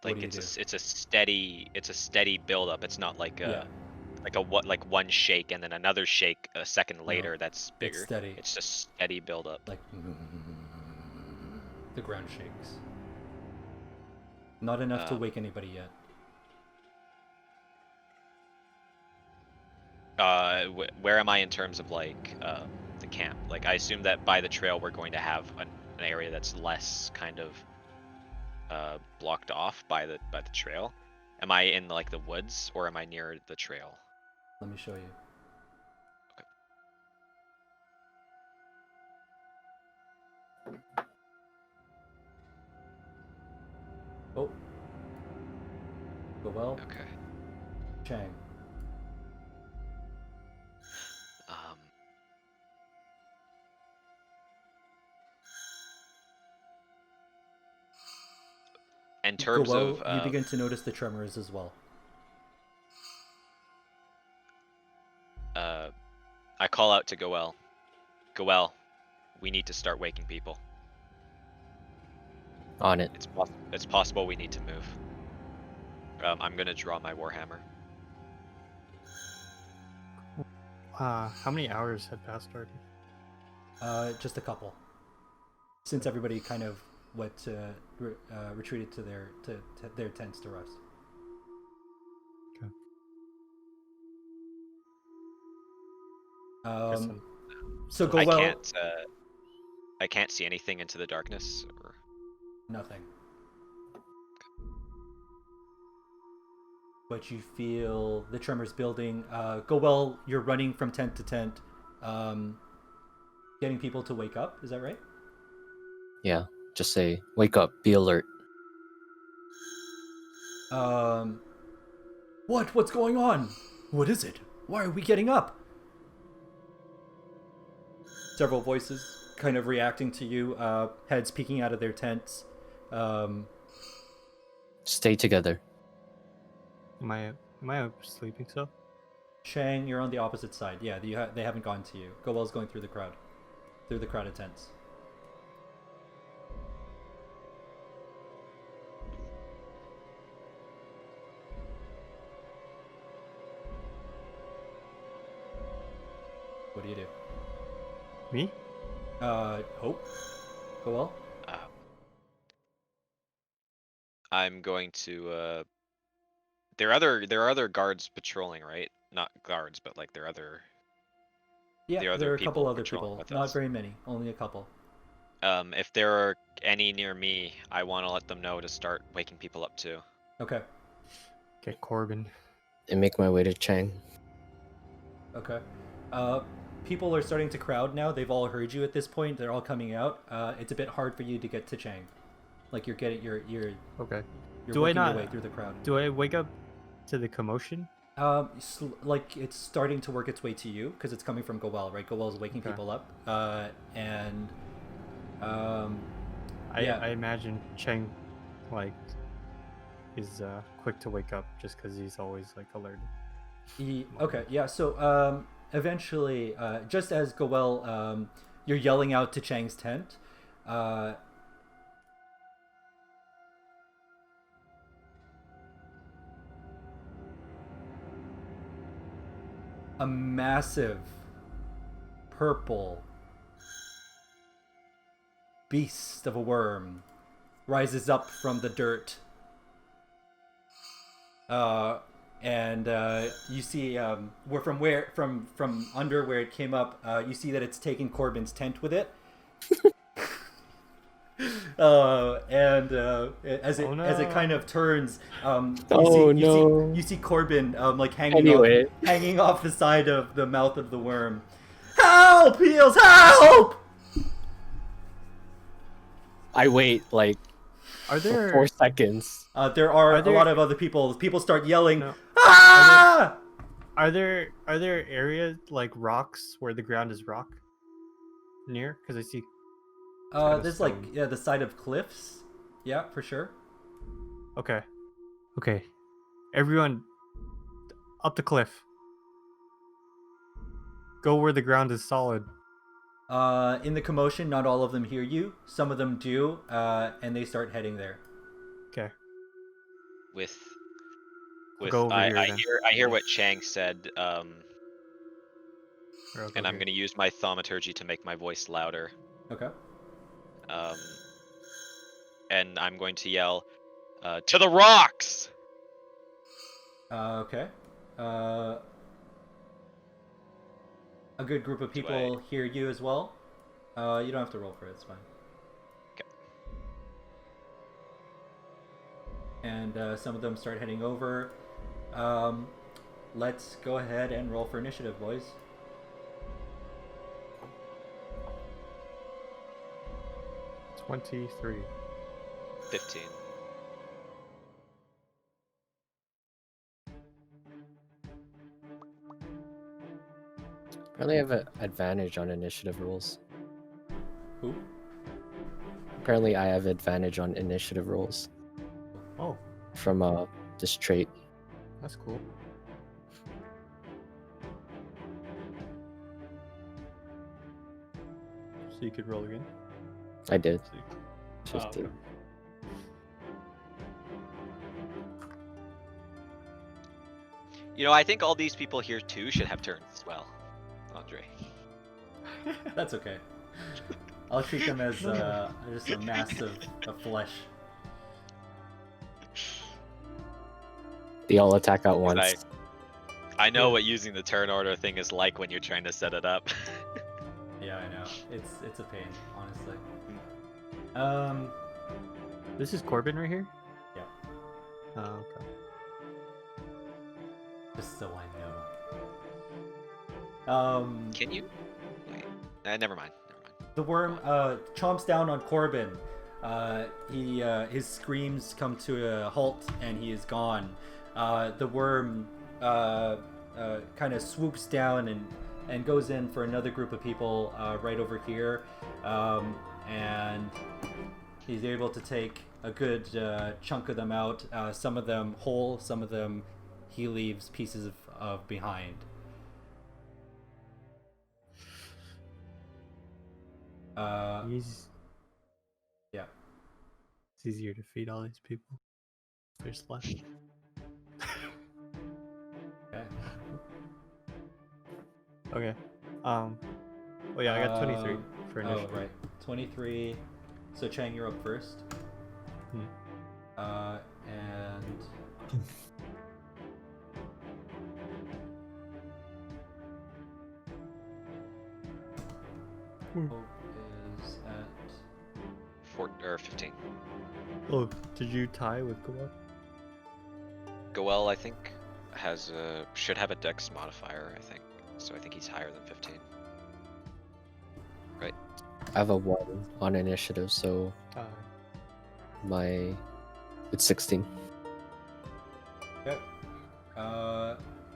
What Like do you do? it's a steady build up. It's not like Yeah, like one shake and then another shake a second later that's it's bigger. steady. It's just steady build up. Like the ground shakes. Not enough to wake anybody yet. Where am I in terms of like the camp? Like I assume that by the trail we're going to have an area that's less kind of blocked off by the trail. Am I in like the woods or am I near the trail? Let me show you. Oh. Go well. Okay. Chang. Um. In terms Goel, of you begin to notice the tremors as well. I call out to Goel. Goel, we need to start waking people. On it. It's possible we need to move. I'm gonna draw my warhammer. How many hours had passed already? Just a couple. Since everybody kind of went retreated to their tents to rest. Guess I'm- So Goel, I can't see anything into the darkness. Or... nothing. But you feel the tremors building. Goel, you're running from tent to tent, getting people to wake up. Is that right? Yeah. Just say, wake up, be alert. What's going on? What is it? Why are we getting up? Several voices kind of reacting to you, heads peeking out of their tents. Stay together. Am I sleeping still? Chang, you're on the opposite side. Yeah, they haven't gone to you. Goel's going through the crowd of tents. What do you do? Me? Hope? Goel? I'm going to. There are other guards patrolling, right? Not guards, but like there are other. Yeah, There are there are other a couple people other patrolling people. with Not us. very many. Only a couple. If there are any near me, I want to let them know to start waking people up too. Okay. Get Corbin. And make my way to Chang. Okay. People are starting to crowd now. They've all heard you at this point. They're all coming out. It's a bit hard for you to get to Chang. Like you're Okay. you're Do I working not- your way through the crowd. Do I wake up to the commotion? Like it's starting to work its way to you because it's coming from Goel, right? Goel's waking Okay. people up. And yeah. I imagine Cheng, like, is quick to wake up just because he's always like alert. Okay, yeah. So eventually, just as Goel, you're yelling out to Chang's tent. A massive purple beast of a worm rises up from the dirt. And you see from under where it came up, you see that it's taken Corbin's tent with it. As it Oh, as it no. kind of turns, Oh, no. you see Corbin like Anyway. hanging off the side of the mouth of the worm. Help, Heels, help! I wait like Are for there 4 seconds. There are a there- lot of other people. People start yelling, No. ah! are there areas like rocks where the ground is rock near? Because I see. kind of There's stone. like the side of cliffs. Yeah, for sure. Okay. Okay. Everyone, up the cliff. Go where the ground is solid. In the commotion, not all of them hear you. Some of them do, and they start heading there. Okay. With Go over here then. I hear what Chang said, Or I'll go and I'm here. gonna use my thaumaturgy to make my voice louder. Okay. And I'm going to yell, to the rocks! Okay. A good group of people hear you as well. You don't have to roll for it. It's fine. Okay. And some of them start heading over. Let's go ahead and roll for initiative, boys. It's 23. 15. Apparently I have an advantage on initiative rolls. Who? Apparently I have advantage on initiative rolls Oh, from this trait. that's cool. So you could roll again. I did. Oh, 15. okay. You know, I think all these people here too should have turns as well, Andre. That's okay. I'll treat them as just a mass of flesh. They all attack at And once. I know what using the turn order thing is like when you're trying to set it up. Yeah, I know. It's a pain, honestly. This is Corbin right here? Yeah. Oh, okay. Just so I know. Can you? Wait. Never mind. The worm chomps down on Corbin. His screams come to a halt and he is gone. The worm kind of swoops down and goes in for another group of people right over here, and he's able to take a good chunk of them out. Some of them whole, some of them he leaves pieces of behind. He's Yeah. It's easier to feed all these people. There's less. Okay. Okay. Oh yeah, I got 23 for Oh, initiative. right. 23. So Chang, you're up first. And Hope is at 15. Oh, did you tie with Goa? Goel, I think, should have a dex modifier, I think. So I think he's higher than 15. Right? I have a 1 on initiative, so it's 16. Yep.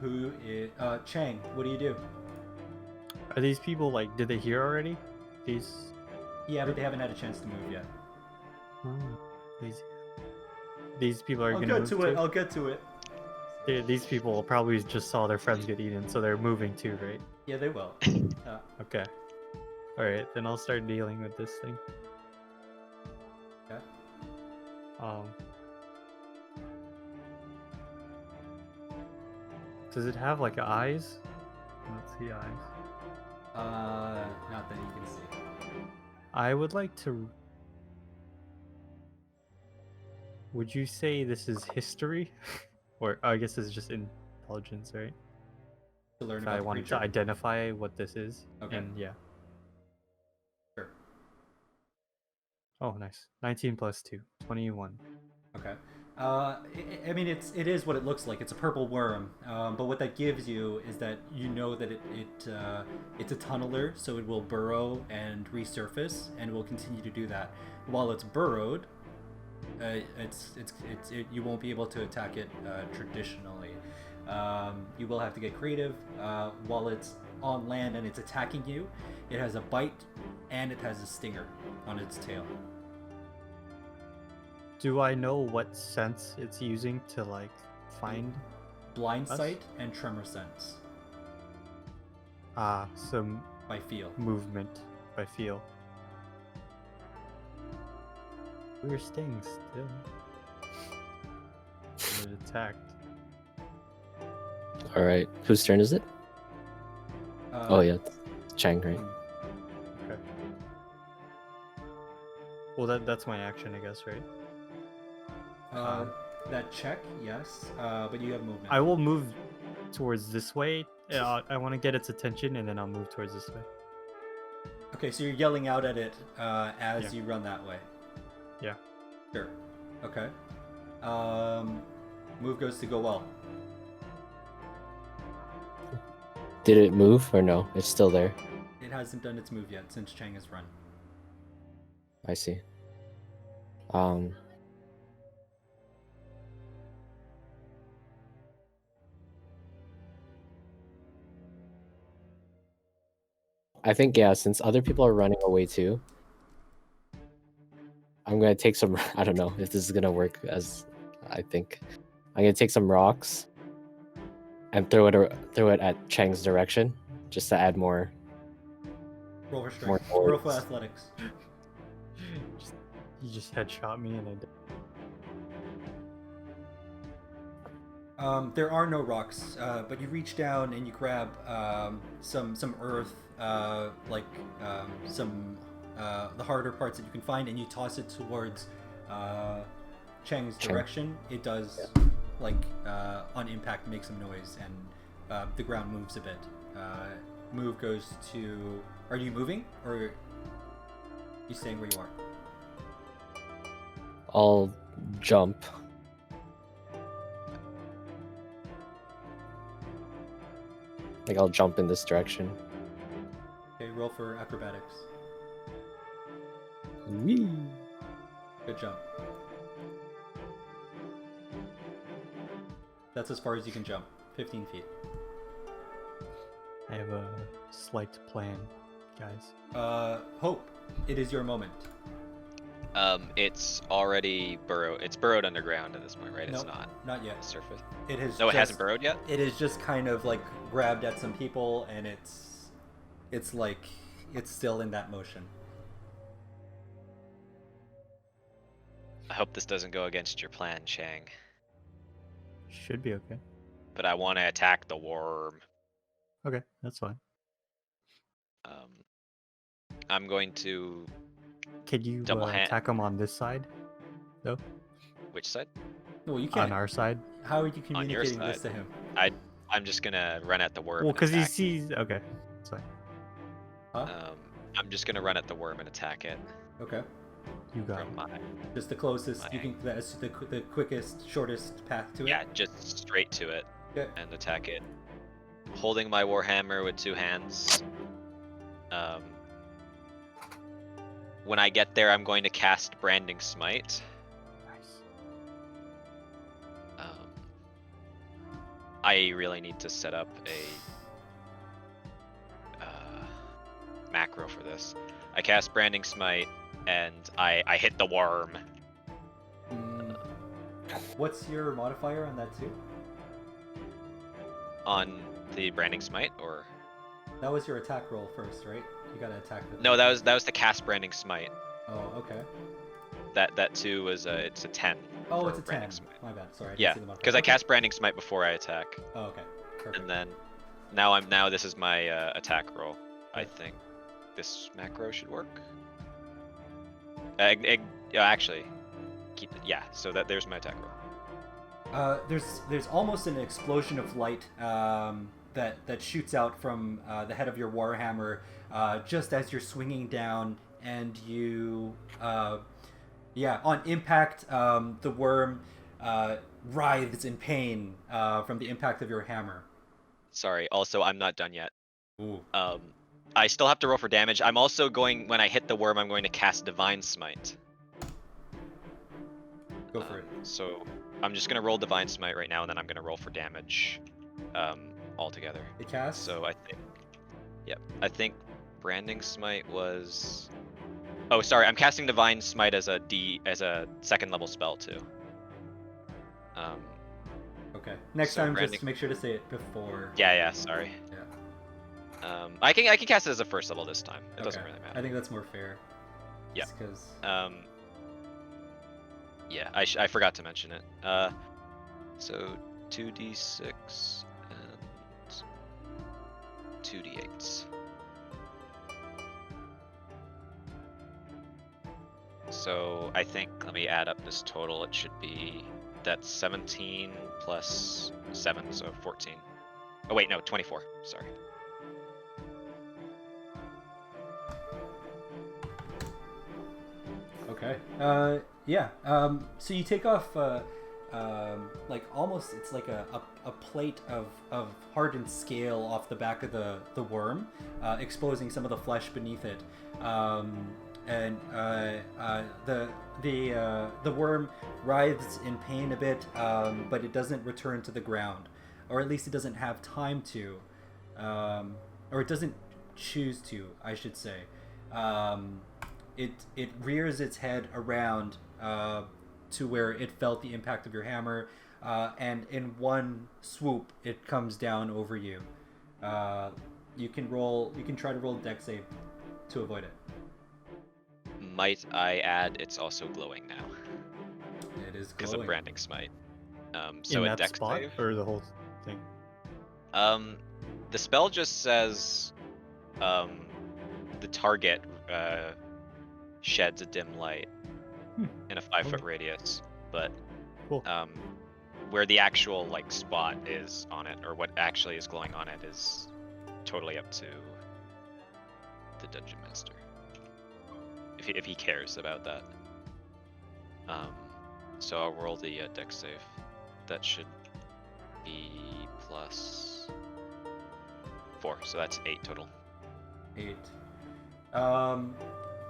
Who is Chang? What do you do? Are these people like? Did they hear already? Yeah, but they haven't had a chance to move yet. These people are I'll gonna get move to it. too? I'll get to it. These people probably just saw their friends get eaten, so they're moving too, right? Yeah, they will. Okay. All right, then I'll start dealing with this thing. Okay. Does it have like eyes? I don't see eyes. Not that you can see. I would like to. Would you say this is history, or I guess this is just intelligence, right? To learn If about I the wanted creature. to identify what this is. Okay. And yeah. Sure. Oh, nice. 19 plus 2. 21. Okay. I mean, it is what it looks like. It's a purple worm, but what that gives you is that you know that it's a tunneler, so it will burrow and resurface, and will continue to do that. While it's burrowed, you won't be able to attack it traditionally. You will have to get creative. While it's on land and it's attacking you, it has a bite and it has a stinger on its tail. Do I know what sense it's using to like find? Blind Us? sight and tremor sense Some by feel. movement by feel. We're staying still. It attacked. All right, whose turn is it? Oh yeah, it's Chang, right? Okay. Well, that's my action, I guess, right? That check, yes, but you have movement. I will move towards this way. I want to get its attention, and then I'll move towards this way. Okay, so you're yelling out at it as Yeah. you run that way. Yeah. Sure. Okay. Move goes to go well. Did it move or no? It's still there. It hasn't done its move yet since Chang has run. I see. I think, yeah, since other people are running away too, I'm gonna take some. I don't know if this is gonna work as I think. I'm gonna take some rocks and throw it at Chang's direction, just to add more. Roll for More strength. Roll for points. athletics. You just headshot me, and I did. There are no rocks, but you reach down and you grab some earth, the harder parts that you can find, and you toss it towards Chang's Chang. direction. It does, on impact, make some noise, and the ground moves a bit. Move goes to. Are you moving, or are you staying where you are? I'll jump. Like I'll jump in this direction. Okay, roll for acrobatics. Whee! Good jump. That's as far as you can jump. 15 feet. I have a slight plan, guys. Hope, it is your moment. It's already burrowed. It's burrowed underground at this point, right? It's Nope, not not yet. surface. It has. No, it just, hasn't burrowed yet. It is just kind of like grabbed at some people, and it's like it's still in that motion. I hope this doesn't go against your plan, Chang. Should be okay. But I want to attack the worm. Okay, that's fine. I'm going to. Can you Double hand. attack him on this side, though? Which side? Well, you On can't. our side? How are you On your communicating this side. to him? I'm just gonna run at the worm. Well, and because he attack. sees. Okay, that's fine. Huh? I'm just gonna run at the worm and attack it Okay. You got it. from my. Just the closest you My- can. That's the quickest, shortest path to it. Yeah, just straight to it Okay. and attack it. Holding my warhammer with two hands. When I get there, I'm going to cast Branding Smite. Nice. I really need to set up a macro for this. I cast Branding Smite, and I hit the worm. Mm, what's your modifier on that too? On the Branding Smite, or That was your attack roll first, right? You gotta attack the. no? That was to cast Branding Smite. Oh, okay. That too was it's a 10. Oh, for it's a 10. Branding Smite. My bad. Sorry. I didn't Yeah, see the modifier. because I Okay. cast Branding Smite before I attack, Oh, okay. Perfect. and then now this is my attack roll. I think this macro should work. Actually, keep it. Yeah, so there's my attack roll. There's almost an explosion of light that shoots out from the head of your warhammer just as you're swinging down and you, on impact, the worm writhes in pain from the impact of your hammer. Sorry. Also, I'm not done yet. Ooh. I still have to roll for damage. I'm also going, when I hit the worm, I'm going to cast Divine Smite. Go for it. So I'm just gonna roll Divine Smite right now, and then I'm gonna roll for damage, all together. It casts? So I think Branding Smite was. Oh, sorry, I'm casting Divine Smite as a second level spell too. Okay. Next so time, branding- just make sure to say it before. Yeah, sorry. Yeah. I can cast it as a first level this time. It doesn't Okay. really matter. I think that's more fair. Yeah. Because. Yeah, I forgot to mention it. So 2d6 and 2d8s. So I think, let me add up this total. It should be, that's 17 plus 7, so 14. Oh wait, no, 24. Sorry. Okay. Yeah. So you take off, like almost, it's like a plate of hardened scale off the back of the worm, exposing some of the flesh beneath it. And the worm writhes in pain a bit, but it doesn't return to the ground, or at least it doesn't have time to, or it doesn't choose to, I should say. It rears its head around to where it felt the impact of your hammer, and in one swoop, it comes down over you. You can try to roll a dex save to avoid it. Might I add, it's also glowing now. It is Because glowing. of Branding Smite. So in a that dex spot save. or the whole thing? The spell just says, the target sheds a dim light in a 5-foot radius, but Cool. where the actual like spot is on it, or what actually is glowing on it, is totally up to the dungeon master, if he cares about that. So I'll roll the dex save. That should be plus 4, so that's 8 total. 8.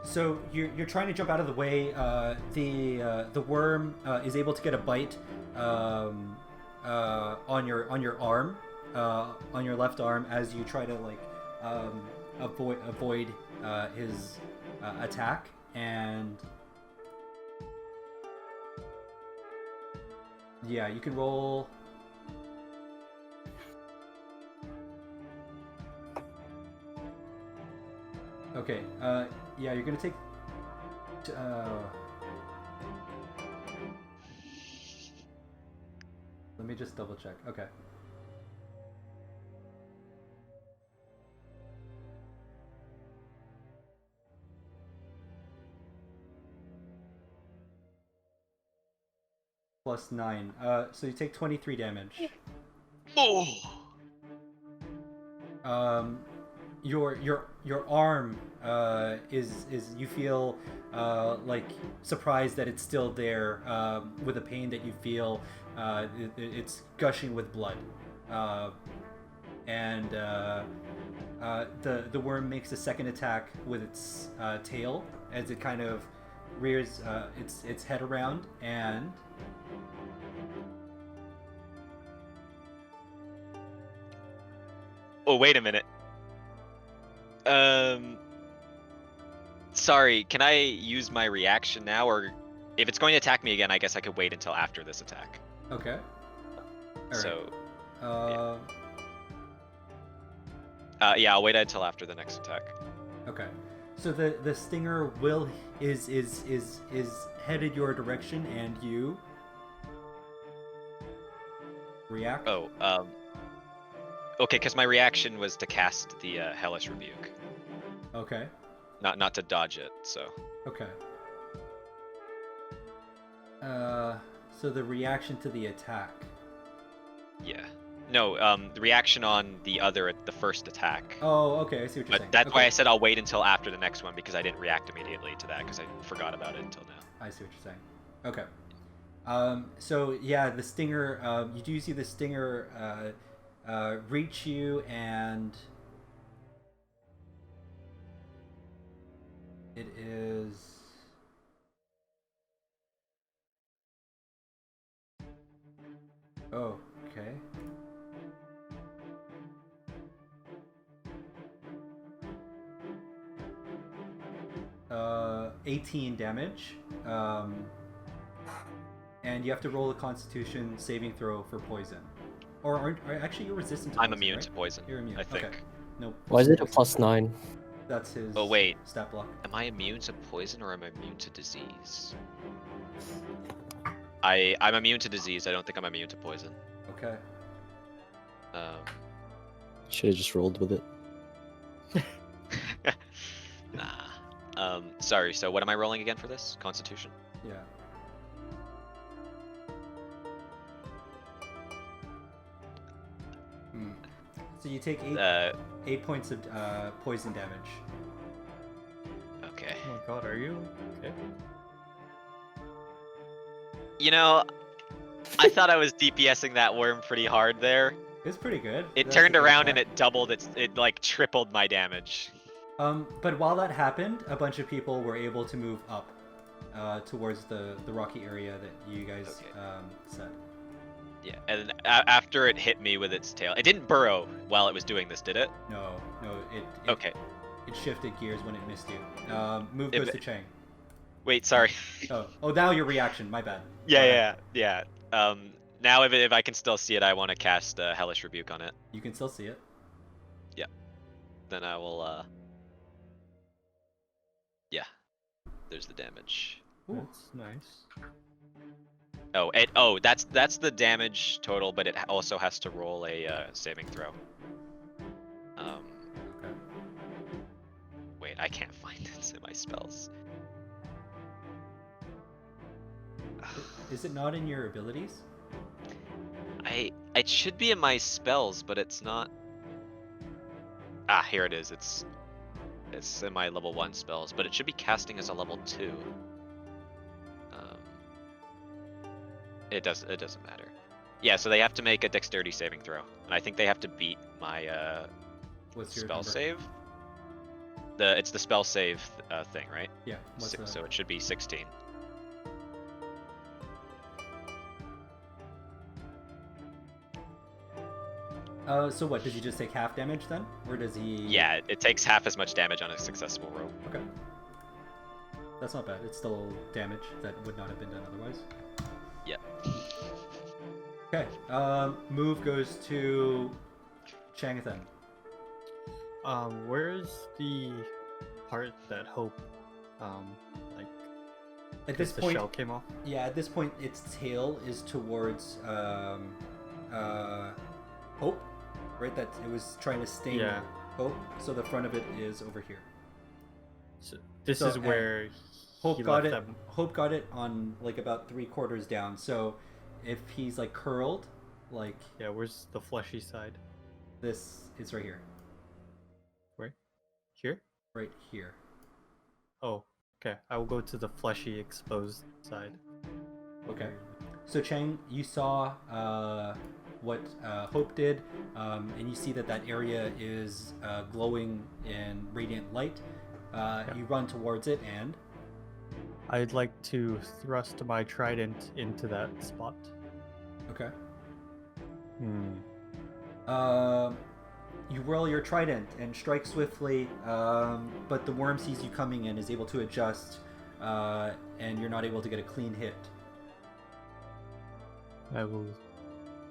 So you're trying to jump out of the way. The worm is able to get a bite on your arm, on your left arm, as you try to like avoid his attack, and yeah, you can roll. Okay, yeah, you're gonna take. Let me just double check. Okay. Plus 9. So you take 23 damage. Oh! Your arm is you feel like surprised that it's still there, with a pain that you feel. It's gushing with blood, and the worm makes a second attack with its tail as it kind of rears its head around, and Oh, wait a minute. Sorry, can I use my reaction now, or if it's going to attack me again, I guess I could wait until after this attack. okay. All right. So, yeah, I'll wait until after the next attack. Okay. So the stinger is headed your direction, and you react. Oh, okay, because my reaction was to cast the Hellish Rebuke, Okay. not to dodge it. So Okay. So the reaction to the attack. yeah. No, the reaction on the first attack. Oh, okay. I see what you're But saying. that's Okay. why I said I'll wait until after the next one because I didn't react immediately to that because I forgot about it until now. I see what you're saying. Okay. So yeah, the stinger. You do see the stinger reach you, and it is. Oh, okay. 18 damage. And you have to roll a Constitution saving throw for poison. Or actually, you're resistant to poison. I'm immune right? to poison. You're immune. I think. Okay. Nope. Why is it a +9? That's his Oh, wait. stat block. Am I immune to poison or am I immune to disease? I'm immune to disease. I don't think I'm immune to poison. Okay. Should have just rolled with it. Nah. Sorry. So what am I rolling again for this? Constitution. Yeah. So you take 8 points of poison damage. Okay. Oh my god, are you okay? You know, I thought I was DPSing that worm pretty hard there. It was pretty good. It That's turned a good around and attack. it doubled it like tripled my damage. But while that happened, a bunch of people were able to move up towards the rocky area that you guys said. Yeah, and after it hit me with its tail, it didn't burrow while it was doing this, did it? No, it Okay. It shifted gears when it missed you. Move If goes it- to Chang. Wait, sorry. Oh, now your reaction. My bad. Yeah. Now if I can still see it, I want to cast Hellish Rebuke on it. You can still see it. Then I will. Yeah. There's the damage. Ooh. That's nice. That's the damage total, but it also has to roll a saving throw. Okay. Wait, I can't find it in my spells. Is it not in your abilities? It should be in my spells, but it's not. Ah, here it is. It's in my level 1 spells, but it should be casting as a level 2. It doesn't matter. Yeah, so they have to make a dexterity saving throw, and I think they have to beat my What's your spell number? save. It's the spell save thing, right? Yeah. What's the... So it should be 16. So what? Does he just take half damage then, or does he? Yeah, it takes half as much damage on a successful roll. Okay. That's not bad. It's still damage that would not have been done otherwise. Yep. Okay. Move goes to Changthen. Where's the part that Hope, like, At this the point, shell came off? yeah. At this point, its tail is towards Hope, right? That it was trying to sting Yeah. Hope. So the front of it is over here. So this So, is where Hope he got left it. them. Hope got it on like about 3/4 down. So if he's like curled, like Yeah, where's the fleshy side? this, it's right here, Where? Here? right here. Oh, okay. I will go to the fleshy exposed side. Okay. So Chang, you saw what Hope did, and you see that area is glowing in radiant light. You run towards it, and I'd like to thrust my trident into that spot. okay. Hmm. You whirl your trident and strike swiftly, but the worm sees you coming and is able to adjust, and you're not able to get a clean hit. I will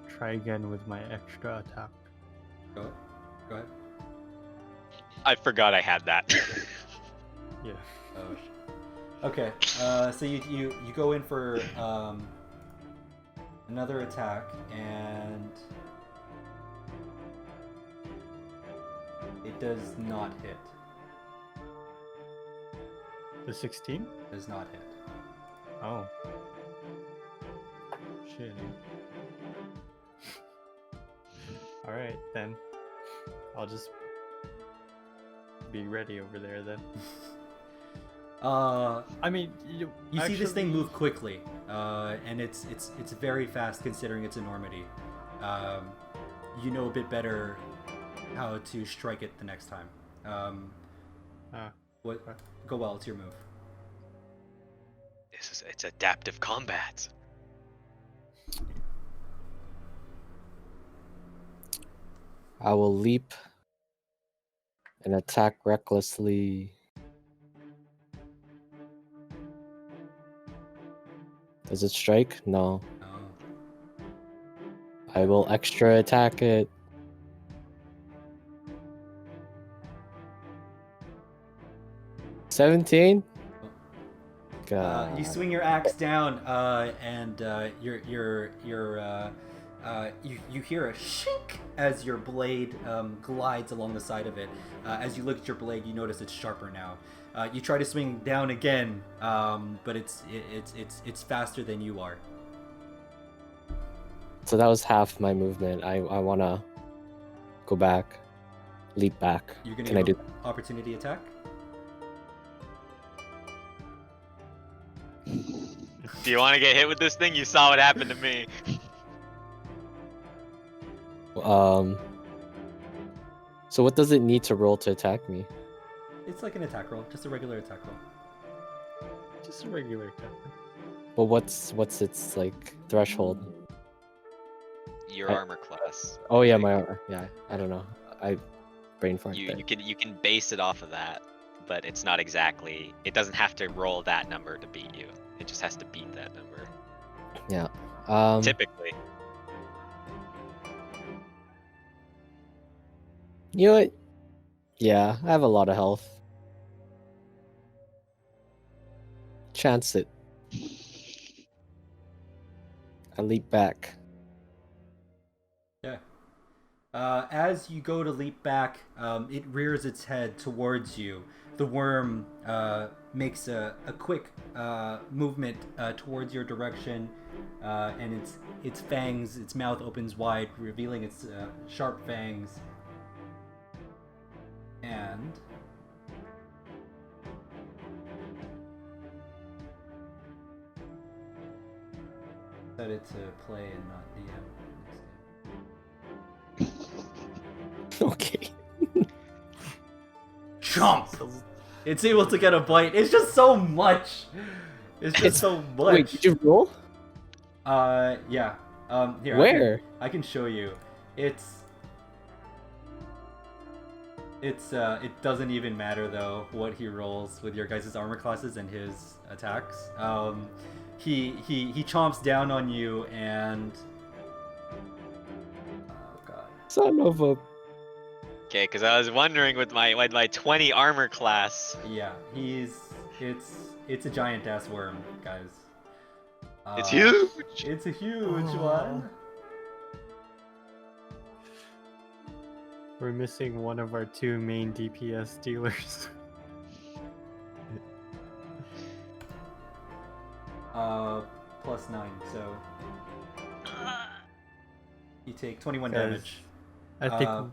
try again with my extra attack. Go ahead. I forgot I had that. Yeah. Okay. So you go in for another attack, and it does not hit. The 16? Does not hit. Oh. Shit. All right, then. I'll just be ready over there then. I mean, You see this thing move quickly, and it's very fast considering its enormity. You know a bit better how to strike it the next time. What? Go well. It's your move. It's adaptive combat. I will leap and attack recklessly. Does it strike? No. I will extra attack it. $17? God. You swing your axe down, and you hear a shink as your blade glides along the side of it. As you look at your blade, you notice it's sharper now. You try to swing down again, but it's faster than you are. So that was half my movement. I wanna go back, leap back. You're gonna Can I do? opportunity attack? Do you want to get hit with this thing? You saw what happened to me. So what does it need to roll to attack me? It's like an attack roll, just a regular attack roll. Just a regular attack. Well, what's its like threshold? Your armor class. Oh yeah, my armor. Yeah, I don't know. I brain fart. You can base it off of that, but it's not exactly. It doesn't have to roll that number to beat you. It just has to beat that number. Yeah. Typically. You know what? Yeah, I have a lot of health. Chance it. I leap back. Yeah. As you go to leap back, it rears its head towards you. The worm makes a quick movement towards your direction, and its fangs, its mouth opens wide, revealing its sharp fangs. And set it to play and not DM. Okay. Chomp! It's able to get a bite. It's just so much. It's just so much. Wait, did you roll? Yeah. Here. Where? I can show you. It doesn't even matter though what he rolls with your guys' armor classes and his attacks. He chomps down on you and oh god. Son of a. Okay, because I was wondering with my 20 armor class. Yeah, it's a giant ass worm, guys. It's huge. It's a huge one. We're missing one of our two main DPS dealers. +9, so you take 21 Guys, damage. I think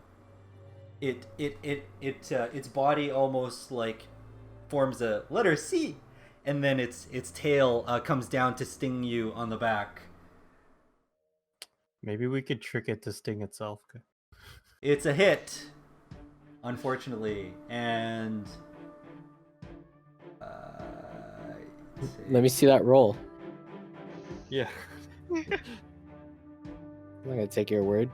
Its body almost like forms a letter C, and then its tail comes down to sting you on the back. maybe we could trick it to sting itself. It's a hit, unfortunately, and Let me see that roll. Yeah. I'm not gonna take your word.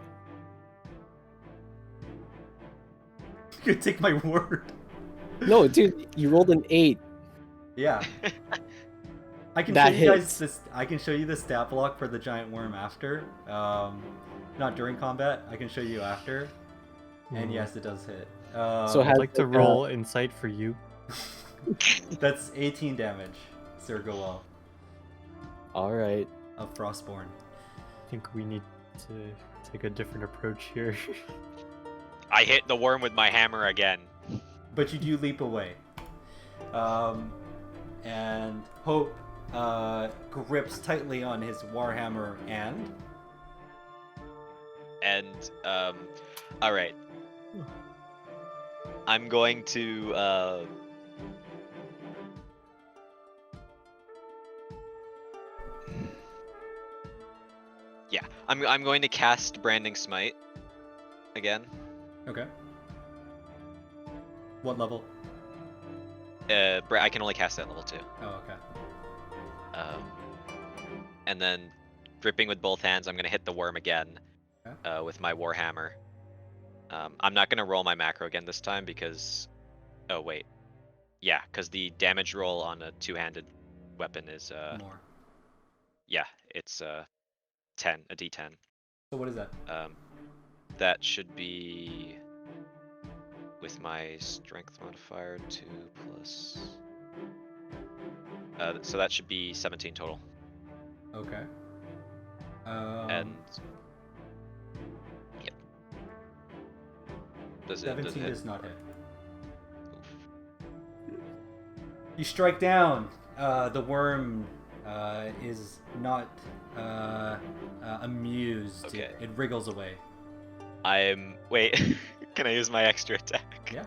You could take my word. No, dude, you rolled an 8. Yeah. I can That show you guys hits. this. I can show you the stat block for the giant worm after. Not during combat. I can show you after. And yes, it does hit. So I'd like to roll insight for you. That's 18 damage, Sir Goel All right. of Frostborn. I think we need to take a different approach here. I hit the worm with my hammer again. But you do leap away. And Hope grips tightly on his warhammer and And all right. I'm going to yeah, I'm going to cast Branding Smite again. Okay. What level? I can only cast that level 2. Oh, okay. And then gripping with both hands, I'm gonna hit the worm again Okay. with my Warhammer. I'm not gonna roll my macro again this time because, oh wait, yeah, because the damage roll on a two-handed weapon is More. yeah, it's 10, a D10. So what is that? That should be with my strength modifier 2 plus. So that should be 17 total. Okay. And yep. Does it? 17 hit? does not hit. You strike down. The worm is not amused. Okay. It wriggles away. Wait. Can I use my extra attack? Yeah.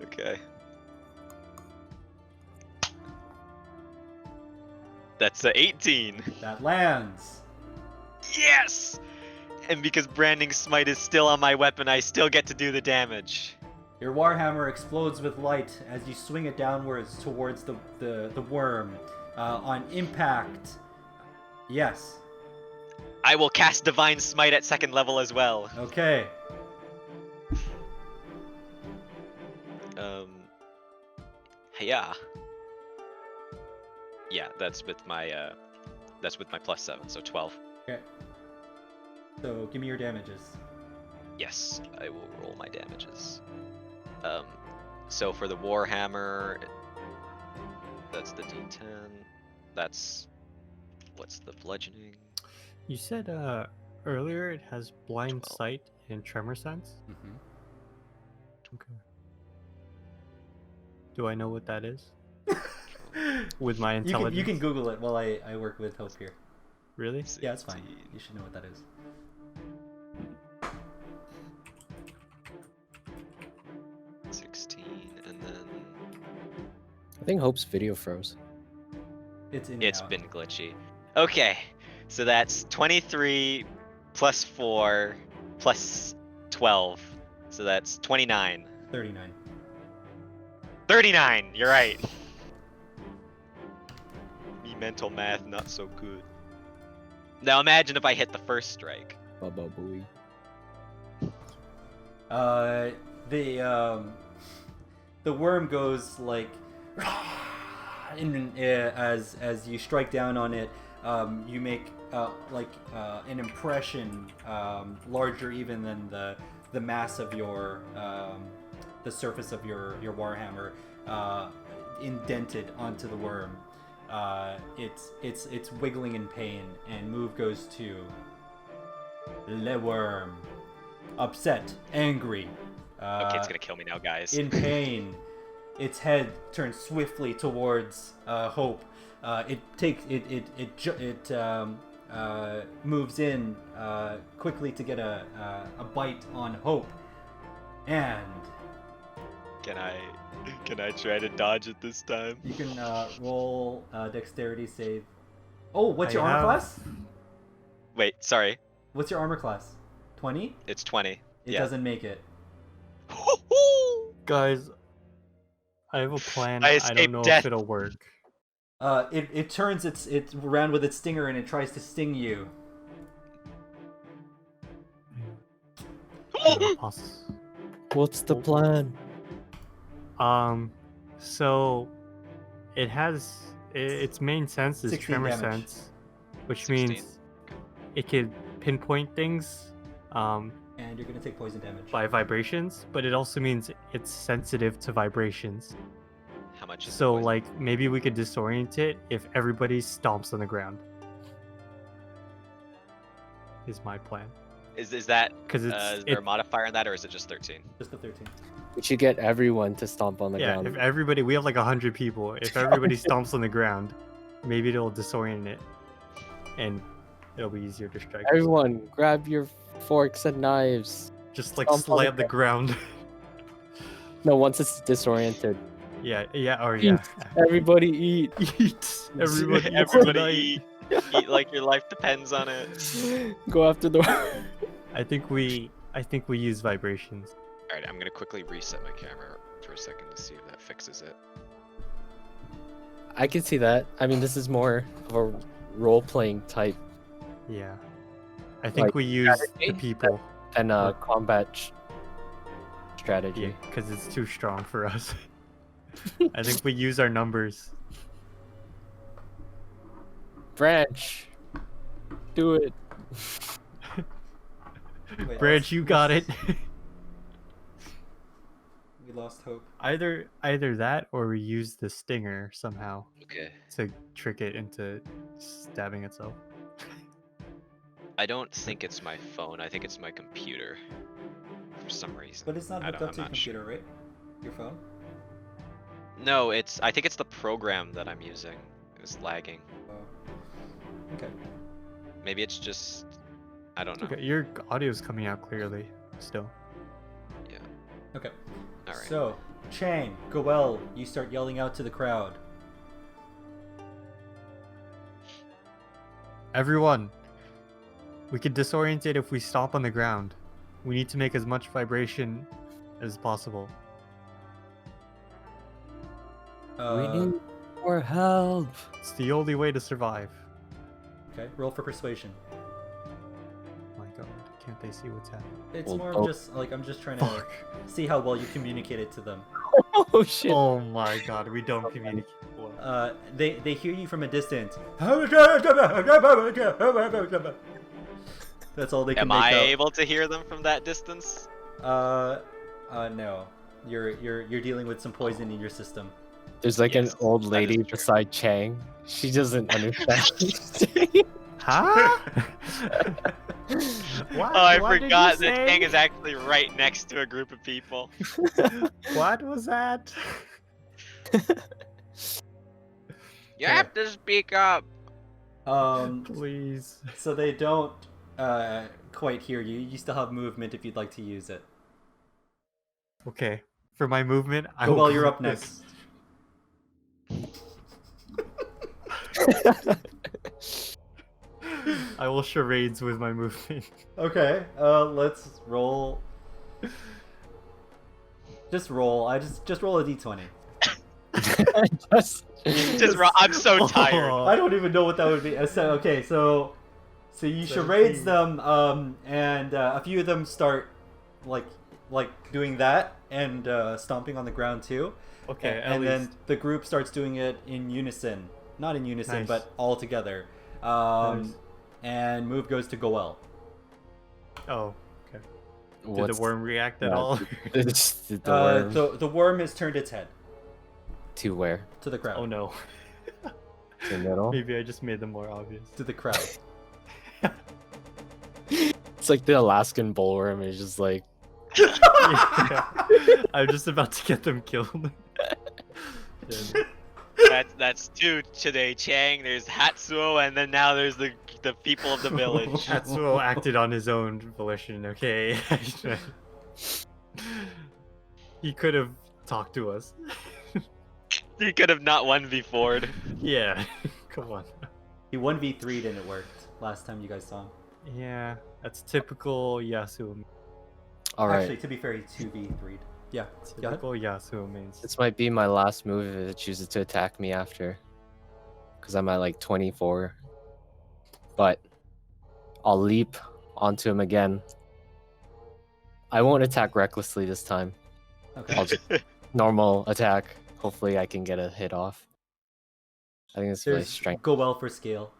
Okay. That's a 18. That lands. Yes! And because Branding Smite is still on my weapon, I still get to do the damage. Your warhammer explodes with light as you swing it downwards towards the worm. On impact, yes. I will cast Divine Smite at 2nd level as well. Okay. Yeah. Yeah, that's with my +7, so 12. Okay. So give me your damages. Yes, I will roll my damages. So for the Warhammer, that's the D10. That's what's the bludgeoning? You said earlier it has blind 12. sight and tremor sense. Mm-hmm. Okay. Do I know what that is? With my intelligence. You can Google it while I work with Hope here. Really? Yeah, it's fine. 16. You should know what that is. 16, and then I think Hope's video froze. It's in. it's and out. been glitchy. Okay, so that's 23 plus 4 plus 12, so that's 29. 39. 39. You're right. Me mental math not so good. Now imagine if I hit the first strike. Bubba booey. The worm goes like, as you strike down on it, you make an impression larger even than the mass of your the surface of your warhammer, indented onto the worm. It's wiggling in pain, and move goes to Le Worm. Upset, angry, Okay, it's gonna kill me now, guys. in pain. Its head turns swiftly towards Hope. It moves in quickly to get a bite on Hope, and Can I try to dodge it this time? you can roll dexterity save. Oh, what's your I armor have- class? Wait, sorry. What's your armor class? 20? It's 20. It Yeah. doesn't make it. Guys, I have a plan. I I escaped don't know death. if it'll work. It turns it around with its stinger and it tries to sting you. What's the plan? So it has its main sense is 16 tremor damage. sense, which 16. means it could pinpoint things And you're gonna take poison damage. by vibrations, but it also means it's sensitive to vibrations. How much is the So poison? like maybe we could disorient it if everybody stomps on the ground. Is my plan. Is that Because is it's there a modifier on that, or is it just 13? Just the 13. We should get everyone to stomp on the yeah, ground. if everybody, we have like 100 people. If everybody stomps on the ground, maybe it'll disorient it. And It'll be easier to strike. Everyone, grab your forks and knives. Just like stomp on slam the ground. No, once it's disoriented. Yeah, or Eat. yeah. Everybody eat. Eat. Everybody, Everybody eat. Eat like your life depends on it. Go after the. I think we use vibrations. Alright, I'm gonna quickly reset my camera for a second to see if that fixes it. I can see that. I mean, this is more of a role-playing type Yeah. I think Like, we use the strategy? people. than a combat strategy. Yeah, because it's too strong for us. I think we use our numbers. Branch. Do it. Wait, Branch, you got it. We lost hope. Either that, or we use the stinger somehow Okay. to trick it into stabbing itself. I don't think it's my phone, I think it's my computer. For some reason. But it's not I hooked don't- up to your I'm not sure. computer, right? Your phone? No, I think it's the program that I'm using. It's lagging. Oh. Okay. Maybe it's just I don't know. Okay, your audio's coming out clearly still. Okay. Alright. So, Chang, Goel, you start yelling out to the crowd. Everyone, we can disorient it if we stomp on the ground. We need to make as much vibration as possible. We need more help. It's the only way to survive. Okay, roll for persuasion. My god, can't they see what's happening? It's Well, more of don't- just like I'm just trying to Fuck. see how well you communicate it to them. Oh shit. Oh my god, we don't communicate well. They hear you from a distance. That's all they can Am make I out. able to hear them from that distance? No. You're dealing with some poison in your system. There's like Yes, an old that is lady true. beside Chang. She doesn't understand. Huh? What? Oh, I What did you forgot that say? Tang is actually right next to a group of people. What was that? You have to speak up. Please. So they don't quite hear you. You still have movement if you'd like to use it. Okay. For my movement, I Well, will you're go up with this. next. I will charades with my movement. Okay, let's roll. Just roll. Just roll a d20. Just I'm so tired. Oh. I don't even know what that would be. Okay, so you charades 17. them, and a few of them start like doing that and stomping on the ground too. Okay, at and then least. the group starts doing it in unison, not in unison, Nice. but all together. Nice. And move goes to Goel. Oh, okay. Did What's the worm react at yeah, all? the worm The worm has turned its head to where? to the crowd. Oh no. To the middle? Maybe I just made them more obvious. To the crowd. It's like the Alaskan bullworm is just like Yeah. I'm just about to get them killed. Then- That's two today, Chang. There's Hatsuo, and then now there's the people of the village. Hatsuo acted on his own volition, okay? He could have talked to us. He could have not 1v4'd. Yeah, come on. He 1v3'd and it worked last time you guys saw him. Yeah, that's typical Yasuo. all right. Actually, to be fair, he 2v3'd. Yeah, go ahead. Typical Yasuo mains. This might be my last move if it chooses to attack me after. Because I'm at like 24. But I'll leap onto him again. I won't attack recklessly this time. Okay. I'll just normal attack. Hopefully I can get a hit off. I think it's my There's strength. Go well for scale.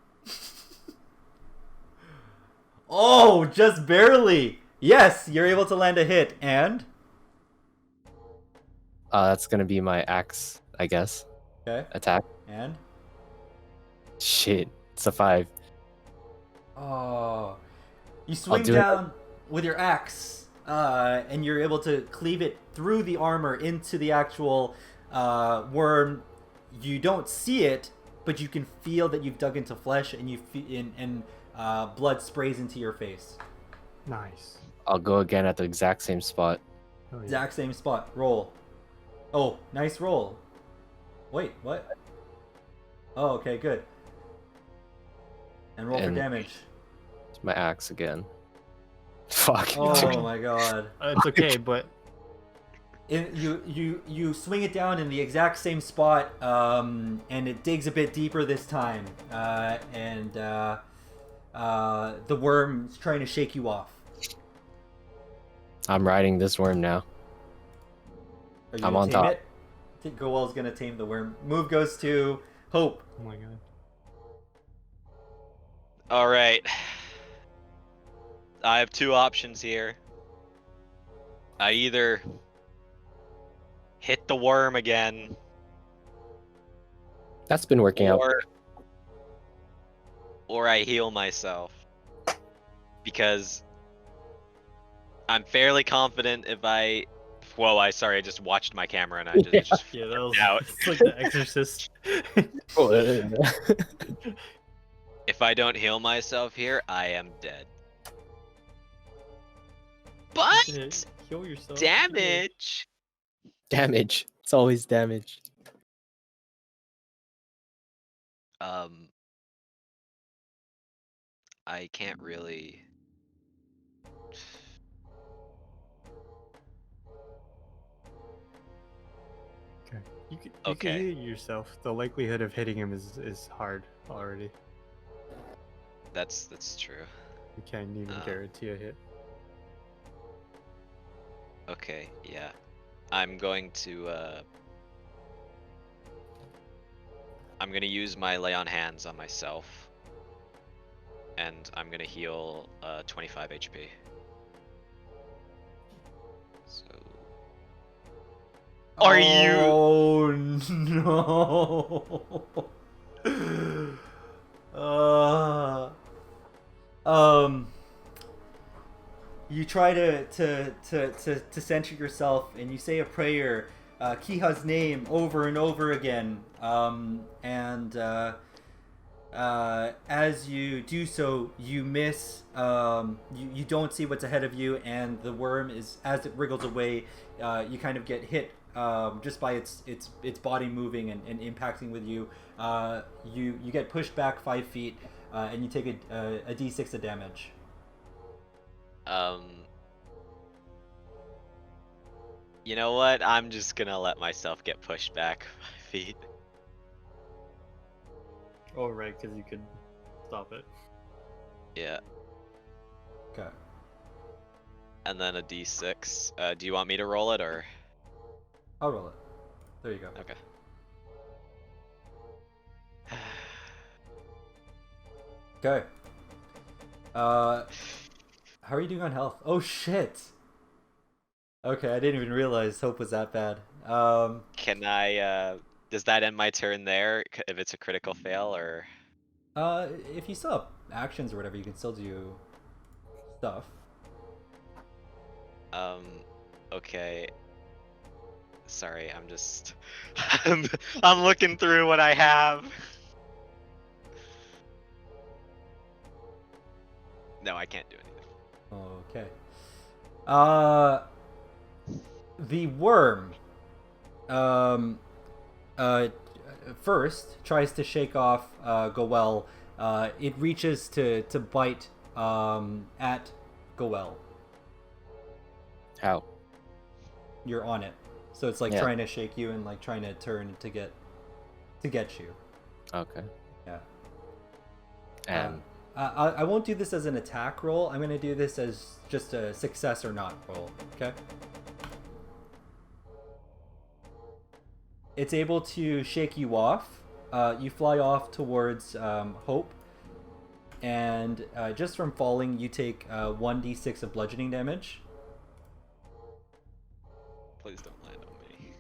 Oh, just barely. Yes, you're able to land a hit, and That's gonna be my axe, I guess. okay, Attack. and Shit. It's a 5. oh, you swing do it. down with your axe, and you're able to cleave it through the armor into the actual worm. You don't see it but you can feel that you've dug into flesh, and blood sprays into your face. Nice. I'll go again at the exact same spot. Oh, yeah. Exact same spot. Roll. Oh, nice roll. Wait, what? Oh, okay, good. And roll for And- damage. It's my axe again. Fuck. Oh my god. It's okay, but You swing it down in the exact same spot, and it digs a bit deeper this time, and the worm's trying to shake you off. I'm riding this worm now. Are you I'm gonna on tame top. it? I think Goel's gonna tame the worm. Move goes to Hope. oh my god. All right. I have two options here. I either hit the worm again, That's been working out. or I heal myself. Because I'm fairly confident if I... Whoa, I just watched my camera and I just Yeah, that was out. it's like The Exorcist. If I don't heal myself here, I am dead. But Yeah, heal yourself. damage. Damage. It's always damage. I can't really. You can Okay. heal yourself. The likelihood of hitting him is hard already. That's true. You can't even guarantee a hit. Okay, yeah. I'm going to I'm gonna use my lay on hands on myself. And I'm gonna heal 25 HP. So Are you Oh no. You try to center yourself, and you say a prayer, Kiha's name over and over again, and as you do so, you miss. You don't see what's ahead of you, and the worm is, as it wriggles away, you kind of get hit just by its body moving and impacting with you. You get pushed back 5 feet, and you take a d6 of damage. You know what? I'm just gonna let myself get pushed back 5 feet. Oh right, because you could stop it. Yeah. Okay. And then a d6. Do you want me to roll it or? I'll roll it. There you go. Okay. Okay. How are you doing on health? Oh shit. Okay, I didn't even realize Hope was that bad. Can I, does that end my turn there if it's a critical fail or? If you still have actions or whatever, you can still do stuff. Okay. Sorry, I'm just, I'm looking through what I have. No, I can't do anything. Okay. The worm, first tries to shake off Goel. It reaches to bite at Goel. How? You're on it, so it's like Yeah. trying to shake you and like trying to turn to get you. Okay. Yeah. And I won't do this as an attack roll. I'm gonna do this as just a success or not roll. Okay. It's able to shake you off. You fly off towards Hope, and just from falling, you take 1d6 of bludgeoning damage. Please don't land on me.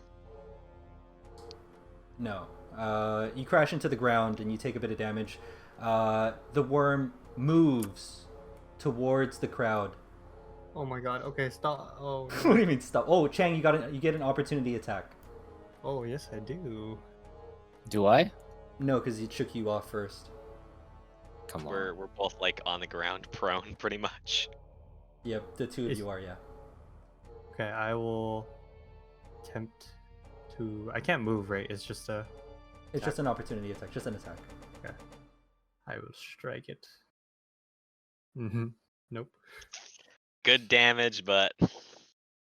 No. You crash into the ground and you take a bit of damage. The worm moves towards the crowd. Oh my god. Okay, stop. Oh. What do you mean stop? Oh, Chang, you get an opportunity attack. Oh yes, I do. do I? No, because he shook you off first. Come on. We're both like on the ground, prone, pretty much. Yep, the two of Is- you are, yeah. Okay, I will attempt to. I can't move, right? It's just a. It's just an opportunity attack, just an attack. I will strike it. Mm-hmm. Nope. Good damage, but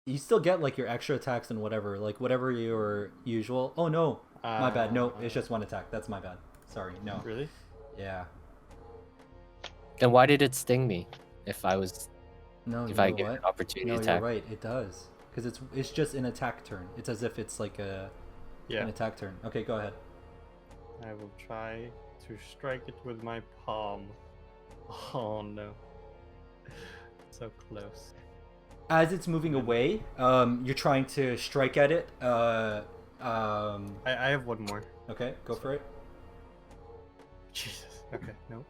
You still get like your extra attacks and whatever, like whatever your usual. Oh no, my bad. No, it's just one attack. That's my bad. Sorry, no. Really? Yeah. Then why did it sting me? If I was, No, if you I know get what? an opportunity No, attack. you're right. It does, because it's just an attack turn. It's as if it's like an attack turn. Okay, go ahead. I will try to strike it with my palm. Oh no. So close. As it's moving away, you're trying to strike at it. I have one more. Okay, go for it. Jesus. Okay, nope.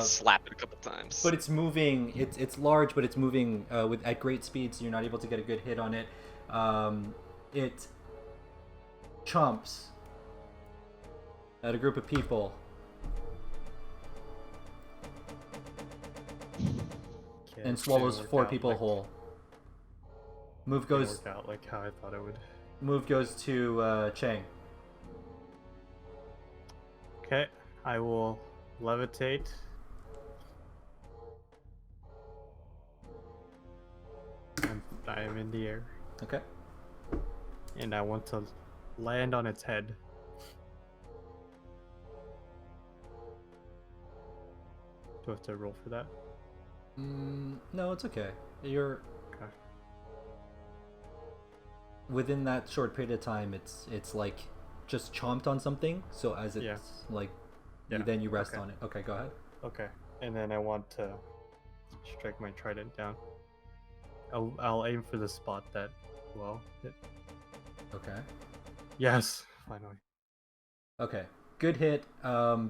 slap it a couple times. But it's moving. It's large, but it's moving with at great speed, so you're not able to get a good hit on it. It chomps at a group of people. Okay, And it swallows didn't work 4 out people like- whole. Move didn't goes. work out like how I thought it would. Move goes to Chang. Okay, I will levitate. And I am in the air, Okay. and I want to land on its head. Do I have to roll for that? No, it's okay. You're Okay. within that short period of time. It's like just chomped on something. So as it's Yeah. like, Yeah, then you rest okay. on it. Okay, go ahead. Okay, and then I want to strike my trident down. I'll aim for the spot that hit. Okay. Yes, finally. Okay. Good hit.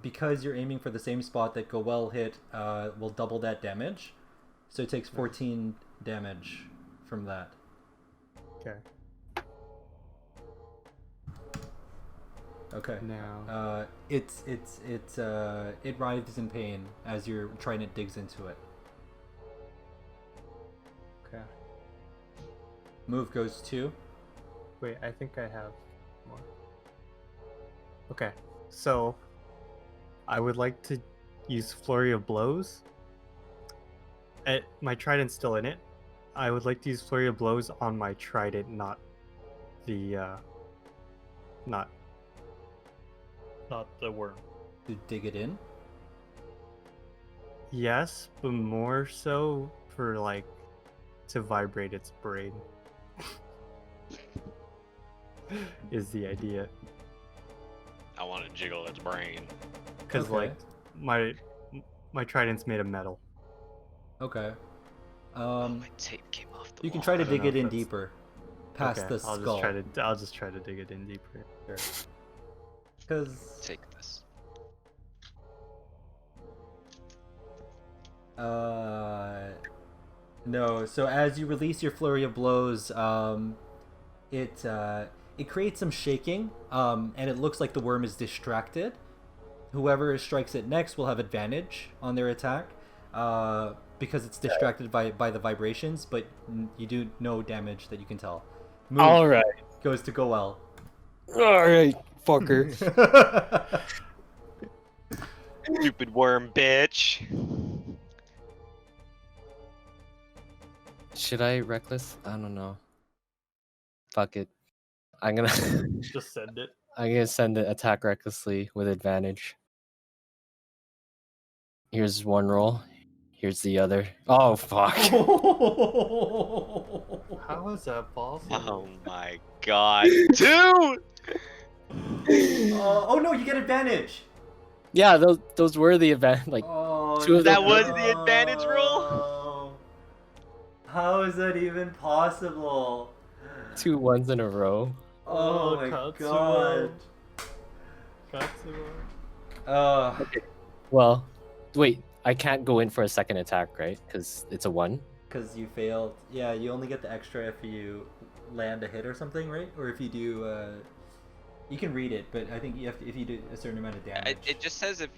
Because you're aiming for the same spot that Goel hit, will double that damage. So it takes 14 damage from that. Okay. Okay. Now, It writhes in pain as your trident digs into it. okay. Move goes to. Wait, I think I have more. Okay, so I would like to use Flurry of Blows. My trident's still in it. I would like to use Flurry of Blows on my trident, not the not the worm. To dig it in. Yes, but more so for like to vibrate its brain. Is the idea. I want to jiggle its brain. Because Okay. like my trident's made of metal. Okay. Oh, my tape came off the You can wall. try to I don't dig know it if in that's- deeper, past Okay, the I'll skull. I'll just try to dig it in deeper. Sure. Because Take this. no. So as you release your flurry of blows, it creates some shaking, and it looks like the worm is distracted. Whoever strikes it next will have advantage on their attack, because it's distracted by the vibrations. But you do no damage that you can tell. Move All right, goes to Goel. all right, fucker. Stupid worm, bitch. Should I reckless? I don't know. Fuck it. I'm gonna Just send it. I'm gonna send it attack recklessly with advantage. Here's one roll. Here's the other. Oh fuck. How is that possible? Oh my god. 2! Oh no, you get advantage. Yeah, those were the event. Like Oh, Two of That them- was the advantage roll? no. How is that even possible? 2 ones in a row. Oh my Katsuo. god. Katsuo. Well, wait. I can't go in for a second attack, right? Because it's a 1. Because you failed. Yeah, you only get the extra if you land a hit or something, right? Or if you do, You can read it, but I think you have to, if you do a certain amount of damage. It just says if.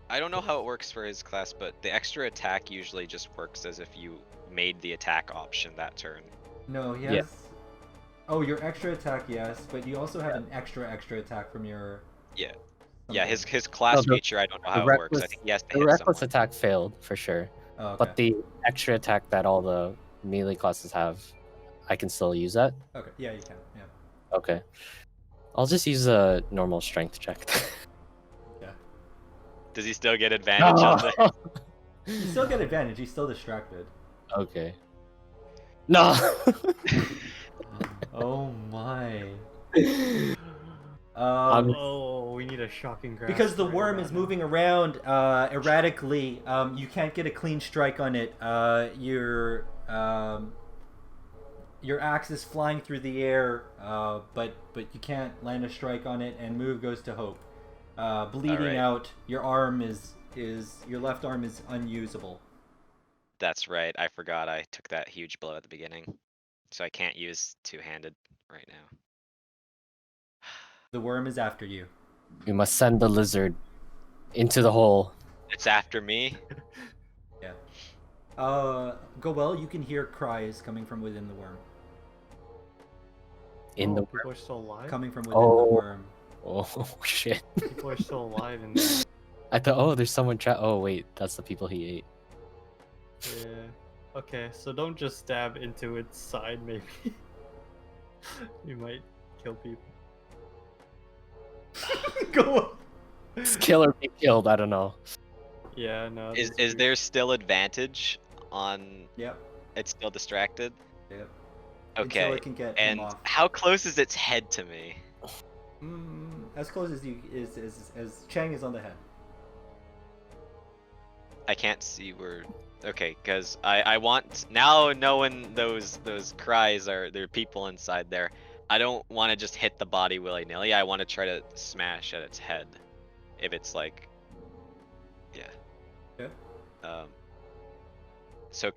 I don't know how it works for his class, but the extra attack usually just works as if you made the attack option that turn. No, he has. Yeah. Oh, your extra attack, yes, but you also have an extra attack from your. Yeah. Yeah, something. his class the- feature, I don't know The how it works. I reckless, think he has to the hit reckless someone. attack failed for sure, Oh, okay. but the extra attack that all the melee classes have, I can still use that. Okay, yeah, you can. Yeah. Okay, I'll just use a normal strength check. Yeah. Does he still get advantage on the? You still get advantage. He's still distracted. Okay. No. Oh my. Oh, we need a shocking grasp. Because the right worm about is now. moving around erratically, you can't get a clean strike on it. Your axe is flying through the air, but you can't land a strike on it, and move goes to Hope. Bleeding Alright. out, your arm is your left arm is unusable. That's right. I forgot I took that huge blow at the beginning, so I can't use two-handed right now. The worm is after you. We must send the lizard into the hole. It's after me. Yeah. Go well. You can hear cries coming from within the worm. In the people are still alive. Coming from within the Oh. worm. Oh shit! People are still alive in there. I thought, oh, there's someone trapped. Oh wait, that's the people he ate. Yeah. Okay, so don't just stab into its side. Maybe you might kill people. Go. Just kill or be killed. I don't know. Yeah, no. Is that's weird. there still advantage on? Yep. It's still distracted. Yep. Okay. Until it can get him And off. how close is its head to me? As close as you as Chang is on the head. I can't see where. Okay, because I want now knowing those cries are there are people inside there. I don't want to just hit the body willy nilly. I want to try to smash at its head, if it's like, yeah. Yeah. So,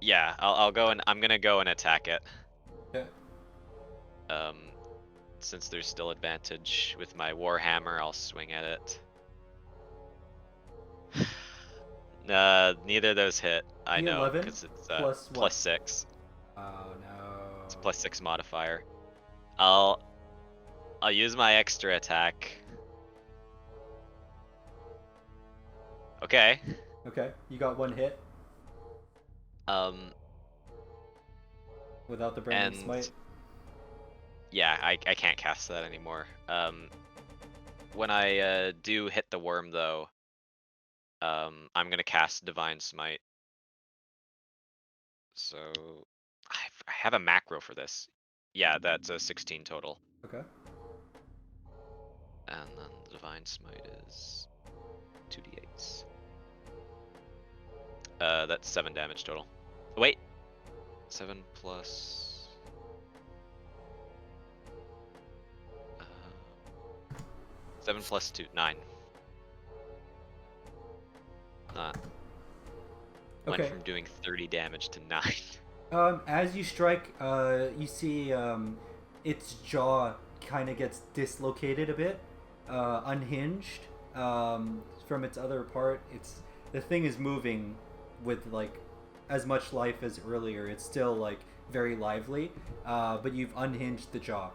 yeah, I'll go and I'm gonna go and attack it. Yeah. Since there's still advantage with my warhammer, I'll swing at it. Neither of those hit. I know, D11 because it's plus what? plus 6. Oh no. It's a plus 6 modifier. I'll use my extra attack. Okay. Okay, you got one hit without the branding And smite. yeah, I can't cast that anymore. When I do hit the worm though, I'm gonna cast Divine Smite. So I have a macro for this. Yeah, that's a 16 total. Okay. And then the Divine Smite is 2d8s. That's 7 damage total. Wait! 7 plus... 7 plus 2, 9. Went Okay. from doing 30 damage to 9. As you strike, you see its jaw kind of gets dislocated a bit, unhinged from its other part. The thing is moving with like as much life as earlier. It's still like very lively, but you've unhinged the jaw.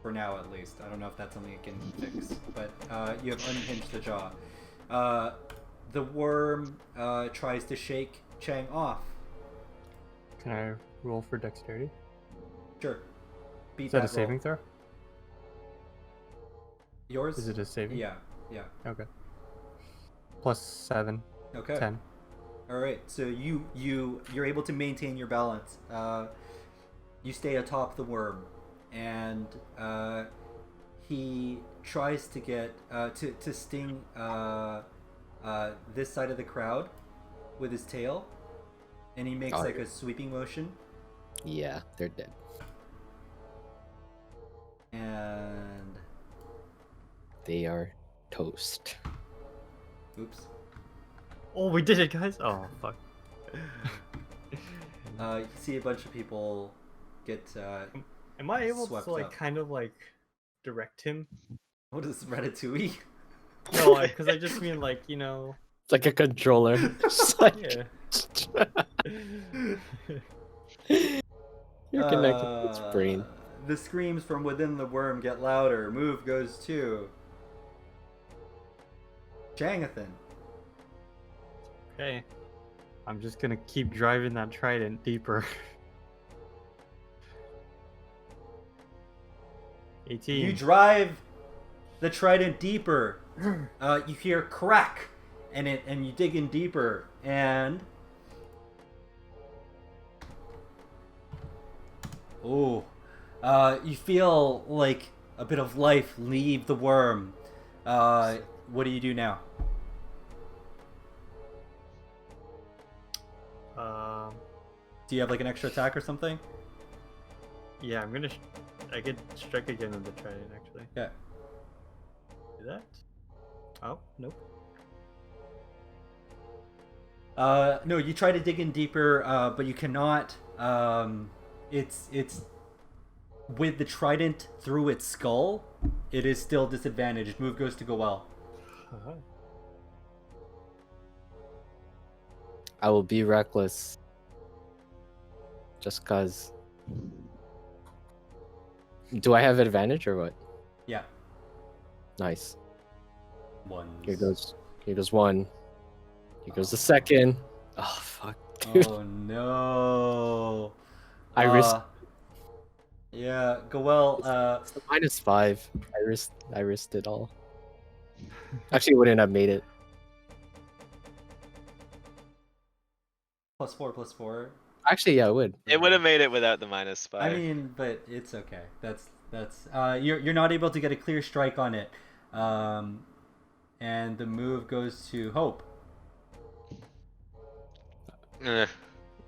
For now, at least. I don't know if that's something it can fix, but you have unhinged the jaw. The worm tries to shake Chang off. Can I roll for dexterity? Sure. Beat Is that a roll. saving throw? Yours? Is it a saving? Yeah. Okay. Plus 7. Okay. 10. All right. So you're able to maintain your balance. You stay atop the worm, and he tries to get to sting this side of the crowd with his tail, and he makes like a sweeping motion. Yeah, they're dead. And They are toast. oops. Oh, we did it, guys! Oh, fuck. You see a bunch of people get Am I able Swept to like up. kind of like direct him? what is Ratatouille? No, because I just mean like It's like a controller. Just like yeah. you're connected to its brain. The screams from within the worm get louder. Move goes to Jangathan. Okay. I'm just gonna keep driving that trident deeper. 18. You drive the trident deeper. You hear crack, and you dig in deeper, and you feel like a bit of life leave the worm. What do you do now? Do you have like an extra attack or something? Yeah, I could strike again with the trident actually. Yeah. Do that? Oh, nope. No, you try to dig in deeper, but you cannot. It's with the trident through its skull. It is still disadvantaged. Move goes to Goel. Uh-huh. I will be reckless. Just cause. Do I have advantage or what? Yeah. Nice. Ones. Here goes one. Here goes the second. Oh fuck, dude. Oh no. I risked. Yeah, Goel. It's the -5. I risked it all. Actually, wouldn't have made it. +4. Actually, yeah, I would. It would have made it without the -5. I mean, but it's okay. That's you're not able to get a clear strike on it. And the move goes to Hope.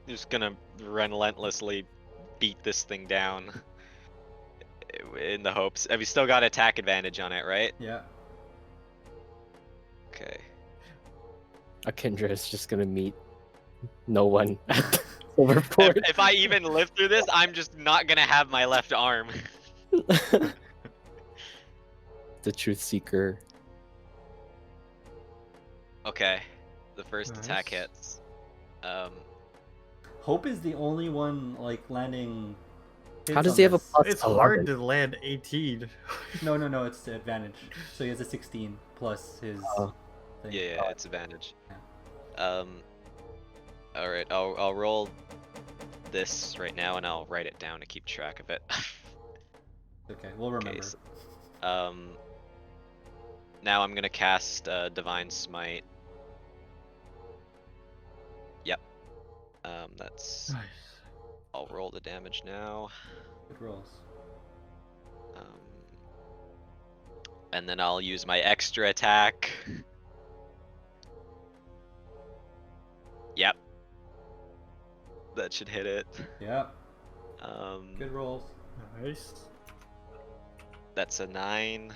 Just gonna relentlessly beat this thing down. In the hopes. Have you still got attack advantage on it, right? Yeah. Okay. Akindra is just gonna meet no one at the overport. If I even live through this, I'm just not gonna have my left arm. The truth seeker. Okay. The first attack Nice. hits. Hope is the only one like landing. How hits does on he have a this. plus? It's 11? hard to land 18. No, it's the advantage. So he has a 16 plus his Oh. thing. Yeah, it's advantage. Yeah. All right, I'll roll this right now, and I'll write it down to keep track of it. Okay, we'll remember. Okay, now I'm gonna cast Divine Smite. Yep. That's. Nice. I'll roll the damage now. Good rolls. And then I'll use my extra attack. Yep. That should hit it. Yeah, good rolls. Nice. That's a 9.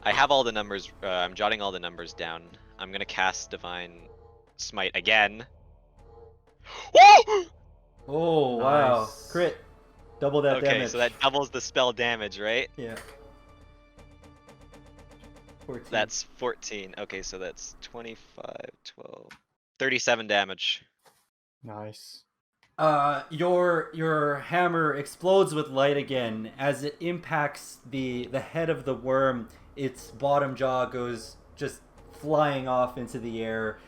I have all the numbers. I'm jotting all the numbers down. I'm gonna cast Divine Smite again. Woo! Oh wow, Nice. crit, double that Okay, damage. so that doubles the spell damage, right? Yeah. 14. That's 14. Okay, so that's 25, 12, 37 damage. Nice. Your hammer explodes with light again as it impacts the head of the worm. Its bottom jaw goes just flying off into the air,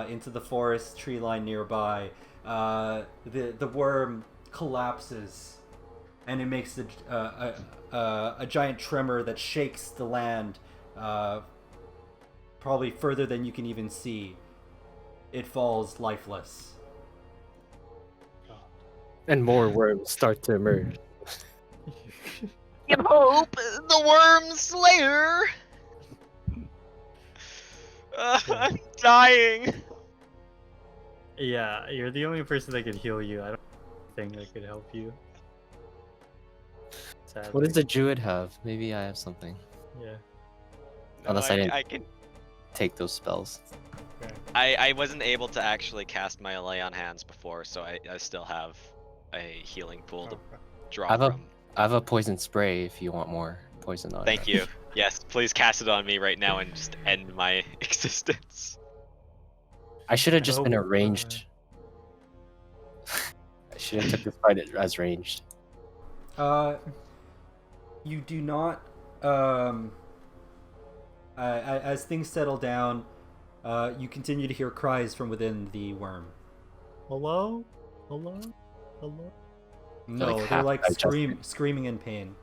into the forest tree line nearby. The worm collapses, and it makes a giant tremor that shakes the land, probably further than you can even see. It falls lifeless. And more worms start to emerge. Get Hope, the Worm Slayer! I'm dying! Yeah, you're the only person that could heal you. I don't think that could help you. Sadly. What does the druid have? Maybe I have something. Yeah. Unless I didn't I can. take those spells. Okay. I wasn't able to actually cast my Lay on Hands before, so I still have a healing pool to Okay. draw I have a from. I have a poison spray if you want more poison on Thank it. you. Yes, please cast it on me right now and just end my existence. I should have I just hope been we a ranged. I should have took this fight as ranged. You do not. As things settle down, you continue to hear cries from within the worm. Hello? Hello? Hello? No, like they're half like digested. screaming in pain.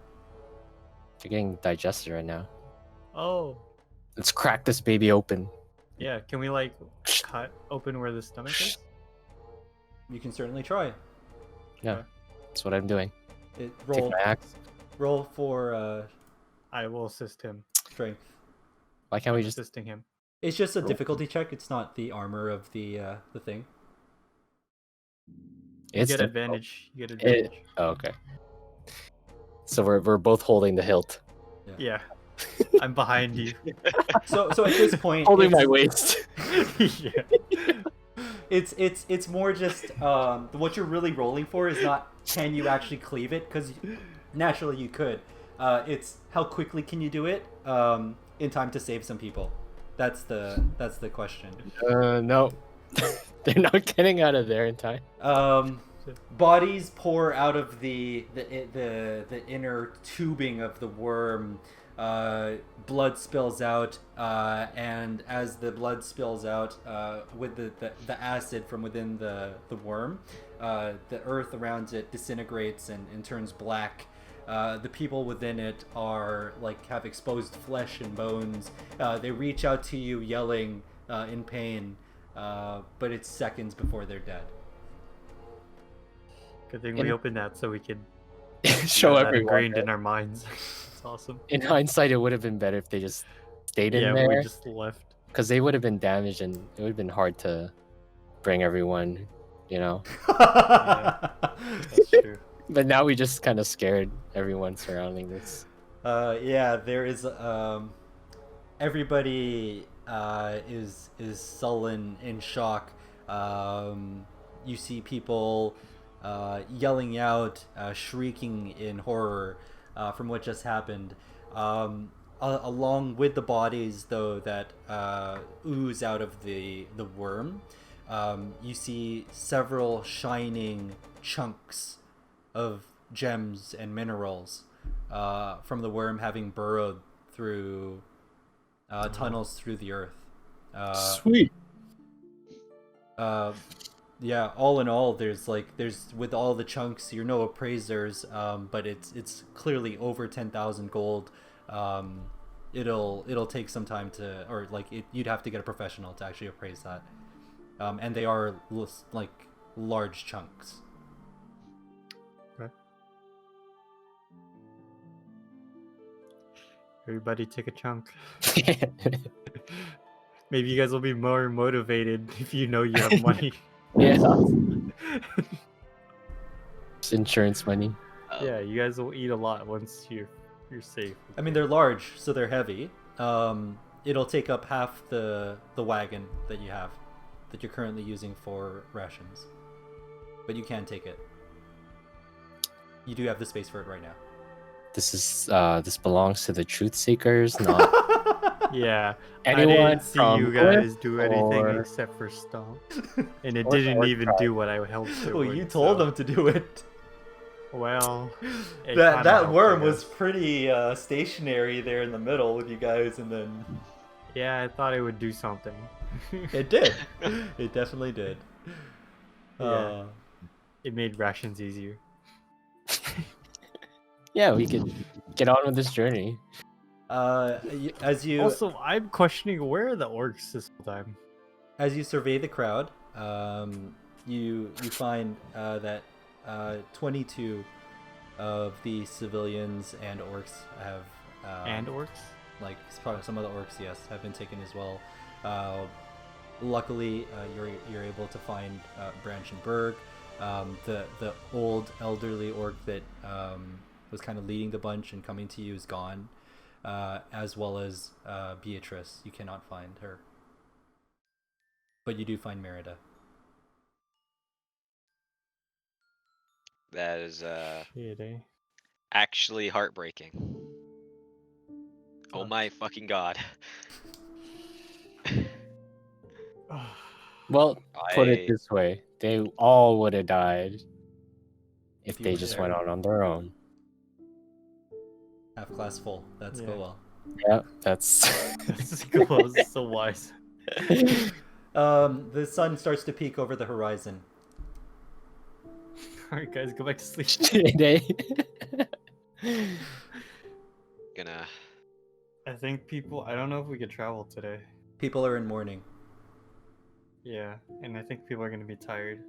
They're getting digested right now. Oh. Let's crack this baby open. Yeah, can we like cut open where the stomach is? You can certainly try. Yeah, Okay. that's what I'm doing. It Take my axe. roll for I will assist him. strength. Why can't we I'm just? assisting him. It's just a Roll. difficulty check. It's not the armor of the thing. You It's get difficult. advantage. You get It, advantage. oh, okay. So we're both holding the hilt. Yeah. I'm behind you. So at this point, Holding my it's, waist. Yeah. it's more just what you're really rolling for is not can you actually cleave it, because naturally you could. It's how quickly can you do it in time to save some people. That's the question. No. They're not getting out of there in time. Bodies pour out of the inner tubing of the worm. Blood spills out, and as the blood spills out, with the acid from within the worm, the earth around it disintegrates and turns black. The people within it are have exposed flesh and bones. They reach out to you yelling in pain, but it's seconds before they're dead. Good thing In- we opened that so we could Show have that everyone. ingrained in our minds. It's awesome. In hindsight, it would have been better if they just stayed in Yeah, there, we just left. because they would have been damaged and it would have been hard to bring everyone. That's true. But now we just kind of scared everyone surrounding this. Yeah, there is everybody is sullen in shock. You see people yelling out, shrieking in horror from what just happened. Along with the bodies, though, that ooze out of the worm, you see several shining chunks of gems and minerals from the worm having burrowed through tunnels through the earth. Sweet. Yeah, all in all, there's with all the chunks, you're no appraisers, but it's clearly over 10,000 gold. It'll take some time to, or you'd have to get a professional to actually appraise that. And they are large chunks. Okay. Everybody take a chunk. Maybe you guys will be more motivated if you know you have money. Yeah. It's insurance money. Yeah, you guys will eat a lot once you're safe. I mean, they're large, so they're heavy. It'll take up half the wagon that you have, that you're currently using for rations. But you can take it. You do have the space for it right now. This belongs to the truth seekers, not Yeah, anyone I didn't see from you guys Earth do anything or- except for stomp, and it or didn't Orc even tribe. do what I hoped it Well, would. you told so- them to do it. Well, it That kinda helped, I worm was guess. pretty stationary there in the middle with you guys, and then Yeah, I thought it would do something. it did. It definitely did. Yeah. It made rations easier. Yeah, we could get on with this journey. As you Also, I'm questioning where are the orcs this whole time. as you survey the crowd, you find that 22 of the civilians and orcs have And orcs? probably some of the orcs, yes, have been taken as well. Luckily, you're able to find Branch and Berg. The old elderly orc that was kind of leading the bunch and coming to you is gone, as well as Beatrice. You cannot find her, but you do find Merida. That is Shit, eh? actually heartbreaking. Oh Sucks. my fucking god. Well, put it I this way: they all would have died if you they were just there. went out on their own. Half class full. That's Yeah. go well. Yeah, that's. This is cool. This is so wise. The sun starts to peek over the horizon. Alright, guys, go back to sleep. Shit, eh? gonna I think people. I don't know if we could travel today. People are in mourning. Yeah, and I think people are gonna be tired.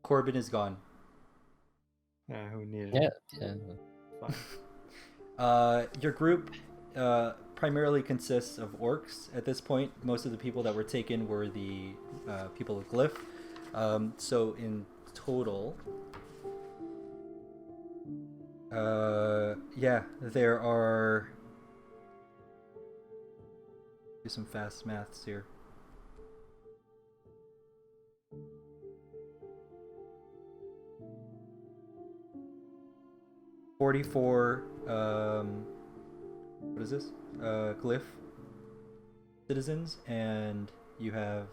Corbin is gone. Yeah, who needed Yeah, it? yeah. Fine. Your group primarily consists of orcs at this point. Most of the people that were taken were the people of Glyph. So in total, yeah, there are. Do some fast maths here. $44. What is this? Glyph citizens, and you have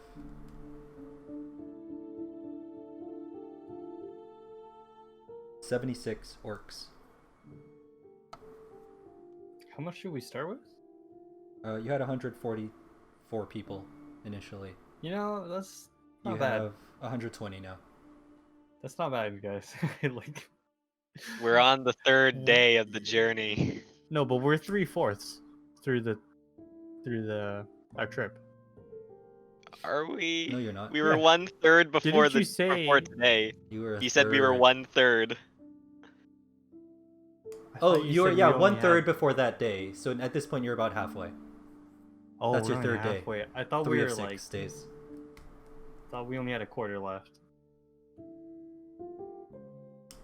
76 orcs. How much should we start with? You had 144 people initially. You know, that's You not bad. have 120 now. That's not bad, guys. Like, We're on the third day of the journey. no, but we're 3/4 through our trip. Are we? No, you're not. We were Yeah. 1/3 before Didn't you before say- today. You were. He said we were 1/3. I Oh, thought you were said we yeah only 1/3 had- before that day. So at this point, you're about halfway. Oh, That's we're your only third day. halfway. I thought 3 we of were 6 like. days. Thought we only had a quarter left.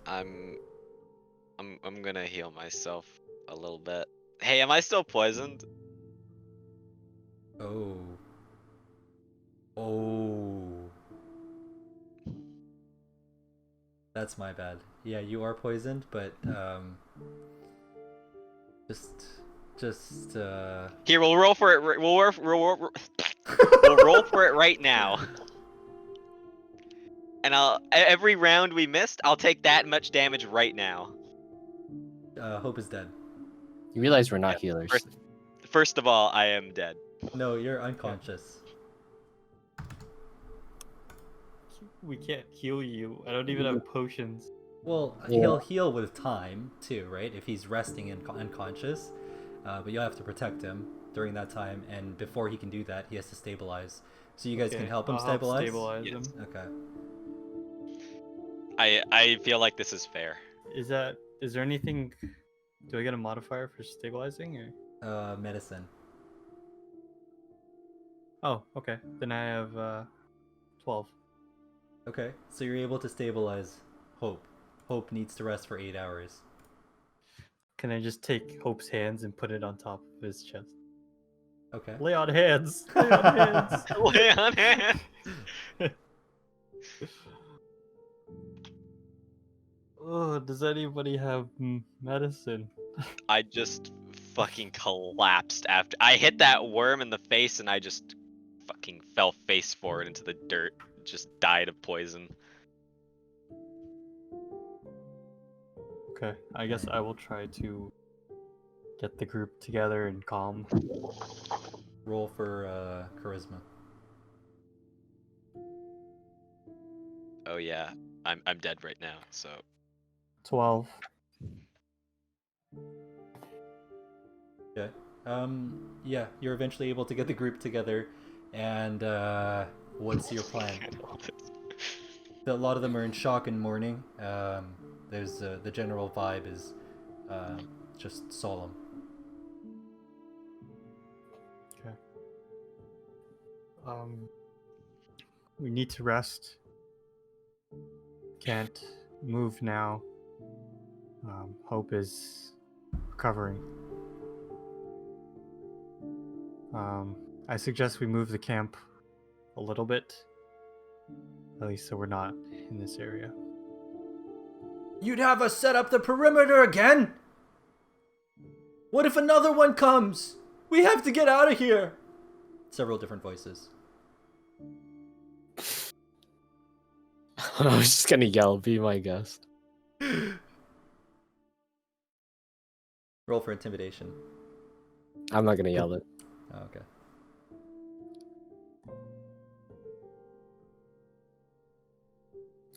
I'm gonna heal myself a little bit. Hey, am I still poisoned? Oh. Oh. That's my bad. Yeah, you are poisoned, but just Here, we'll roll for it. We'll roll for it right now. And every round we missed, I'll take that much damage right now. Hope is dead. You realize we're not Yeah, healers. First of all, I am dead. No, you're unconscious. We can't heal you. I don't even have potions. Well, Yeah. he'll heal with time too, right? If he's resting and unconscious, but you'll have to protect him during that time, and before he can do that, he has to stabilize. So you guys can Okay, help him I'll stabilize. stabilize Yes. him. Okay. I feel like this is fair. Is there anything? Do I get a modifier for stabilizing or? Medicine. Oh, okay. Then I have 12. Okay, so you're able to stabilize Hope. Hope needs to rest for 8 hours. Can I just take Hope's hands and put it on top of his chest? Okay. Lay on hands. Lay on hands. Lay on hands. Oh, does anybody have medicine? I just fucking collapsed after I hit that worm in the face, and I just fucking fell face forward into the dirt. Just died of poison. Okay, I guess I will try to get the group together and calm. Roll for charisma. Oh yeah, I'm dead right now. So 12. Okay. Yeah, you're eventually able to get the group together, and what's your plan? A lot of them are in shock and mourning. There's the general vibe is just solemn. Okay. We need to rest. Can't move now. Hope is recovering. I suggest we move the camp a little bit, at least so we're not in this area. You'd have us set up the perimeter again? What if another one comes? We have to get out of here. Several different voices. I was just gonna yell, "Be my guest." Roll for intimidation. I'm not gonna yell it. Oh, okay.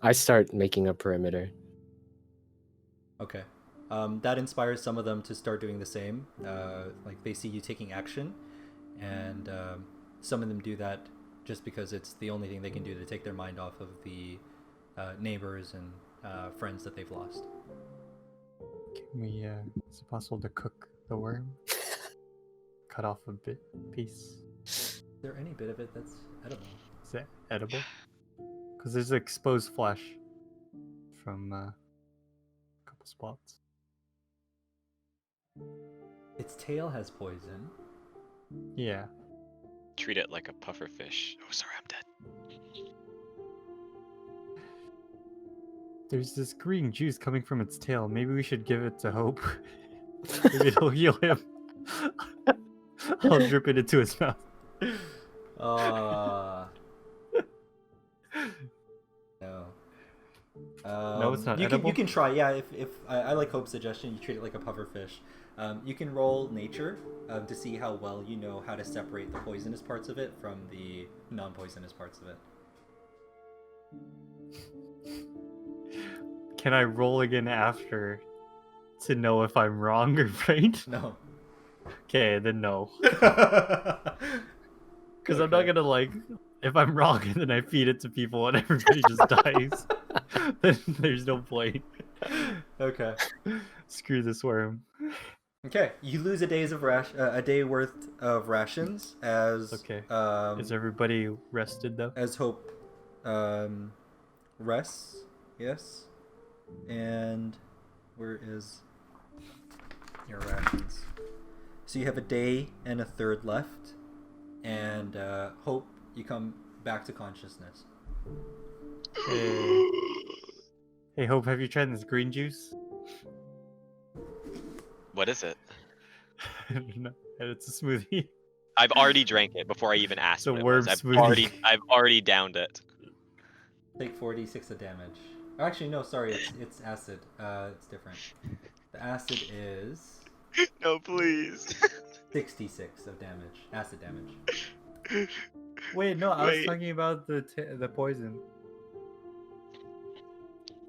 I start making a perimeter. Okay. That inspires some of them to start doing the same. Like they see you taking action, and some of them do that just because it's the only thing they can do to take their mind off of the neighbors and friends that they've lost. Can we? Is it possible to cook the worm? Cut off a piece. Is there any bit of it that's edible? Is that edible? Because there's exposed flesh from a couple spots. Its tail has poison. Yeah. Treat it like a puffer fish. Oh, sorry, I'm dead. There's this green juice coming from its tail. Maybe we should give it to Hope. Maybe it'll heal him. I'll drip it into his mouth. No. No, it's not you edible? you can try. Yeah, if I like Hope's suggestion, you treat it like a puffer fish. You can roll nature to see how well you know how to separate the poisonous parts of it from the non-poisonous parts of it. Can I roll again after to know if I'm wrong or right? No. Okay, then no. Because I'm Okay. not gonna like, if I'm wrong and then I feed it to people and everybody just dies, then there's no point. Okay. Screw this worm. Okay. You lose a day worth of rations as Okay. Is everybody rested though? as Hope rests. Yes. And where is your rations? So you have a day and a third left, and Hope, you come back to consciousness. Hey Hope, have you tried this green juice? What is it? I don't know. It's a smoothie. I've already drank it before I even asked a what it worm was. smoothie. I've already downed it. Take 4d6 of damage. Oh, actually, no, sorry, it's acid. It's different. The acid is No, please. 66 of damage. Acid damage. Wait, no, I was Wait. talking about the poison.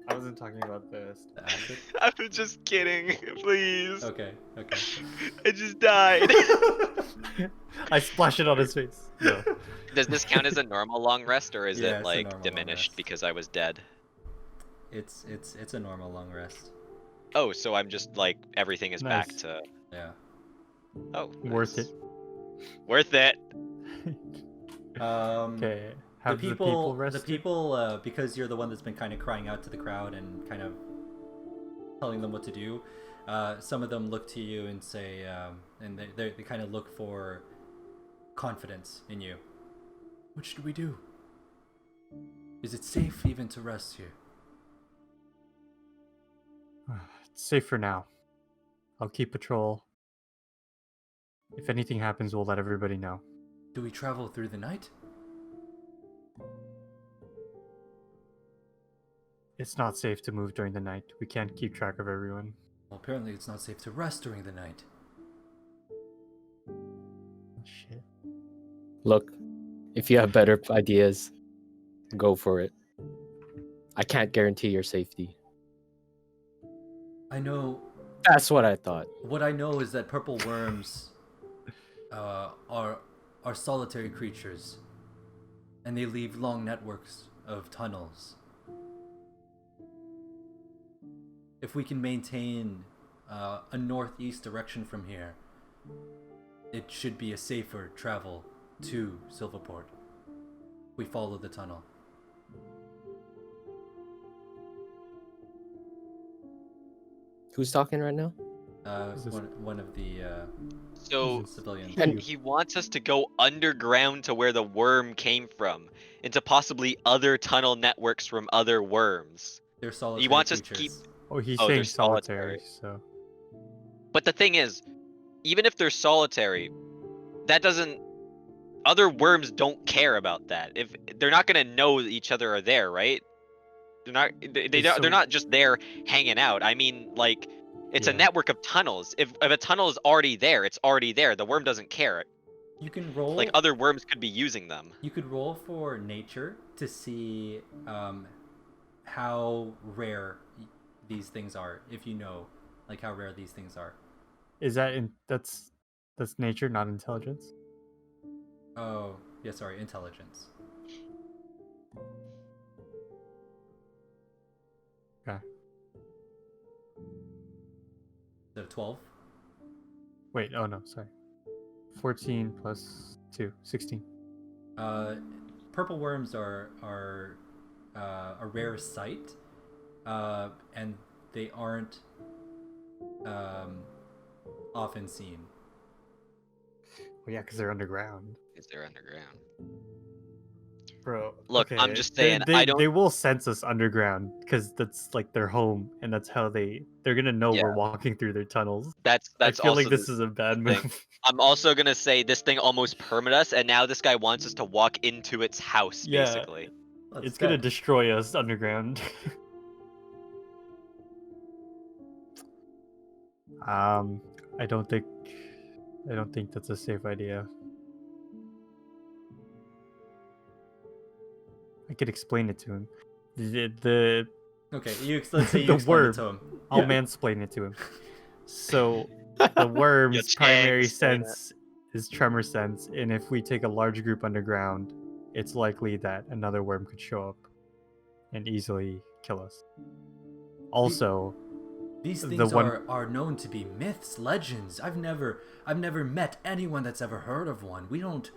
I wasn't talking about The acid? I'm just kidding. Please. Okay. I just died. I splashed it on his face. No. Does this count as a normal long rest, or is Yeah, it's it a like normal long diminished rest. because I was dead? It's a normal long rest. Oh, so I'm just like everything is back Nice. to. Yeah. Oh, Worth nice. it. Worth it. Okay. The Have people, rested? because you're the one that's been kind of crying out to the crowd and kind of telling them what to do. Some of them look to you and say, and they kind of look for confidence in you. What should we do? Is it safe even to rest here? It's safe for now. I'll keep patrol. If anything happens, we'll let everybody know. Do we travel through the night? It's not safe to move during the night. We can't keep track of everyone. Well, apparently it's not safe to rest during the night. Oh, shit. Look, if you have better ideas, go for it. I can't guarantee your safety. I know. That's what I thought. What I know is that purple worms are solitary creatures, and they leave long networks of tunnels. If we can maintain a northeast direction from here, it should be a safer travel to Silverport. We follow the tunnel. Who's talking right now? Is this- One of the So civilians. he wants us to go underground to where the worm came from, into possibly other tunnel networks from other worms. They're solitary He wants us creatures. to keep. Oh, he's Oh, saying they're solitary, solitary. so But the thing is, even if they're solitary, that doesn't. Other worms don't care about that. If they're not gonna know that each other are there, right? They're not. They're So- not just there hanging out. I mean, like, it's a Yeah. network of tunnels. If a tunnel is already there, it's already there. The worm doesn't care. You can roll. Like, other worms could be using them. You could roll for nature to see how rare these things are. If you know, like how rare these things are. is that that's nature, not intelligence? Oh, yeah. Sorry, intelligence. Okay. So 12. Wait, oh no, sorry. 14 plus 2, 16. Purple worms are a rare sight, and they aren't often seen. Well, yeah, because they're underground. Because they're underground. Bro, Look, I'm okay, just saying, They, I don't. they will sense us underground because that's like their home, and that's how they're gonna know Yeah. we're walking through their tunnels. That's I feel also like this the is a bad thing. move. I'm also gonna say this thing almost permaned us, and now this guy wants us to walk into its house, Yeah. basically. Well, It's gonna dead. destroy us underground. um, I don't think that's a safe idea. I could explain it to him. The Okay, let's say you the explain it worm. to him. I'll Yeah. mansplain it to him. So the worm's Yeah, primary explain it. sense is tremor sense, and if we take a large group underground, it's likely that another worm could show up and easily kill us. Also, These the things one are known to be myths, legends. I've never met anyone that's ever heard of one. We don't.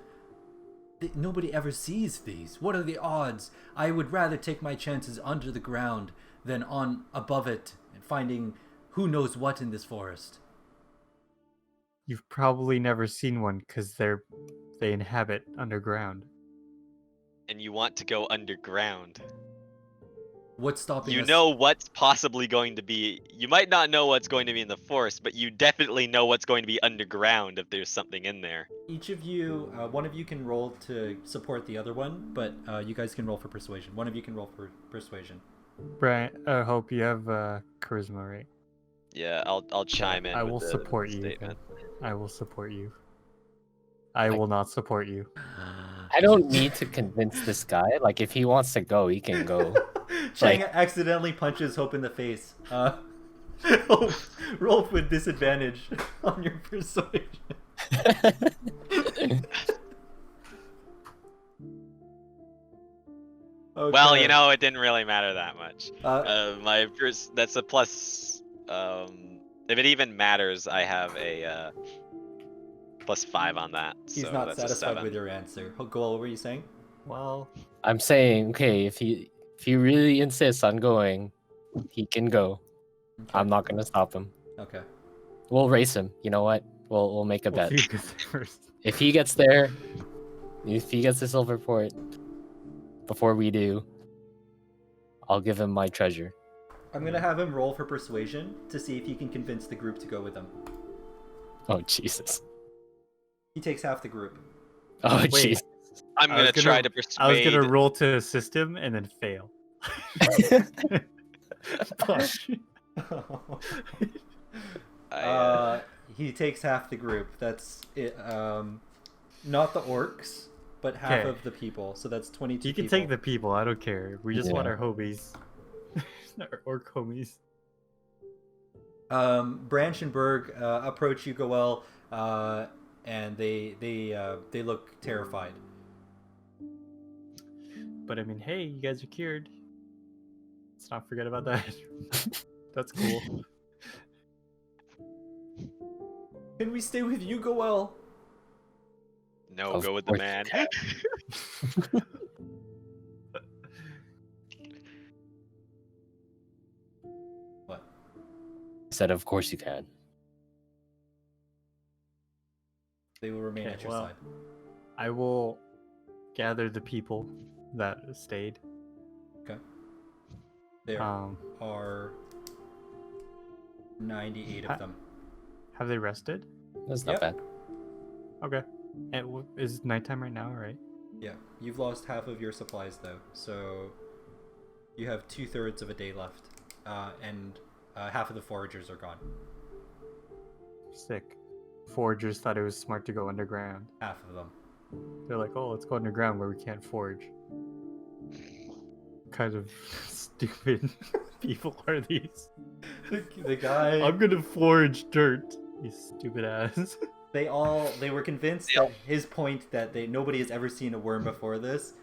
Nobody ever sees these. What are the odds? I would rather take my chances under the ground than on above it and finding who knows what in this forest. you've probably never seen one because they inhabit underground. And you want to go underground. What's stopping You us? know what's possibly going to be. You might not know what's going to be in the forest, but you definitely know what's going to be underground if there's something in there. Each of you, one of you can roll to support the other one, but you guys can roll for persuasion. One of you can roll for persuasion. Brian, I hope you have charisma, right? Yeah, I'll chime in I with will the support you. statement. Then. I will support you. I will not support you. I don't need to convince this guy. Like, if he wants to go, he can go. Chang accidentally punches Hope in the face. Hope, roll with disadvantage on your persuasion. Okay. Well, you know, it didn't really matter that much. Uh, That's a plus. If it even matters, I have a +5 on that. he's So not that's satisfied a 7. with your answer. Goal, what were you saying? Well, I'm saying, okay, if he really insists on going, he can go. Okay. I'm not gonna stop him. Okay. We'll race him. You know what? We'll make a well, bet. you go first. If he gets there, if he gets the silver port before we do, I'll give him my treasure. I'm gonna have him roll for persuasion to see if he can convince the group to go with him. Oh Jesus! He takes half the group. Oh Wait. jeez! I'm I was gonna try to I was persuade. gonna roll to assist him and then fail. Push. He takes half the group. That's it. Not the orcs, but half Okay. of the people. So that's 22 You can people. take the people. I don't care. We just want Yeah. our homies. Our orc homies. Branch and Berg approach you, Goel, and they look terrified. But I mean, hey, you guys are cured. Let's not forget about that. That's cool. Can we stay with you, Goel? No, Of go with the course man. What? Said, of course you can. They will remain Okay, at your well, side. I will gather the people that stayed. Okay. There Um, are 98 of them. Have they rested? That's not Yep. bad. Okay. And is nighttime right now, right? Yeah, you've lost half of your supplies though, so you have 2/3 of a day left, and half of the foragers are gone. Sick. Foragers thought it was smart to go underground. Half of them. They're like, oh, let's go underground where we can't forage. Kind of stupid people are these? The guy. I'm gonna forage dirt. You stupid ass. They were convinced that his point that nobody has ever seen a worm before this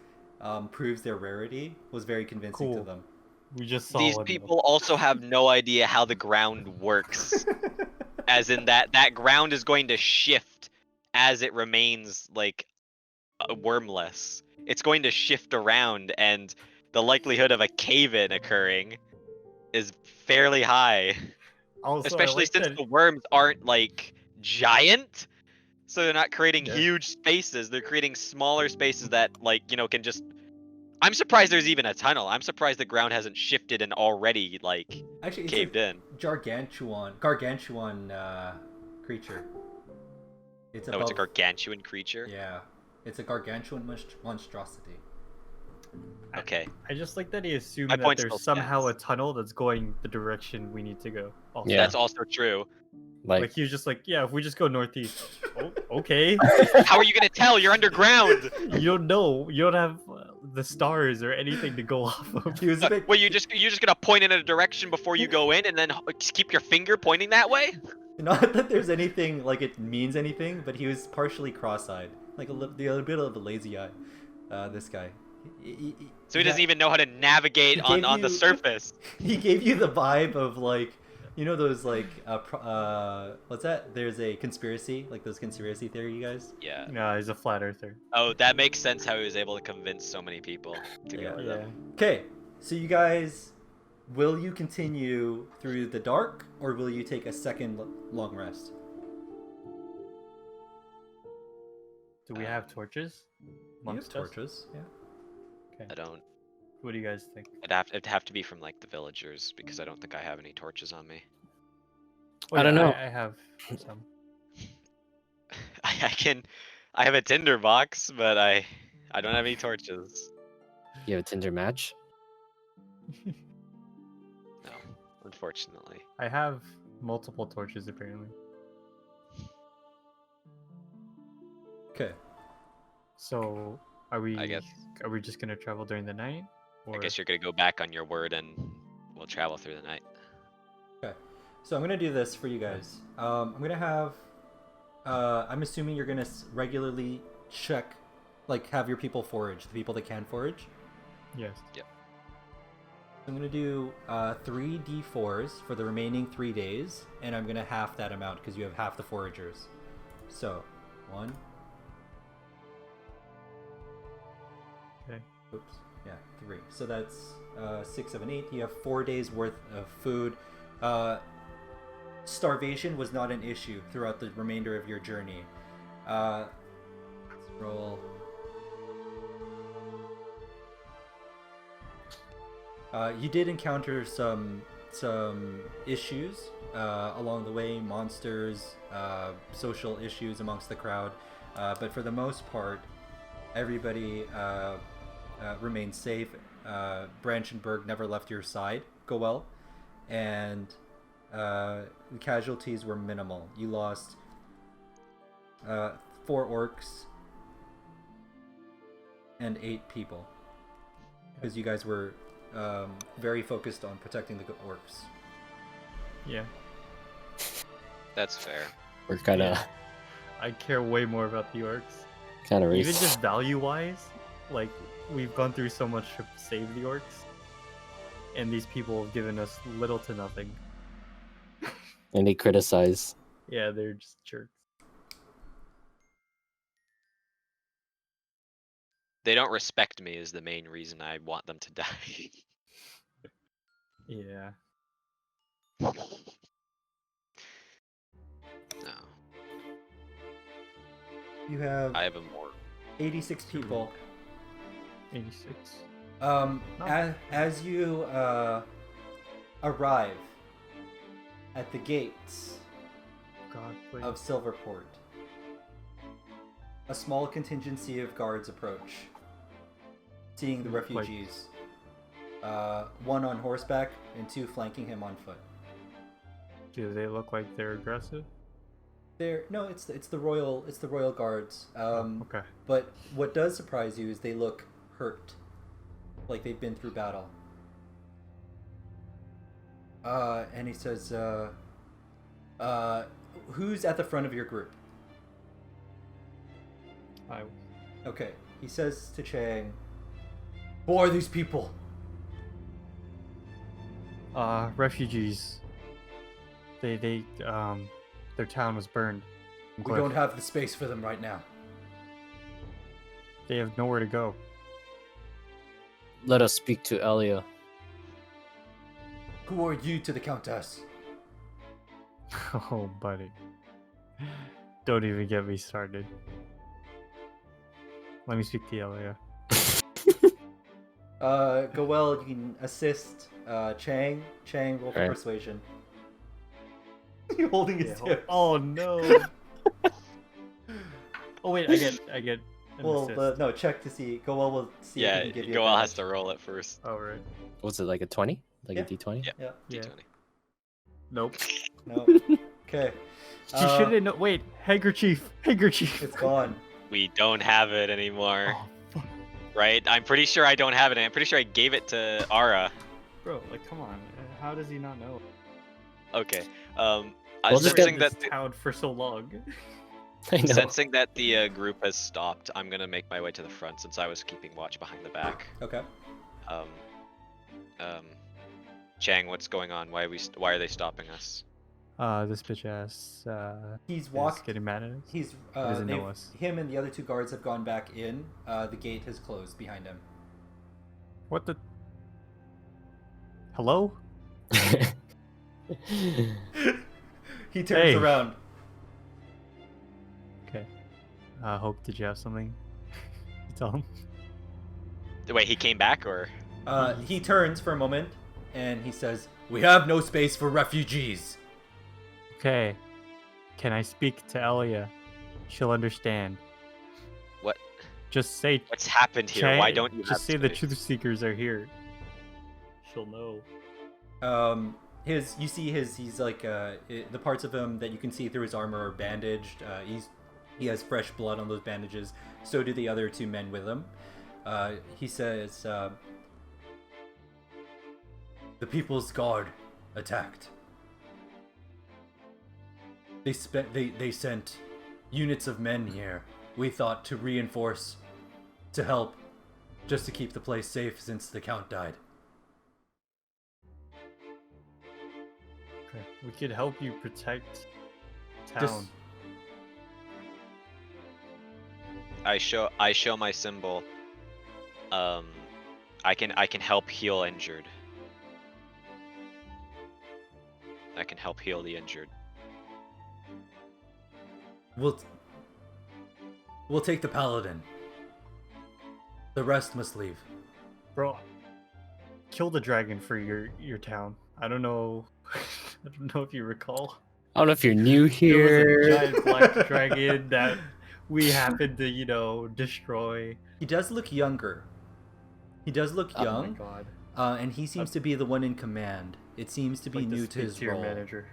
proves their rarity was very convincing to Cool. them. We just saw These one, though. people also have no idea how the ground works. As in that ground is going to shift as it remains like wormless. It's going to shift around, and the likelihood of a cave-in occurring is fairly high. Also, Especially I like since that the worms aren't like giant, so they're not creating Yeah. huge spaces. They're creating smaller spaces that can just. I'm surprised there's even a tunnel. I'm surprised the ground hasn't shifted and already Actually, it's caved in. gargantuan creature. It's Oh, it's a gargantuan creature. Yeah, it's a gargantuan monstrosity. Okay. I just like that he assumed My that point still there's somehow a stands. tunnel that's going the direction we need to go. Also. Yeah. That's also true. Like he was just like, yeah, if we just go northeast. Oh, okay. How are you gonna tell? You're underground. You don't know. You don't have the stars or anything to go off of. He was a bit. Well, you're just gonna point in a direction before you go in, and then just keep your finger pointing that way. Not that there's anything like it means anything, but he was partially cross-eyed, like the other bit of a lazy eye. This guy. So he doesn't even know how to navigate He on gave the you- surface. He gave you the vibe of like, you know those like what's that? There's a conspiracy, like those conspiracy theory guys. Yeah. No, he's a flat earther. Oh, that makes sense how he was able to convince so many people to go with Yeah. him. Okay, so you guys, will you continue through the dark, or will you take a second long rest? Do we have torches? You have Amongst us? torches. Yeah. Okay. I don't. What do you guys think? It'd have to be from like the villagers because I don't think I have any torches on me. Oh, I don't yeah, know. I have some. I have a tinder box, but I don't have any torches. You have a Tinder match? No, unfortunately. I have multiple torches apparently. Okay. So are we? I guess- Are we just gonna travel during the night? I guess you're gonna go back on your word and we'll travel through the night. Okay. So I'm gonna do this for you guys. I'm gonna have. I'm assuming you're gonna regularly check, like have your people forage, the people that can forage. Yes. I'm gonna do 3 d4s for the remaining 3 days, and I'm gonna half that amount because you have half the foragers. So, 1. Okay. Oops. Yeah, 3. So that's 6, 7, 8. You have 4 days worth of food. Starvation was not an issue throughout the remainder of your journey. Let's roll. You did encounter some issues along the way, monsters, social issues amongst the crowd, but for the most part, everybody remained safe. Branchenberg never left your side, Goel, and the casualties were minimal. You lost 4 orcs and 8 people because you guys were very focused on protecting the orcs. Yeah. That's fair. We're kind of I care way more about the orcs. kind of Even racist. just value-wise, like we've gone through so much to save the orcs, and these people have given us little to nothing. And they criticize. Yeah, they're just jerks. They don't respect me is the main reason I want them to die. Yeah. No. You have I have a more 86 people. 86. As you arrive At the gates God, please. of Silverport, a small contingency of guards approach, seeing the Look like- refugees. One on horseback and two flanking him on foot. Do they look like they're aggressive? It's the royal guards. Okay. But what does surprise you is they look hurt, like they've been through battle. And he says, who's at the front of your group? Okay. He says to Chang, who are these people? Refugees. They their town was burned. We don't have the space for them right now. They have nowhere to go. Let us speak to Elia. Who are you to the Countess? Oh, buddy. Don't even get me started. Let me speak to Elia. Goel, you can assist Chang. Chang, roll for Okay. persuasion. You're holding his tip. Oh no. Oh wait, I get an assist. No, check to see. Goel will see if Yeah, he can give you Goel has advantage. to roll it first. Oh right. Was it like a 20? Like Yeah. a D20? Yeah. Yeah. Yeah. D20. Nope. No. Okay. She shouldn't know. Wait, handkerchief. It's gone. We don't have it anymore, Oh, fuck. right? I'm pretty sure I don't have it. And I'm pretty sure I gave it to Ara. Bro, like, come on. How does he not know? Okay. We'll I'm just get sensing that this town for so long. I know. sensing that the group has stopped. I'm gonna make my way to the front since I was keeping watch behind the back. Okay. Chang, what's going on? Why are they stopping us? This bitch ass He's is walked. getting mad at us. He's doesn't know us. him and the other two guards have gone back in. The gate has closed behind him. What the? Hello? He turns Hey. around. Okay. Hope, did you have something to tell him? Wait, he came back or? He turns for a moment and he says, "We have no space for refugees." Okay. Can I speak to Elia? She'll understand. What? Just say. What's happened here? Chang- Why don't you just have say the space? truth seekers are here? She'll know. You see he's like the parts of him that you can see through his armor are bandaged. He has fresh blood on those bandages. So do the other two men with him. He says, "The People's Guard attacked. They sent units of men here. We thought to reinforce, to help, just to keep the place safe since the Count died." Okay. We could help you protect town. Just- I show my symbol. I can help heal injured. I can help heal the injured. We'll take the paladin. The rest must leave. Bro, kill the dragon for your town. I don't know. I don't know if you recall. I don't know if you're new There was a here. giant black dragon that we happened to, destroy. He does look younger. He does look Oh my young, god. and he seems to be the one in command. It seems to be Like the new to his speak your role. manager.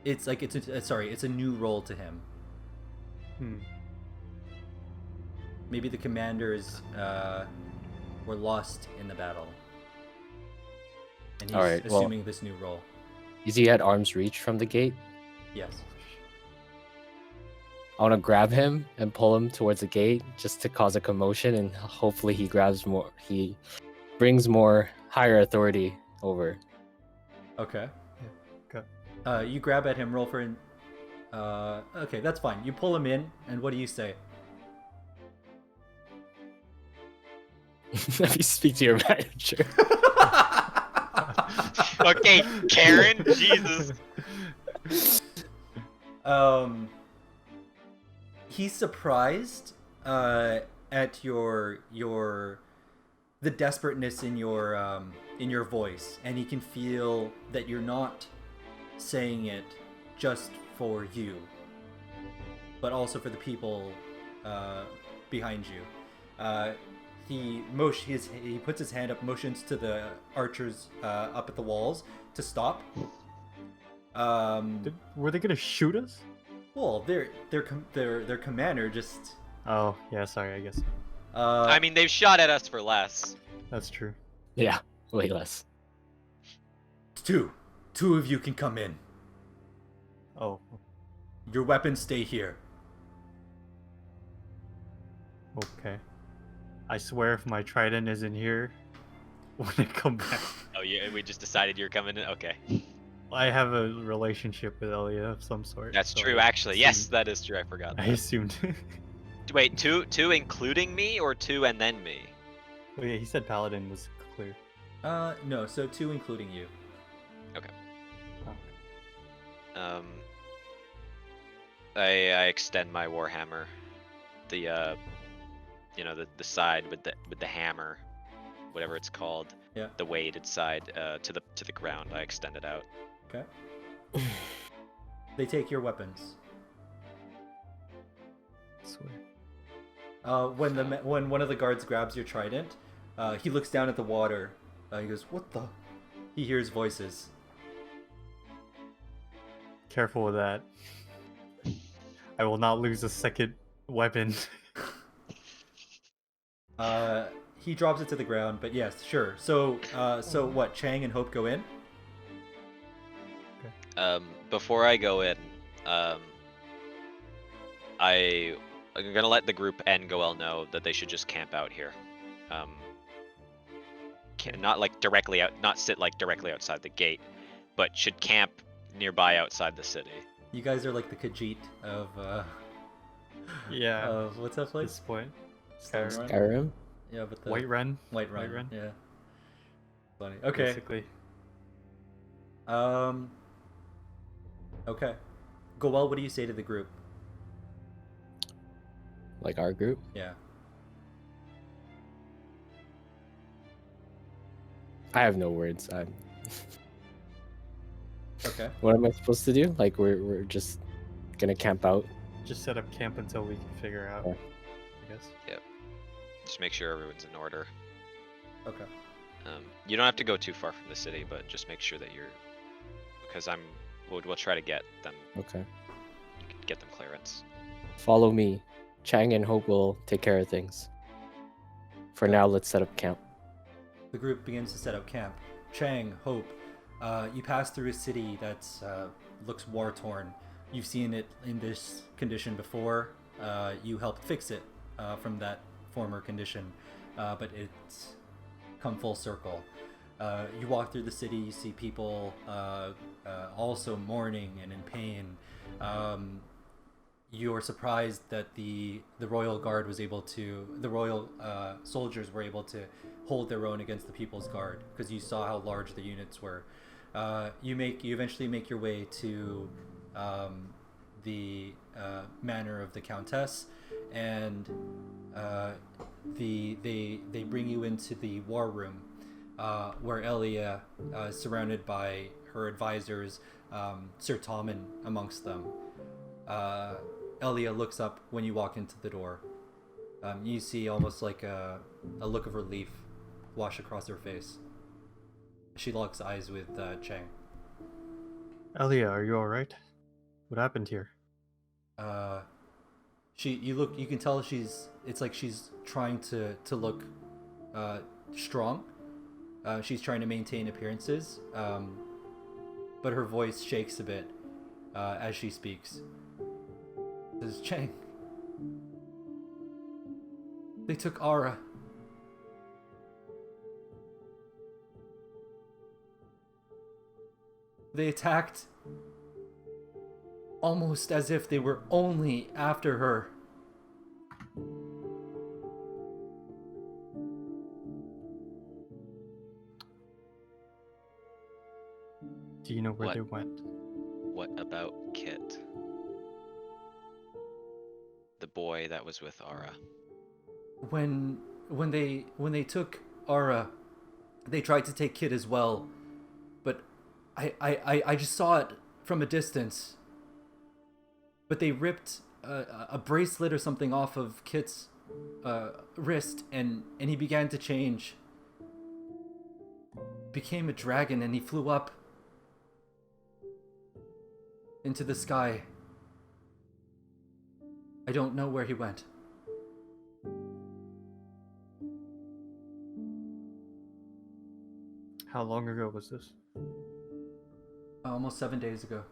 It's like it's a new role to him. Maybe the commanders were lost in the battle, and he's Alright, well- assuming this new role. Is he at arm's reach from the gate? Yes. I want to grab him and pull him towards the gate just to cause a commotion, and hopefully he grabs more. He brings more higher authority over. Okay. Okay. You grab at him. Roll for. Okay, that's fine. You pull him in, and what do you say? Let me speak to your manager. Okay, Karen, Jesus. He's surprised at your the desperateness in your voice, and he can feel that you're not saying it just for you, but also for the people behind you. He puts his hand up, motions to the archers up at the walls to stop. Were they gonna shoot us? Well, their commander just. Oh, yeah, sorry, I guess. I mean, they've shot at us for less. That's true. Yeah, way less. Two of you can come in. Oh, Your weapons stay here. okay. I swear if my trident isn't here when I come back. Oh, yeah, we just decided you're coming in? Okay. I have a relationship with Elia of some sort. That's so true, I actually. Yes, assumed- that is true. I forgot I that. assumed. Wait, two including me or two and then me? Oh yeah, he said paladin was clear. No, so 2 including you. Oh. I extend my warhammer, the the side with the hammer, whatever it's called, Yeah. the weighted side, to the ground. I extend it out. Okay. They take your weapons. Swear. When one of the guards grabs your trident, he looks down at the water. He goes, "What the?" He hears voices. Careful with that. I will not lose a second weapon. He drops it to the ground, but yes, sure. So what? Chang and Hope go in. Before I go in, I'm gonna let the group and Goel know that they should just camp out here. Not like directly out, not sit like directly outside the gate, but should camp nearby outside the city. You guys are like the Khajiit of Yeah. of what's that At place? this point. Skyrim? Skyrim? Yeah, but the White Run. White Run. White Run. Yeah. Funny. Okay. Basically. Okay. Goel, what do you say to the group? Like our group? Yeah. I have no words. Okay. What am I supposed to do? Like we're just gonna camp out? Just set up camp until we can figure out. Yeah. I guess. Just make sure everyone's in order. Okay. You don't have to go too far from the city, but just make sure that you're, because we'll try to get them Okay. clearance. Follow me. Chang and Hope will take care of things. For now, let's set up camp. The group begins to set up camp. Chang, Hope, you pass through a city that's looks war-torn. You've seen it in this condition before. You helped fix it from that former condition, but it's come full circle. You walk through the city, you see people also mourning and in pain. You're surprised that the royal guard was able to, the royal soldiers were able to hold their own against the people's guard, because you saw how large the units were. You eventually make your way to the manor of the countess, and they bring you into the war room, where Elia is surrounded by her advisors, Sir Tommen amongst them. Elia looks up when you walk into the door. You see almost like a look of relief wash across her face. She locks eyes with Chang. Elia, are you alright? What happened here? You can tell it's like she's trying to look strong. She's trying to maintain appearances, but her voice shakes a bit as she speaks. Says, Chang, they took Ara. They attacked almost as if they were only after her. Do you know where What? they went? What about Kit? The boy that was with Ara. When they took Ara, they tried to take Kid as well, but I just saw it from a distance. But they ripped a bracelet or something off of Kit's wrist, and he began to change. Became a dragon, and he flew up into the sky. I don't know where he went. How long ago was this? Almost 7 days ago.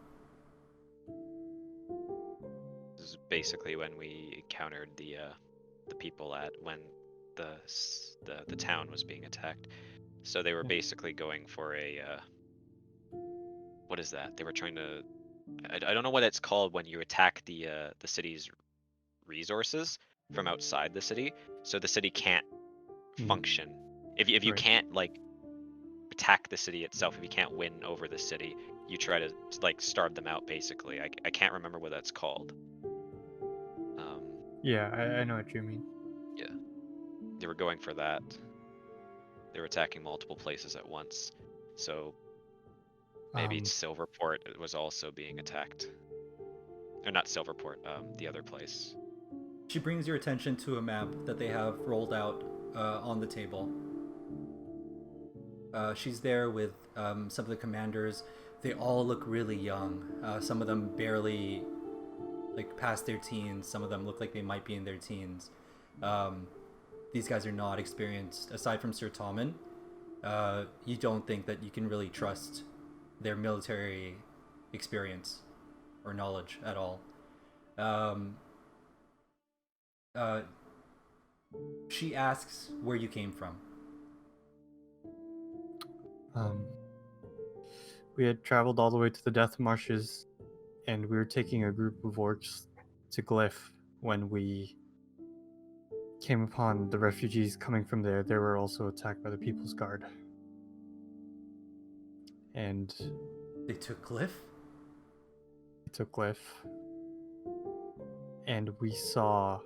This is basically when we encountered the people when the town was being attacked. So they were basically going for a what is that? They were trying to I don't know what it's called when you attack the city's resources from outside the city, so the city can't function. If you Right. can't like attack the city itself, if you can't win over the city, you try to like starve them out basically. I can't remember what that's called. Yeah, I know what you mean. Yeah, they were going for that. They were attacking multiple places at once, so maybe Silverport was also being attacked. Or not Silverport, the other place. She brings your attention to a map that they have rolled out on the table. She's there with some of the commanders. They all look really young. Some of them barely past their teens. Some of them look like they might be in their teens. These guys are not experienced. Aside from Sir Tommen, you don't think that you can really trust their military experience or knowledge at all. She asks where you came from. We had traveled all the way to the Death Marshes, and we were taking a group of orcs to Glyph when we came upon the refugees coming from there. They were also attacked by the People's Guard. And They took Glyph? we took Glyph, and we saw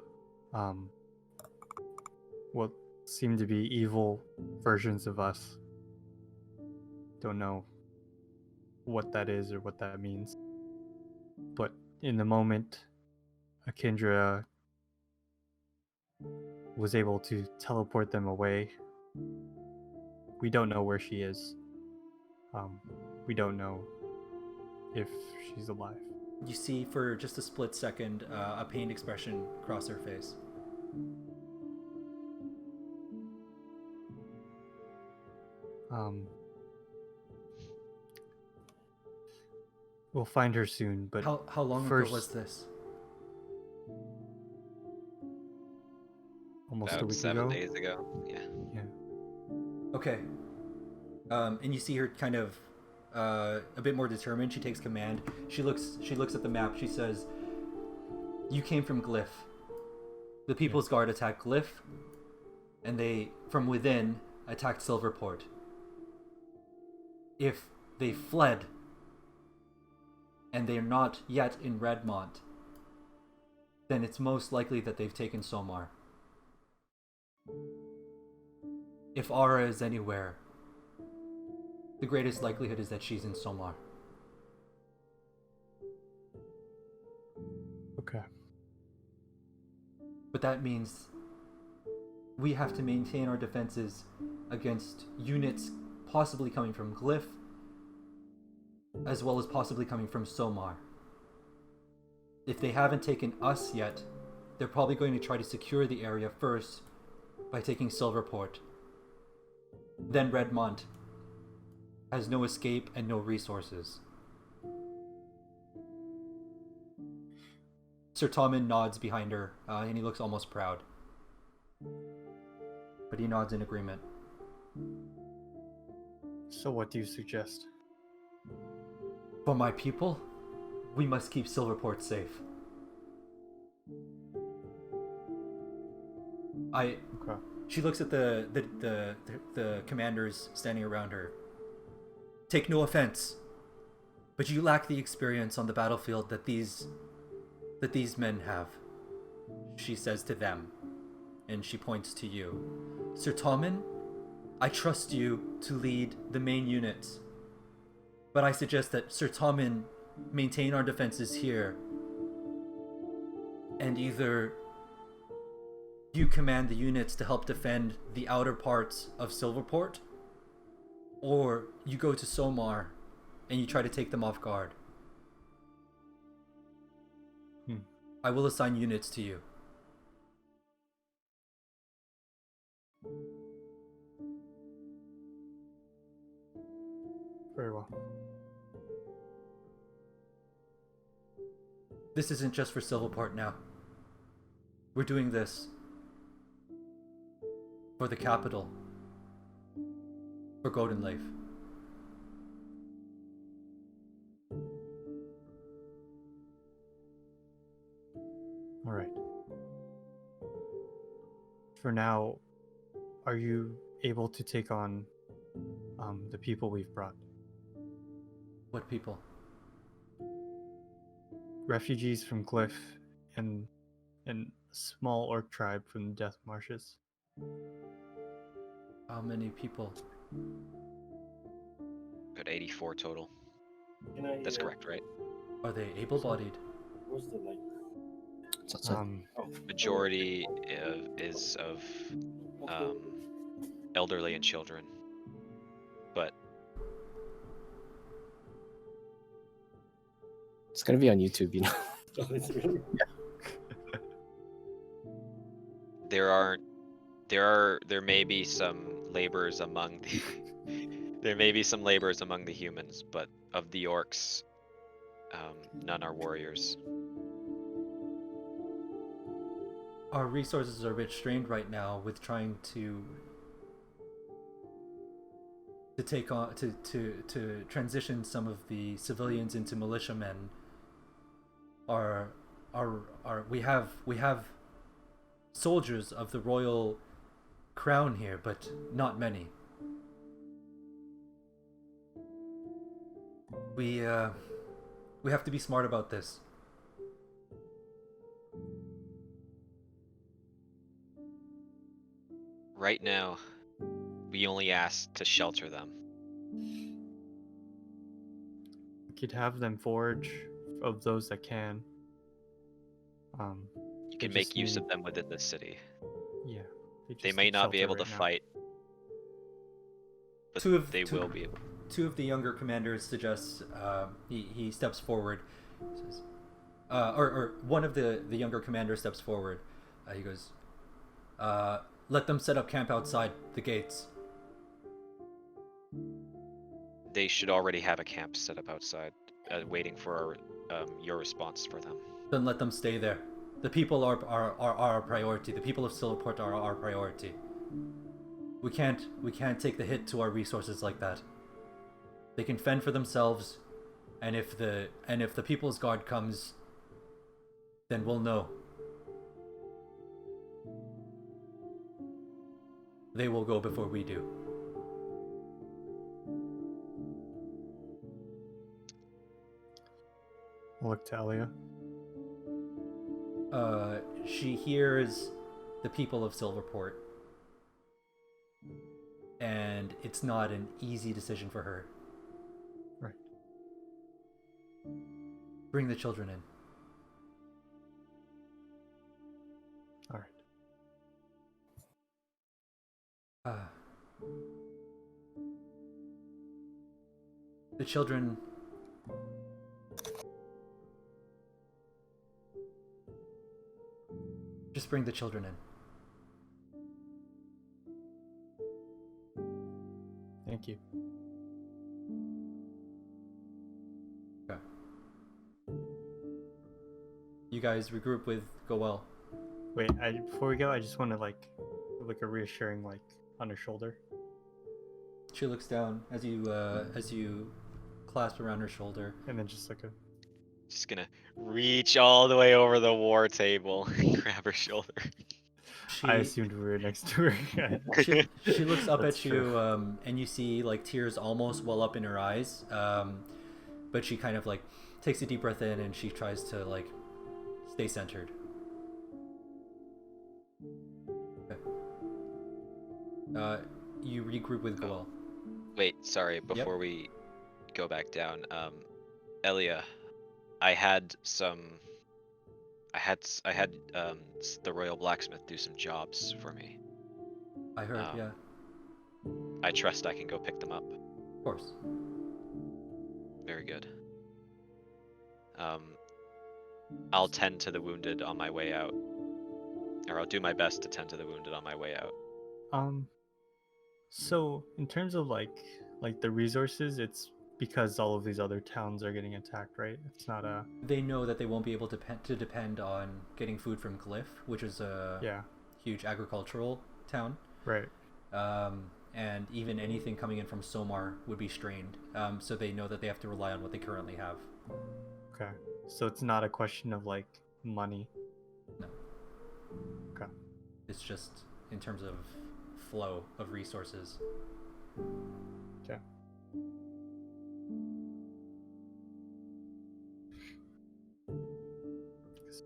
what seemed to be evil versions of us. Don't know what that is or what that means. But in the moment, Akindra was able to teleport them away. We don't know where she is. We don't know if she's alive. You see for just a split second a pained expression cross her face. We'll find her soon, but How long first, ago was this? almost a About week 7 ago. days ago. Yeah. Yeah. Okay. And you see her kind of a bit more determined. She takes command. She looks at the map. She says, "You came from Glyph. The People's Guard attacked Glyph, and they, from within, attacked Silverport. If they fled, and they're not yet in Redmont, then it's most likely that they've taken Somar. If Ara is anywhere, the greatest likelihood is that she's in Somar." Okay. But that means we have to maintain our defenses against units possibly coming from Glyph, as well as possibly coming from Somar. If they haven't taken us yet, they're probably going to try to secure the area first by taking Silverport. Then Redmont has no escape and no resources. Sir Tommen nods behind her, and he looks almost proud. But he nods in agreement. So what do you suggest? For my people, we must keep Silverport safe. Okay. She looks at the commanders standing around her. Take no offense, but you lack the experience on the battlefield that these men have. She says to them, and she points to you. Sir Tommen, I trust you to lead the main units, but I suggest that Sir Tommen maintain our defenses here, and either you command the units to help defend the outer parts of Silverport, or you go to Somar and you try to take them off guard. I will assign units to you. Very well. This isn't just for Silverport now. We're doing this for the capital, for Golden Leaf. All right. For now, are you able to take on the people we've brought? What people? Refugees from Glyph and a small orc tribe from the Death Marshes. How many people? Got 84 total. That's Can I, correct, right? Are they able-bodied? what's the like? So Majority is of elderly and children, but it's gonna be on YouTube, you know. Oh, it's really? there may be some laborers among the there may be some laborers among the humans, but of the orcs, none are warriors. Our resources are a bit strained right now with trying to take on to transition some of the civilians into militiamen. We have soldiers of the royal crown here, but not many. We have to be smart about this. Right now, we only ask to shelter them. We could have them forage of those that can. You can make use of them within the city. Yeah. They may not be able to fight, but they will be able. Two of the younger commanders suggest he steps forward, says, or one of the younger commanders steps forward. He goes, let them set up camp outside the gates. They should already have a camp set up outside, waiting for your response for them. Then let them stay there. The people are our priority. The people of Silverport are our priority. We can't take the hit to our resources like that. They can fend for themselves, and if the People's Guard comes, then we'll know. They will go before we do. Look to Elia. She hears the people of Silverport, and it's not an easy decision for her. Right. Bring the children in. All right. The children. Just bring the children in. Thank you. Okay. You guys regroup with Goel. Wait, before we go, I just want to like a reassuring on her shoulder. She looks down as you clasp around her shoulder. And then just like a... Just gonna reach all the way over the war table and grab her shoulder. I assumed we were next to her. She looks up That's at you, true. and you see tears almost well up in her eyes. But she kind of takes a deep breath in, and she tries to stay centered. Okay. You regroup with Goel. Wait, sorry. Before we go back down, Elia, I had the royal blacksmith do some jobs for me. I heard, Um, yeah, I trust I can go pick them up. of course. Very good. I'll tend to the wounded on my way out, or I'll do my best to tend to the wounded on my way out. So in terms of like the resources, it's because all of these other towns are getting attacked, right? It's not a They know that they won't be able to depend on getting food from Glyph, which is a yeah, huge agricultural town. right. And even anything coming in from Somar would be strained. So they know that they have to rely on what they currently have. Okay. So it's not a question of like money. No. Okay. It's just in terms of flow of resources. Okay.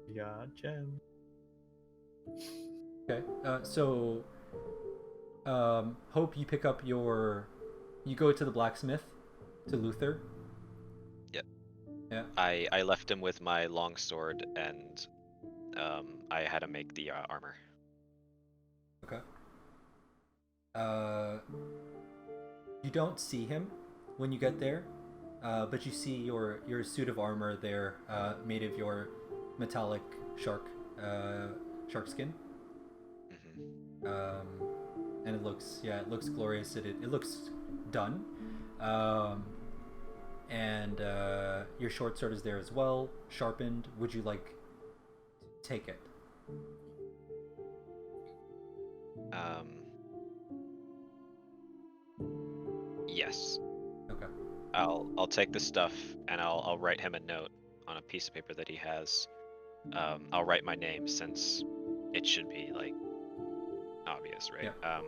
We got Jen. Okay. So, Hope, you pick up you go to the blacksmith, to Luther. Yep. Yeah. I left him with my longsword, and I had to make the armor. Okay. You don't see him when you get there, but you see your suit of armor there, made of your metallic shark skin. Hmm. And it looks glorious. It looks done. And your short sword is there as well, sharpened. Would you like to take it? Yes. Okay. I'll take the stuff, and I'll write him a note on a piece of paper that he has. I'll write my name, since it should be like obvious, right? Yeah.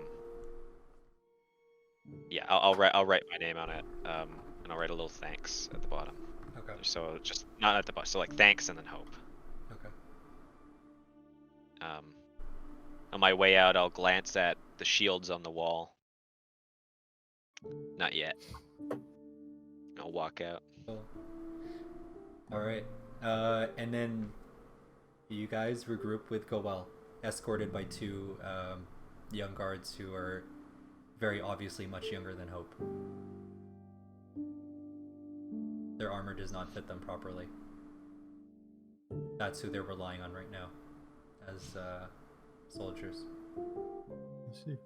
Yeah, I'll write my name on it, and I'll write a little thanks at the bottom. Okay. So just not at the bottom, so like thanks and then hope. Okay. On my way out, I'll glance at the shields on the wall. Not yet. I'll walk out. Cool. All right. And then you guys regroup with Gowell, escorted by two young guards who are very obviously much younger than Hope. Their armor does not fit them properly. That's who they're relying on right now as soldiers. Let's see.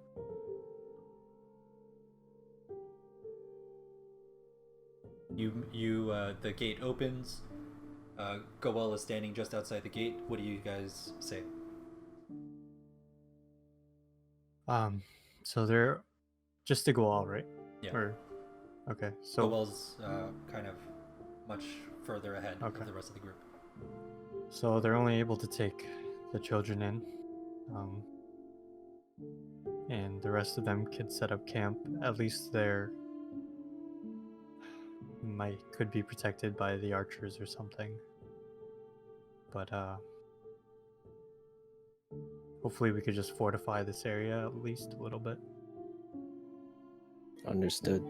The gate opens. Gowell is standing just outside the gate. What do you guys say? So they're just to go all right? Yeah. Or okay. So Gowell's kind of much further ahead Okay. of the rest of the group. so they're only able to take the children in, and the rest of them can set up camp. At least they're could be protected by the archers or something. But hopefully we could just fortify this area at least a little bit. Understood.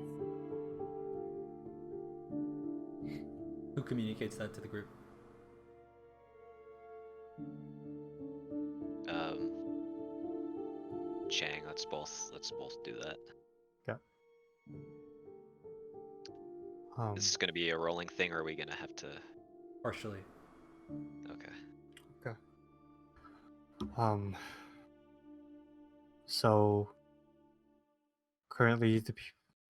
Who communicates that to the group? Chang, let's both do that. This is gonna be a rolling thing, or are we gonna have to? Partially. Okay. So currently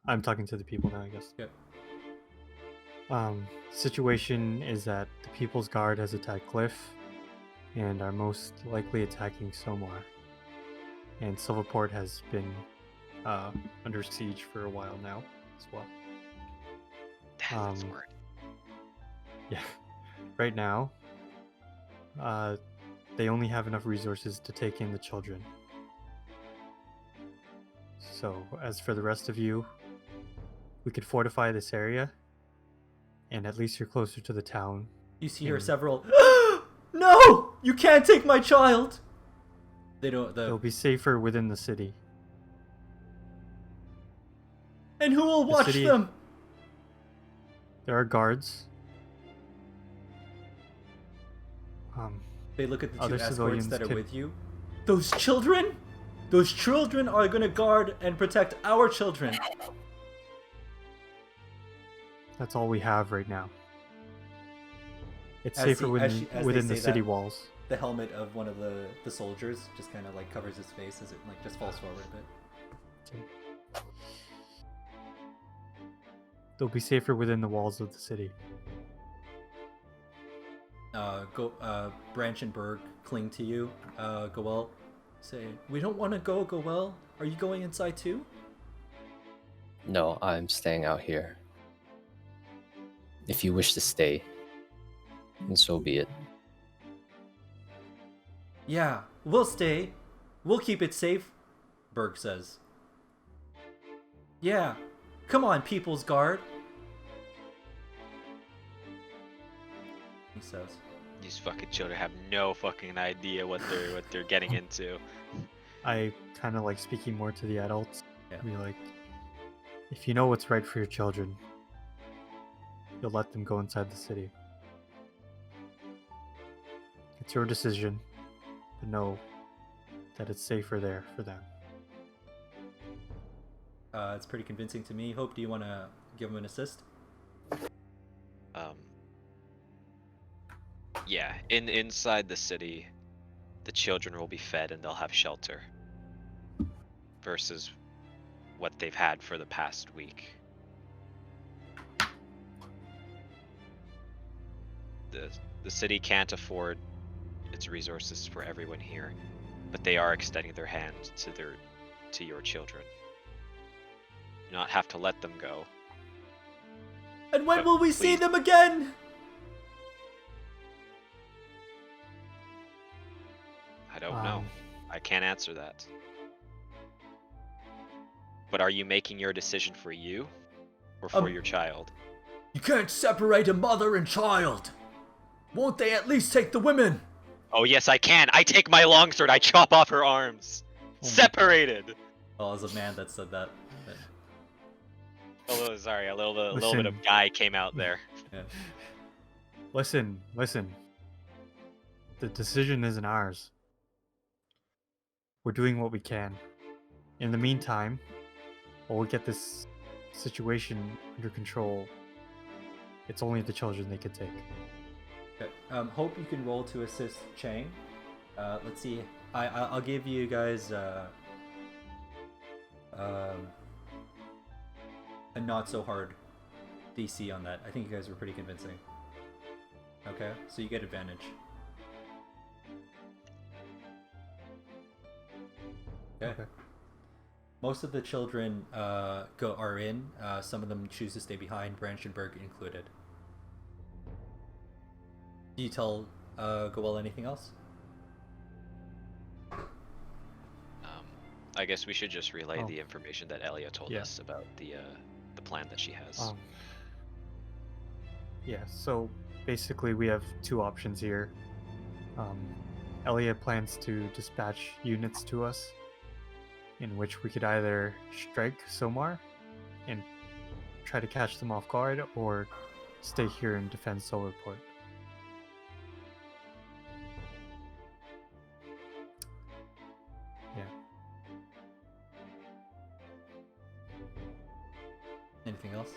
I'm talking to the people now, I guess. Yeah. Situation is that the People's Guard has attacked Cliff and are most likely attacking Somar. And Silverport has been under siege for a while now as well. That's smart. Yeah. Right now, they only have enough resources to take in the children. So, as for the rest of you, we could fortify this area, and at least you're closer to the town. You see her And several. No! You can't take my child! They don't. They'll be safer within the city. And who will The watch city- them? There are guards. They look at the two Other escorts civilians that are can- with you. Those children? Those children are gonna guard and protect our children. That's all we have right now. It's As safer he- as she- as they within the say city that- walls. The helmet of one of the soldiers just kind of like covers his face as it like just falls forward a bit. They'll be safer within the walls of the city. Branch and Berg cling to you. Goel, say, "We don't want to go, Goel. Are you going inside too?" No, I'm staying out here. If you wish to stay, then so be it. Yeah, we'll stay. We'll keep it safe, Berg says. Yeah, come on, People's Guard. He says. These fucking children have no fucking idea what they're getting into. I kind of like speaking more to the adults. Yeah. Be like, if you know what's right for your children, you'll let them go inside the city. It's your decision, but know that it's safer there for them. It's pretty convincing to me. Hope, do you want to give him an assist? Yeah, inside the city, the children will be fed and they'll have shelter. Versus what they've had for the past week. The city can't afford its resources for everyone here, but they are extending their hand to your children. Do not have to let them go. And when But will we see please- them again? I don't know. Um, I can't answer that. But are you making your decision for you or for your child? You can't separate a mother and child. Won't they at least take the women? Oh yes, I can. I take my longsword. I chop off her arms. my- Separated. Oh, as a man that said that. Sorry, a little bit Listen. of guy came out there. Yeah. Listen. The decision isn't ours. We're doing what we can. In the meantime, while we get this situation under control, it's only the children they could take. Okay. Hope you can roll to assist Chang. Let's see. I'll give you guys a not so hard DC on that. I think you guys were pretty convincing. Okay, so you get advantage. Okay. Most of the children are in. Some of them choose to stay behind, Branchenberg included. Do you tell Goel anything else? I guess we should just relay Oh. the information that Elia told Yeah. us about the plan that she has. Yeah, so basically we have two options here. Elia plans to dispatch units to us, in which we could either strike Somar and try to catch them off guard, or stay here and defend Solarport. Yeah. Anything else?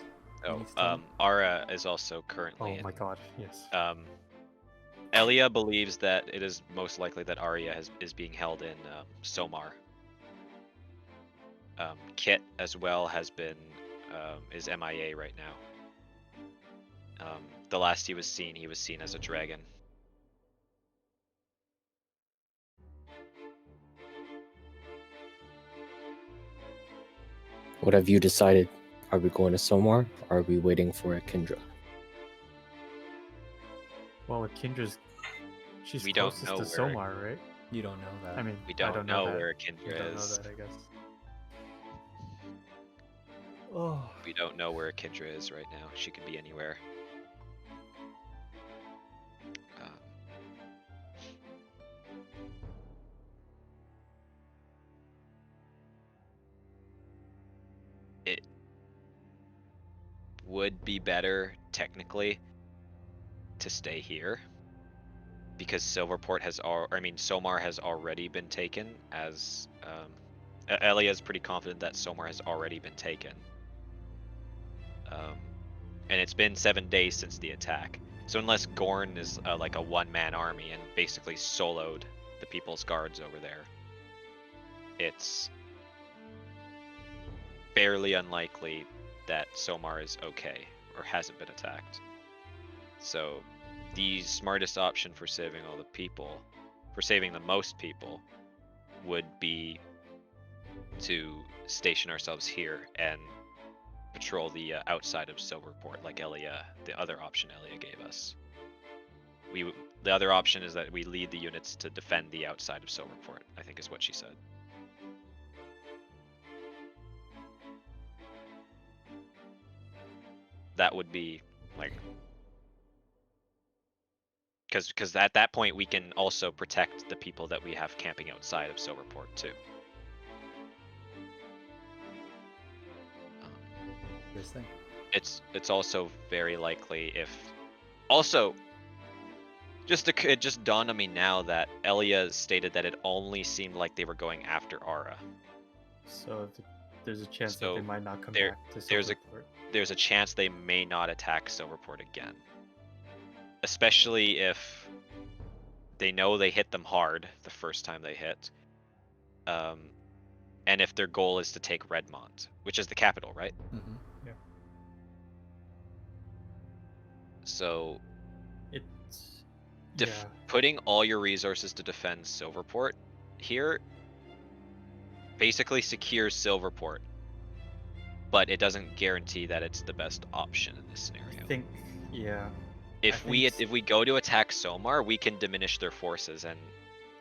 Oh, Please tell me. Ara is also currently Oh in. my god, yes. Elia believes that it is most likely that Arya is being held in Somar. Kit as well has been is MIA right now. The last he was seen as a dragon. What have you decided? Are we going to Somar, or are we waiting for a Kindra? Well, Kindra's... She's We don't closest know to where- Somar, right? You don't know that. I mean, We I don't know that. where We Kindra don't know is. that, I guess. Oh. We don't know where Kindra is right now. She could be anywhere. It would be better, technically, to stay here. because Silverport has Somar has already been taken as Elia is pretty confident that Somar has already been taken. And it's been 7 days since the attack. So unless Gorn is like a one-man army and basically soloed the People's Guards over there, it's fairly unlikely that Somar is okay or hasn't been attacked. So the smartest option for saving all the people, for saving the most people, would be to station ourselves here and patrol the outside of Silverport, like the other option Elia gave us. The other option is that we lead the units to defend the outside of Silverport, I think is what she said. That would be like, because at that point we can also protect the people that we have camping outside of Silverport too. This thing. It's also very likely if also it just dawned on me now that Elia stated that it only seemed like they were going after Ara. So there's a chance that So they might not come there- back to there's a- Silverport. There's a chance they may not attack Silverport again. Especially if they know they hit them hard the first time they hit. And if their goal is to take Redmont, which is the capital, right? Mm-hmm. So It's putting all your resources to defend Silverport here basically secures Silverport, but it doesn't guarantee that it's the best option in this scenario. I think If we go to attack Somar, we can diminish their forces and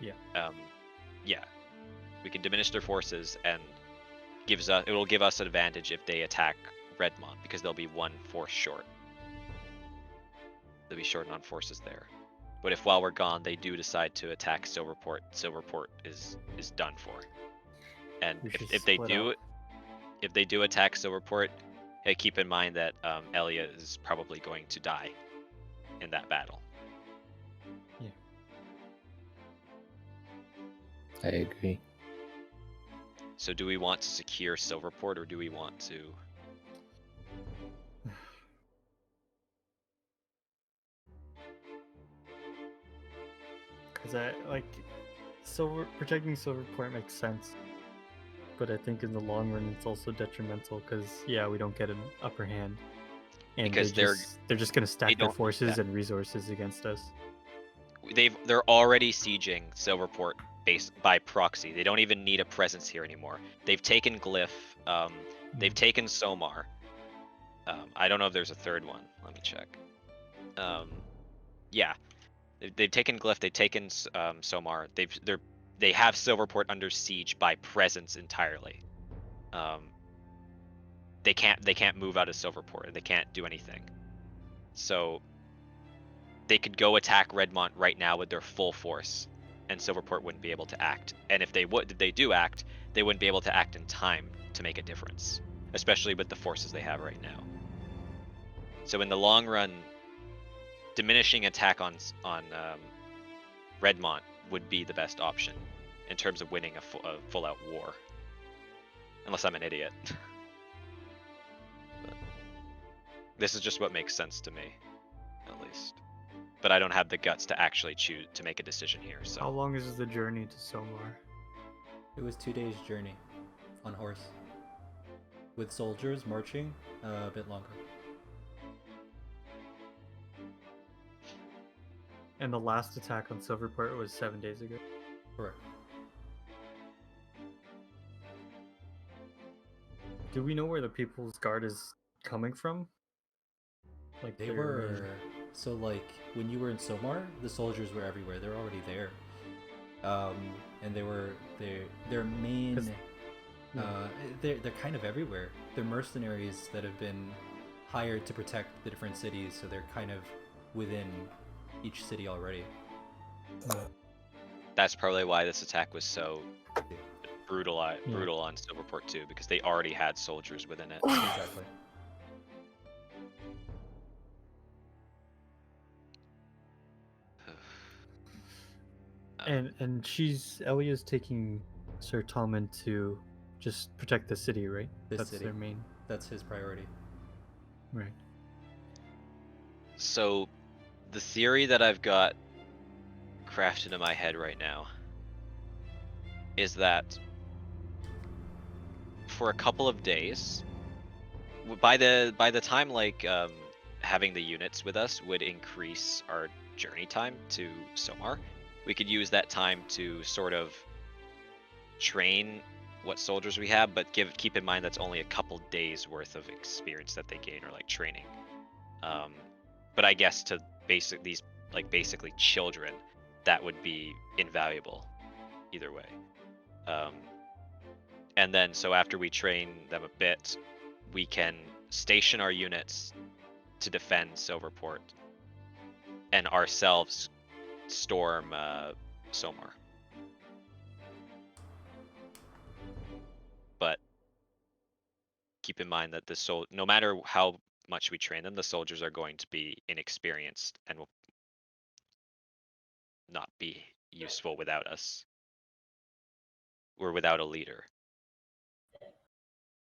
we can diminish their forces and it will give us an advantage if they attack Redmont because they'll be one force short. They'll be short on forces there. But if while we're gone they do decide to attack Silverport, Silverport is done for. And We should if they split do up. if they do attack Silverport, hey, keep in mind that Elia is probably going to die in that battle. I agree. So do we want to secure Silverport or do we want to? Because protecting Silverport makes sense, but I think in the long run it's also detrimental because we don't get an upper hand, and Because they're just gonna stack their don't- forces and resources against us. They're already sieging Silverport by proxy. They don't even need a presence here anymore. They've taken Glyph. They've taken Somar. I don't know if there's a third one. Let me check. Yeah, they've taken Glyph. They've taken Somar. They have Silverport under siege by presence entirely. They can't move out of Silverport. They can't do anything. So they could go attack Redmont right now with their full force, and Silverport wouldn't be able to act. And if they do act, they wouldn't be able to act in time to make a difference, especially with the forces they have right now. So in the long run, diminishing attack on Redmont would be the best option in terms of winning a full-out war. Unless I'm an idiot. But this is just what makes sense to me, at least. But I don't have the guts to actually choose to make a decision here. So How long is the journey to Somar? It was 2 days journey on horse. With soldiers marching, a bit longer. And the last attack on Silverport was 7 days ago. Correct. Do we know where the People's Guard is coming from? Like They their were main- so like when you were in Somar, the soldiers were everywhere. They're already there, and their main. 'Cause- They're kind of everywhere. They're mercenaries that have been hired to protect the different cities, so they're kind of within each city already. that's probably why this attack was so brutal on Silverport too, because they already had soldiers within it. Exactly. And Elia's taking Sir Talman to just protect the city, right? The That's city. their main. That's his priority. Right. So, the theory that I've got crafted in my head right now is that for a couple of days, by the time like having the units with us would increase our journey time to Somar, we could use that time to sort of train what soldiers we have, but keep in mind that's only a couple days worth of experience that they gain, or like training. But I guess to basically children, that would be invaluable either way. And then so after we train them a bit, we can station our units to defend Silverport and ourselves storm Somar. But keep in mind that no matter how much we train them, the soldiers are going to be inexperienced and will not be useful without us. Or without a leader.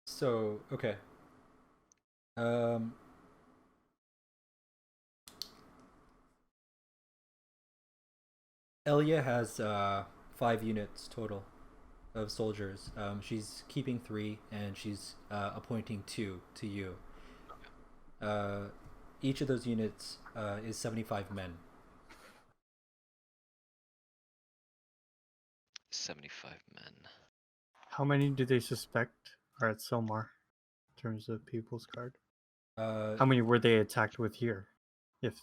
So, okay. Elia has 5 units total of soldiers. She's keeping 3, and she's appointing 2 to you. Each of those units is 75 men. 75 men. How many do they suspect are at Silmar in terms of People's Guard? How many were they attacked with here? If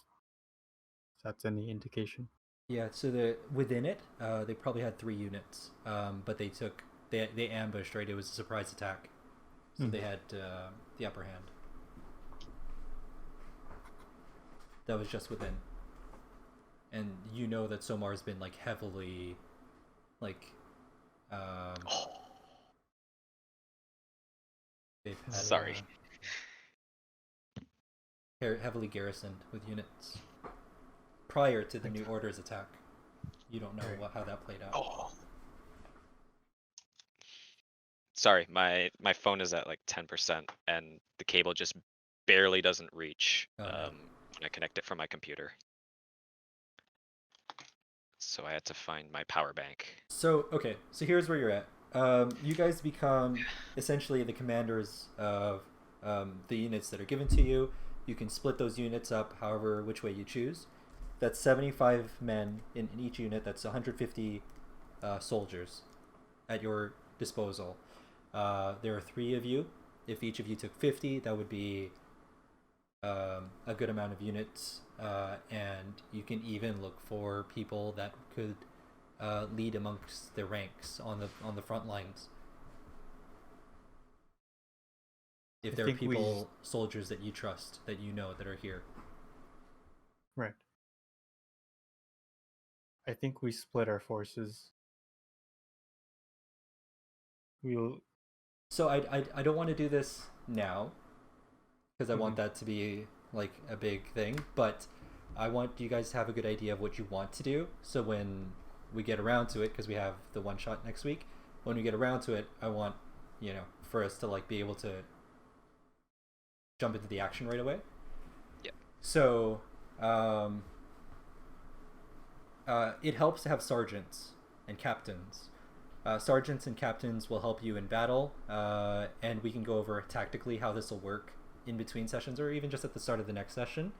that's any indication. Yeah, so within it, they probably had 3 units, but they ambushed, right? It was a surprise attack, so they had the upper hand. That was just within, and you know that Somar's been like heavily, like, they've had, Sorry. Heavily garrisoned with units prior to the New Order's attack. You don't know how that played out. Oh. Sorry, my phone is at like 10%, and the cable just barely doesn't reach No. when I connect it from my computer. So I had to find my power bank. So here's where you're at. You guys become essentially the commanders of the units that are given to you. You can split those units up which way you choose. That's 75 men in each unit. That's 150 soldiers at your disposal. There are 3 of you. If each of you took 50, that would be a good amount of units. And you can even look for people that could lead amongst the ranks on the front lines. If there are people, soldiers that you trust, that you know that are here. Right. I think we split our forces. So I don't want to do this now, because I want that to be like a big thing, but I want you guys to have a good idea of what you want to do, so when we get around to it, because we have the one shot next week, when we get around to it, I want, for us to like be able to jump into the action right away. Yeah. So it helps to have sergeants and captains. Sergeants and captains will help you in battle, and we can go over tactically how this will work in between sessions, or even just at the start of the next session.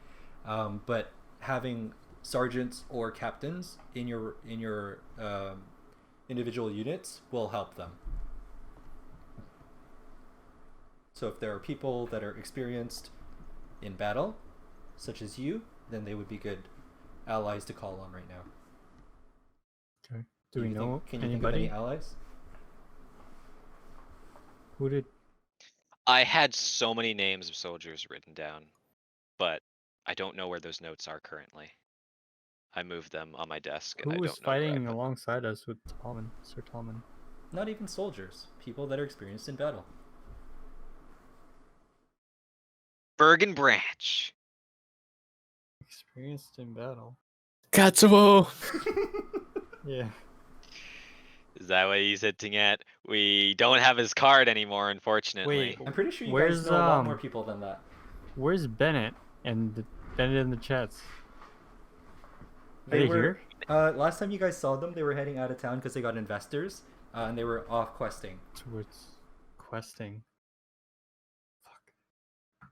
But having sergeants or captains in your individual units will help them. So if there are people that are experienced in battle, such as you, then they would be good allies to call on right now. Okay. Do we know Can you anybody? think of any allies? Who did? I had so many names of soldiers written down, but I don't know where those notes are currently. I moved them on my desk, and Who I was don't know where I fighting put them. alongside us with Talman, Sir Talman? Not even soldiers. People that are experienced in battle. Bergen Branch. Experienced in battle. Katsuo! Yeah. Is that what he's hinting at? We don't have his card anymore, unfortunately. Wait, I'm pretty sure you Where's, guys know a lot more people than that. where's Bennett and Bennett in the chats? They they were here? last time you guys saw them, they were heading out of town because they got investors, and they were off questing. Towards questing. Fuck.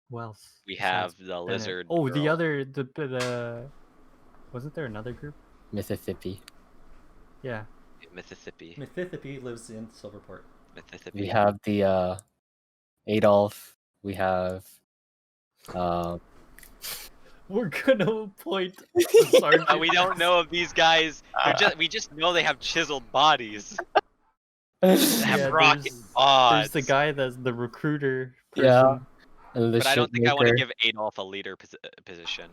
Who else? We besides have the Bennett? lizard. Oh, the girl. other the. Wasn't there another group? Mississippi. Yeah. Mississippi. Mississippi lives in Silverport. Mississippi. We have the Adolf. We have We're gonna appoint We don't know if these guys. We just know they have chiseled bodies. They have Yeah, rocket there's pods. the guy that's the recruiter person. Yeah. And the But I don't think I want to shipmaker. give Adolf a leader position.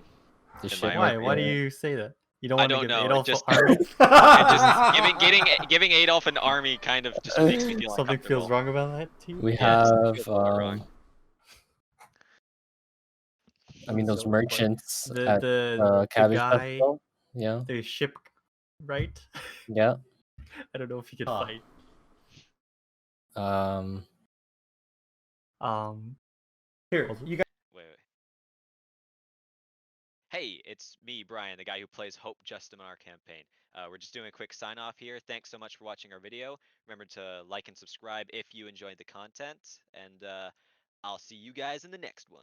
The in my Why? shipmaker. Why do you say that? You don't I want to don't give know, it Adolf just- army? Giving Adolf an army kind of just makes me feel Something feels uncomfortable. wrong about that to you? We Yeah, it have feels a little wrong. I mean those So, merchants The at the Cabbage guy, Festival. Yeah. the ship, right? Yeah. I don't know if he can Huh. fight. Here, Also- you guys. Wait. Hey, it's me, Brian, the guy who plays Hope Justin on our campaign. We're just doing a quick sign off here. Thanks so much for watching our video. Remember to like and subscribe if you enjoyed the content, and I'll see you guys in the next one.